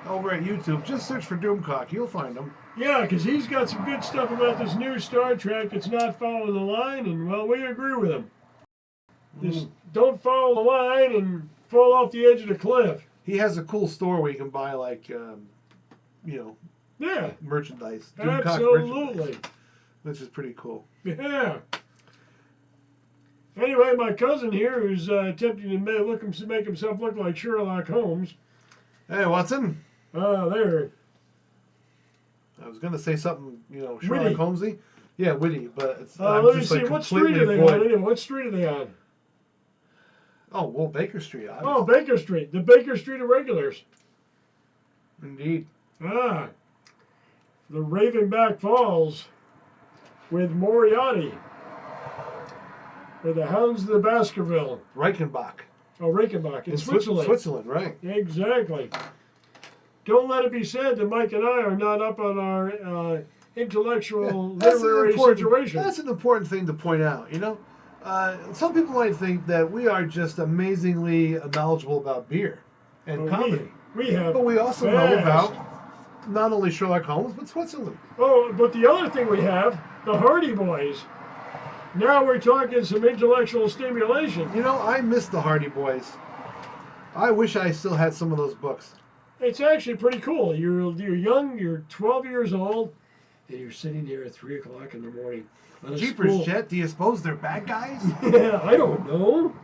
YouTube. Just search for Doomcock. You'll find him. Yeah, because he's got some good stuff about this new Star Trek that's not following the line, and, well, we agree with him. Just don't follow the line and fall off the edge of the cliff. He has a cool store where you can buy, like, Yeah, merchandise. Doomcock absolutely. merchandise, which is pretty cool. Yeah. Anyway, my cousin here, who's attempting to make himself look like Sherlock Holmes. Hey, Watson. There. I was gonna say something, Sherlock Witty. Holmesy. Yeah, witty, but it's Let me see. What street are they on? Anyway, what street are they on? Oh, well, Baker Street. Obviously. Oh, Baker Street. The Baker Street Irregulars. Indeed. Ah. The Ravenback Falls with Moriarty. Or the Hounds of the Baskerville. Reichenbach. Oh, Reichenbach in Switzerland. Switzerland, right. Exactly. Don't let it be said that Mike and I are not up on our intellectual literary situation. That's an important thing to point out, some people might think that we are just amazingly knowledgeable about beer and comedy. We have. But we also know about not only Sherlock Holmes, but Switzerland. Oh, but the other thing we have, the Hardy Boys. Now we're talking some intellectual stimulation. I miss the Hardy Boys. I wish I still had some of those books. It's actually pretty cool. You're young, you're 12 years old, and you're sitting there at 3 o'clock in the morning. On a Jeepers, school... Jet, do you suppose they're bad guys? Yeah, I don't know.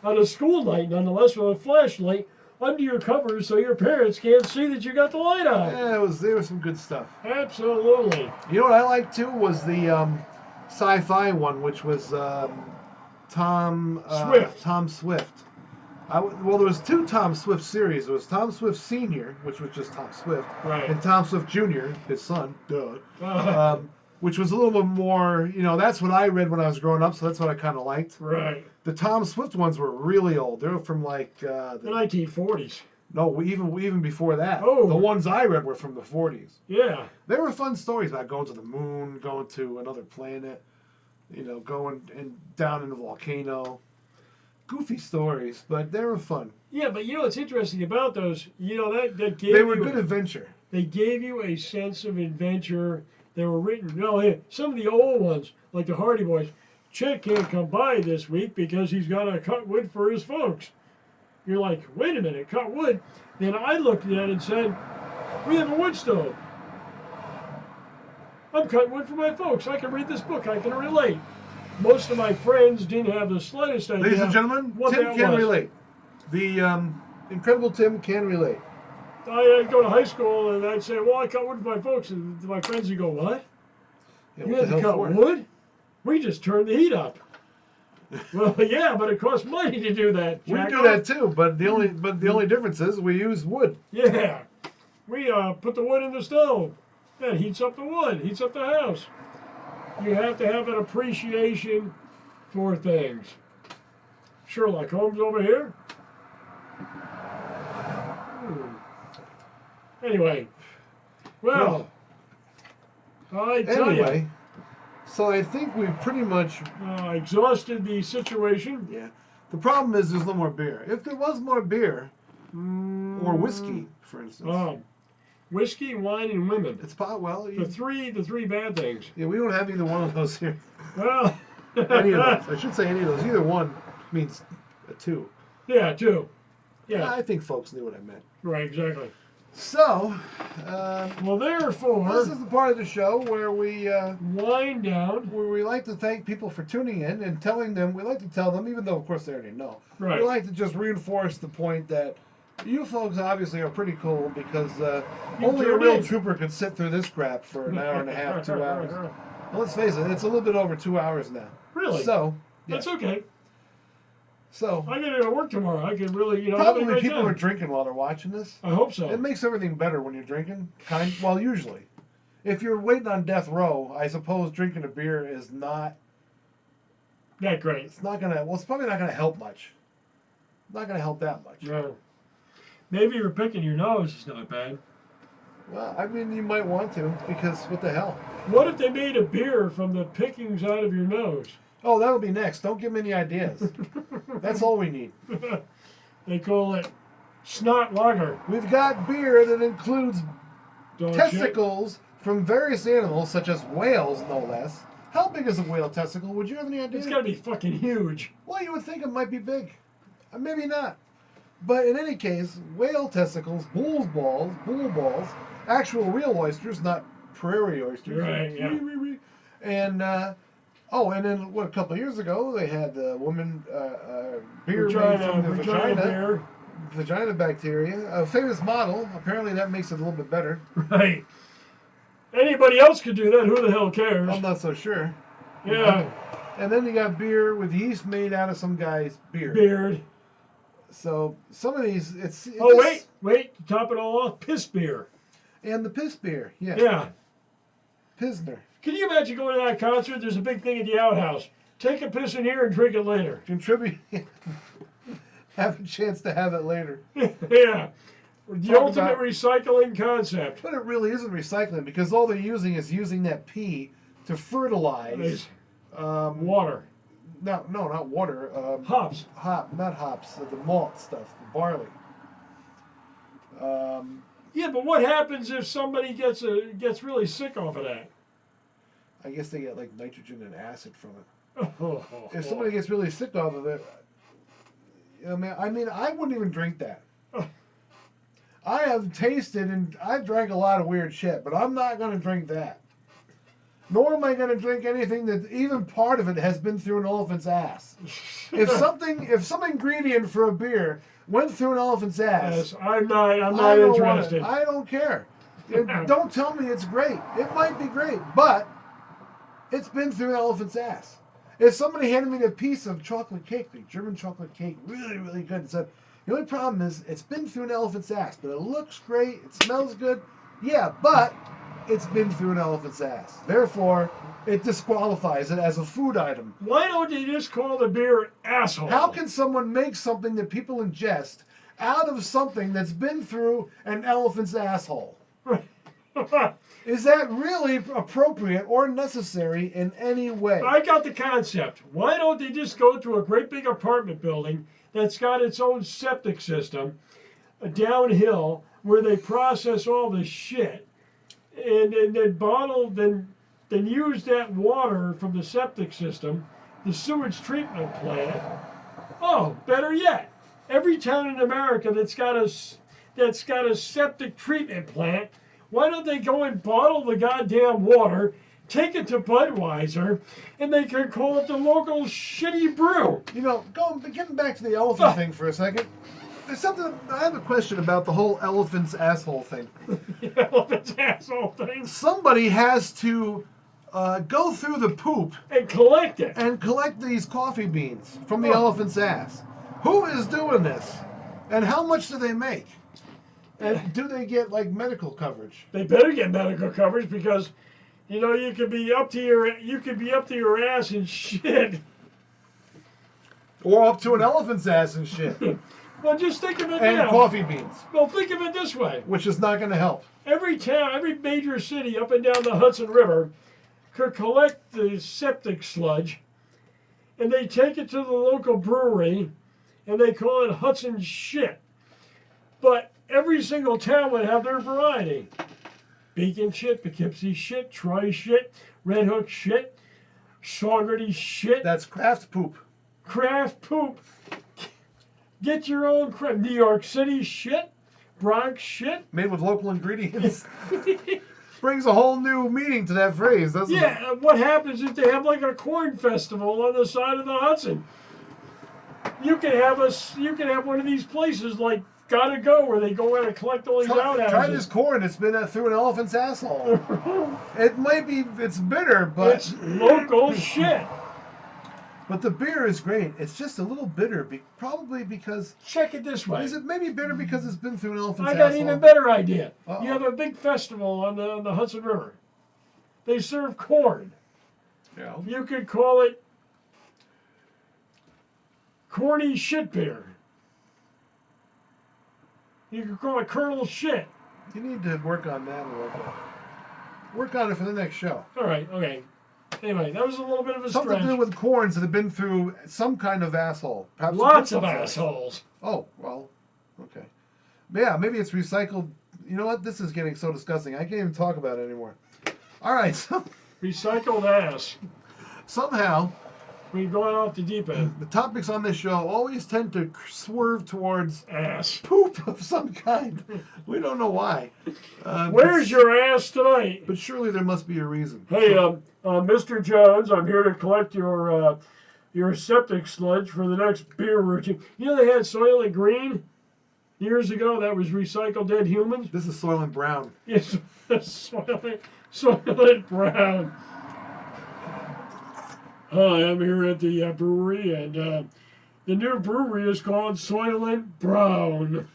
On a school night, nonetheless, with a flashlight under your covers so your parents can't see that you got the light on. Yeah, there was some good stuff. Absolutely. You know what I liked too was the sci-fi one, which was Tom Swift. Tom Swift. Well, there was 2 Tom Swift series. There was Tom Swift Sr., which was just Tom Swift, Right. and Tom Swift Jr., his son, which was a little bit more, that's what I read when I was growing up, so that's what I kind of liked. Right. The Tom Swift ones were really old. They were from like The 1940s. No, even before that. Oh. The ones I read were from the 40s. Yeah. They were fun stories about going to the moon, going to another planet, going down in a volcano. goofy stories, but they were fun. Yeah, but you know what's interesting about those? You know that gave They were you good adventure. They gave you a sense of adventure. They were written. Some of the old ones, like the Hardy Boys, Chet can't come by this week because he's got to cut wood for his folks. You're like, wait a minute, cut wood? Then I looked at it and said, we have a wood stove. I'm cutting wood for my folks. I can read this book. I can relate. Most of my friends didn't have the slightest idea. Ladies and gentlemen, what Tim that can was. relate. The incredible Tim can relate. I'd go to high school and I'd say, well, I cut wood for my folks. And my friends would go, what? Yeah, You what had the to hell cut for? wood? We just turned the heat up. Well, yeah, but it costs money to do that. We Jacko. do that too, but the only difference is we use wood. Yeah. We put the wood in the stove. That heats up the wood, heats up the house. You have to have an appreciation for things. Sherlock Holmes over here. Anyway, well, I tell you, Anyway, so I think we pretty much exhausted the situation. yeah. The problem is there's no more beer. If there was more beer or whiskey, for instance, Whiskey, wine, and women. it's well. The three bad things. Yeah, we don't have either one of those here. Well, Any of those. I should say any of those. Either one means a two. Yeah, two. Yeah. I think folks knew what I meant. Right, exactly. So, well, therefore, this is the part of the show where we wind down. Where we like to thank people for tuning in and telling them. We like to tell them, even though of course they already know. Right. We like to just reinforce the point that you folks obviously are pretty cool because only a real trooper could sit through this crap for an hour and a half, 2 hours. Well, let's face it, it's a little bit over 2 hours now. Really? So, yeah. That's okay. So I gotta go to work tomorrow. I can really, have a probably great people time. are drinking while they're watching this. I hope so. It makes everything better when you're drinking. Well, usually. If you're waiting on death row, I suppose drinking a beer is not that great. It's not gonna. Well, it's probably not gonna help much. Not gonna help that much. No. Maybe you're picking your nose. It's not bad. Well, I mean, you might want to because what the hell? What if they made a beer from the pickings out of your nose? Oh, that'll be next. Don't give me any ideas. That's all we need. They call it snot lager. We've got beer that includes Don't testicles from various animals, such as whales, no less. How big is a whale testicle? Would you have any idea? It's got to be fucking huge. Well, you would think it might be big. Maybe not. But in any case, whale testicles, bull balls, actual real oysters, not prairie oysters. Right, yeah. And, and then, a couple of years ago, they had the woman beer made from the vagina bacteria. A famous model. Apparently that makes it a little bit better. Right. Anybody else could do that. Who the hell cares? I'm not so sure. Yeah. And then you got beer with yeast made out of some guy's beard. So some of these, wait! To top it all off, piss beer. And the piss beer, yeah. Yeah. Pilsner. Can you imagine going to that concert? There's a big thing at the outhouse. Take a piss in here and drink it later. Contribute. Have a chance to have it later. Yeah. The ultimate recycling concept. But it really isn't recycling because all they're using is using that pee to fertilize water. No, not water. Hops. Not hops. The malt stuff, the barley. Yeah, but what happens if somebody gets really sick off of that? I guess they get like nitrogen and acid from it. If somebody gets really sick off of it, I mean, I wouldn't even drink that. I have tasted and I've drank a lot of weird shit, but I'm not going to drink that. Nor am I going to drink anything that even part of it has been through an elephant's ass. If some ingredient for a beer went through an elephant's ass, yes, I'm not interested. I don't care. Don't tell me it's great. It might be great, but it's been through an elephant's ass. If somebody handed me a piece of chocolate cake, like German chocolate cake, really, really good, and said, the only problem is it's been through an elephant's ass, but it looks great, it smells good. Yeah, but it's been through an elephant's ass. Therefore, it disqualifies it as a food item. Why don't you just call the beer asshole? How can someone make something that people ingest out of something that's been through an elephant's asshole? Is that really appropriate or necessary in any way? I got the concept. Why don't they just go to a great big apartment building that's got its own septic system downhill where they process all the shit and then bottle, then use that water from the septic system, the sewage treatment plant. Oh, better yet, every town in America that's got a septic treatment plant, why don't they go and bottle the goddamn water, take it to Budweiser, and they can call it the local shitty brew? You know, getting back to the elephant thing for a second. There's something. I have a question about the whole elephant's asshole thing. The elephant's asshole thing. Somebody has to go through the poop and collect it. And collect these coffee beans from the elephant's ass. Who is doing this? And how much do they make? And do they get like medical coverage? They better get medical coverage because, you know, you could be up to your ass in shit. Or up to an elephant's ass and shit. Well, just think of it and now. Coffee beans. Well, think of it this way. Which is not going to help. Every town, every major city up and down the Hudson River could collect the septic sludge, and they take it to the local brewery, and they call it Hudson shit. But every single town would have their variety. Beacon shit, Poughkeepsie shit, Troy shit, Red Hook shit, Saugerty shit. That's craft poop. Craft poop. Get your own New York City shit, Bronx shit. Made with local ingredients. Brings a whole new meaning to that phrase, doesn't it? Yeah, what happens if they have like a corn festival on the side of the Hudson? You can have one of these places like Gotta Go where they go in and collect all these outhouses. Try this corn. It's been through an elephant's asshole. It's bitter, but it's local shit. But the beer is great. It's just a little bitter, probably because... Check it this way. Is it maybe bitter because it's been through an elephant's I got asshole? an even better idea. Uh-oh. You have a big festival on the Hudson River. They serve corn. Yeah. You could call it corny shit beer. You could call it Colonel Shit. You need to work on that a little bit. Work on it for the next show. All right, okay. Anyway, that was a little bit of a Something stretch. to do with corns that have been through some kind of asshole. Perhaps Lots of assholes. Oh, well, okay. Yeah, maybe it's recycled. You know what? This is getting so disgusting. I can't even talk about it anymore. All right. So, recycled ass. Somehow, we're going off the deep end. The topics on this show always tend to swerve towards ass. Poop of some kind. We don't know why. Where's your ass tonight? But surely there must be a reason. Hey, Mr. Jones, I'm here to collect your septic sludge for the next beer routine. You know they had Soylent Green years ago that was recycled dead humans? This is Soylent Brown. Yes, Soylent Brown. Hi, I'm here at the brewery, and the new brewery is called Soylent Brown.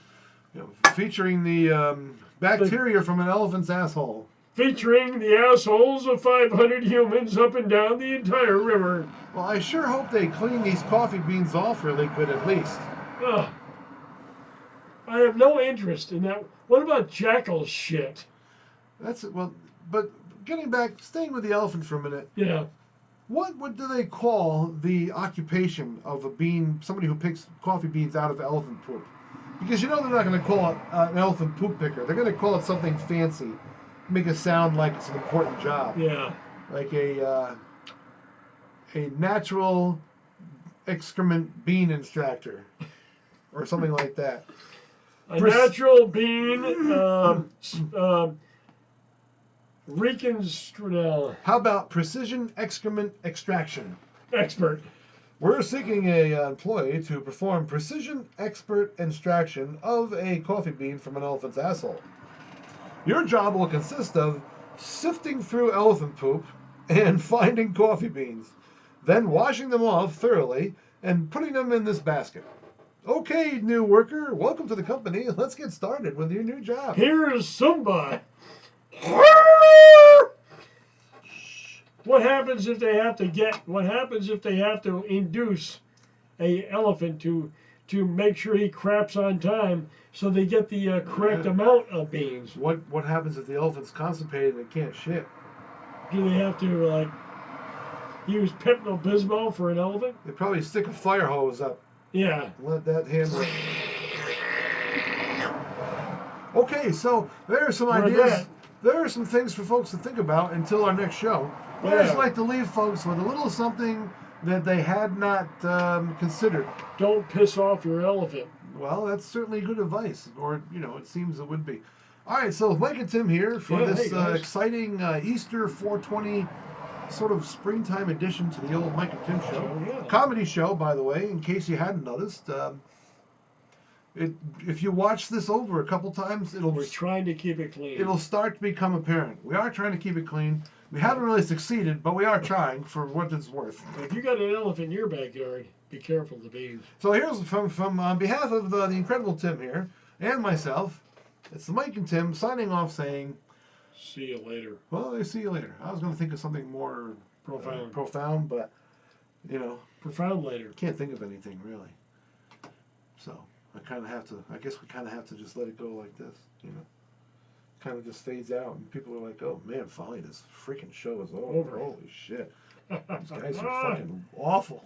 Featuring the bacteria from an elephant's asshole. Featuring the assholes of 500 humans up and down the entire river. Well, I sure hope they clean these coffee beans off really good at least. I have no interest in that. What about jackal shit? But getting back, staying with the elephant for a minute. Yeah. What do they call the occupation of somebody who picks coffee beans out of elephant poop? Because you know they're not going to call it an elephant poop picker. They're going to call it something fancy. Make it sound like it's an important job. Yeah. Like a natural excrement bean extractor. Or something like that. A natural bean How about precision excrement extraction? Expert. We're seeking an employee to perform precision expert extraction of a coffee bean from an elephant's asshole. Your job will consist of sifting through elephant poop and finding coffee beans, then washing them off thoroughly and putting them in this basket. Okay, new worker, welcome to the company. Let's get started with your new job. Here's somebody. What happens if they have to induce a elephant to to make sure he craps on time so they get the correct amount of beans. What happens if the elephant's constipated and can't shit? Do they have to, like, use Pepto-Bismol for an elephant? They probably stick a fire hose up. Yeah. Let that handle it. Okay, so there are some ideas. There are some things for folks to think about until our next show. I just like to leave folks with a little something that they had not considered. Don't piss off your elephant. Well, that's certainly good advice, or, it seems it would be. All right, so Mike and Tim here for this exciting Easter 420 sort of springtime edition to the old Mike and Tim show. Comedy show, by the way, in case you hadn't noticed. If you watch this over a couple times, we're trying to keep it clean. It'll start to become apparent. We are trying to keep it clean. We haven't really succeeded, but we are trying for what it's worth. If you got an elephant in your backyard, be careful of the beans. So here's from on behalf of the incredible Tim here and myself, it's the Mike and Tim signing off saying, see you later. Well, I see you later. I was going to think of something more profound, but profound later. Can't think of anything really. So I guess we kind of have to just let it go like this, kind of just fades out, and people are like, oh man, finally this freaking show is over. Holy shit. These guys are fucking awful.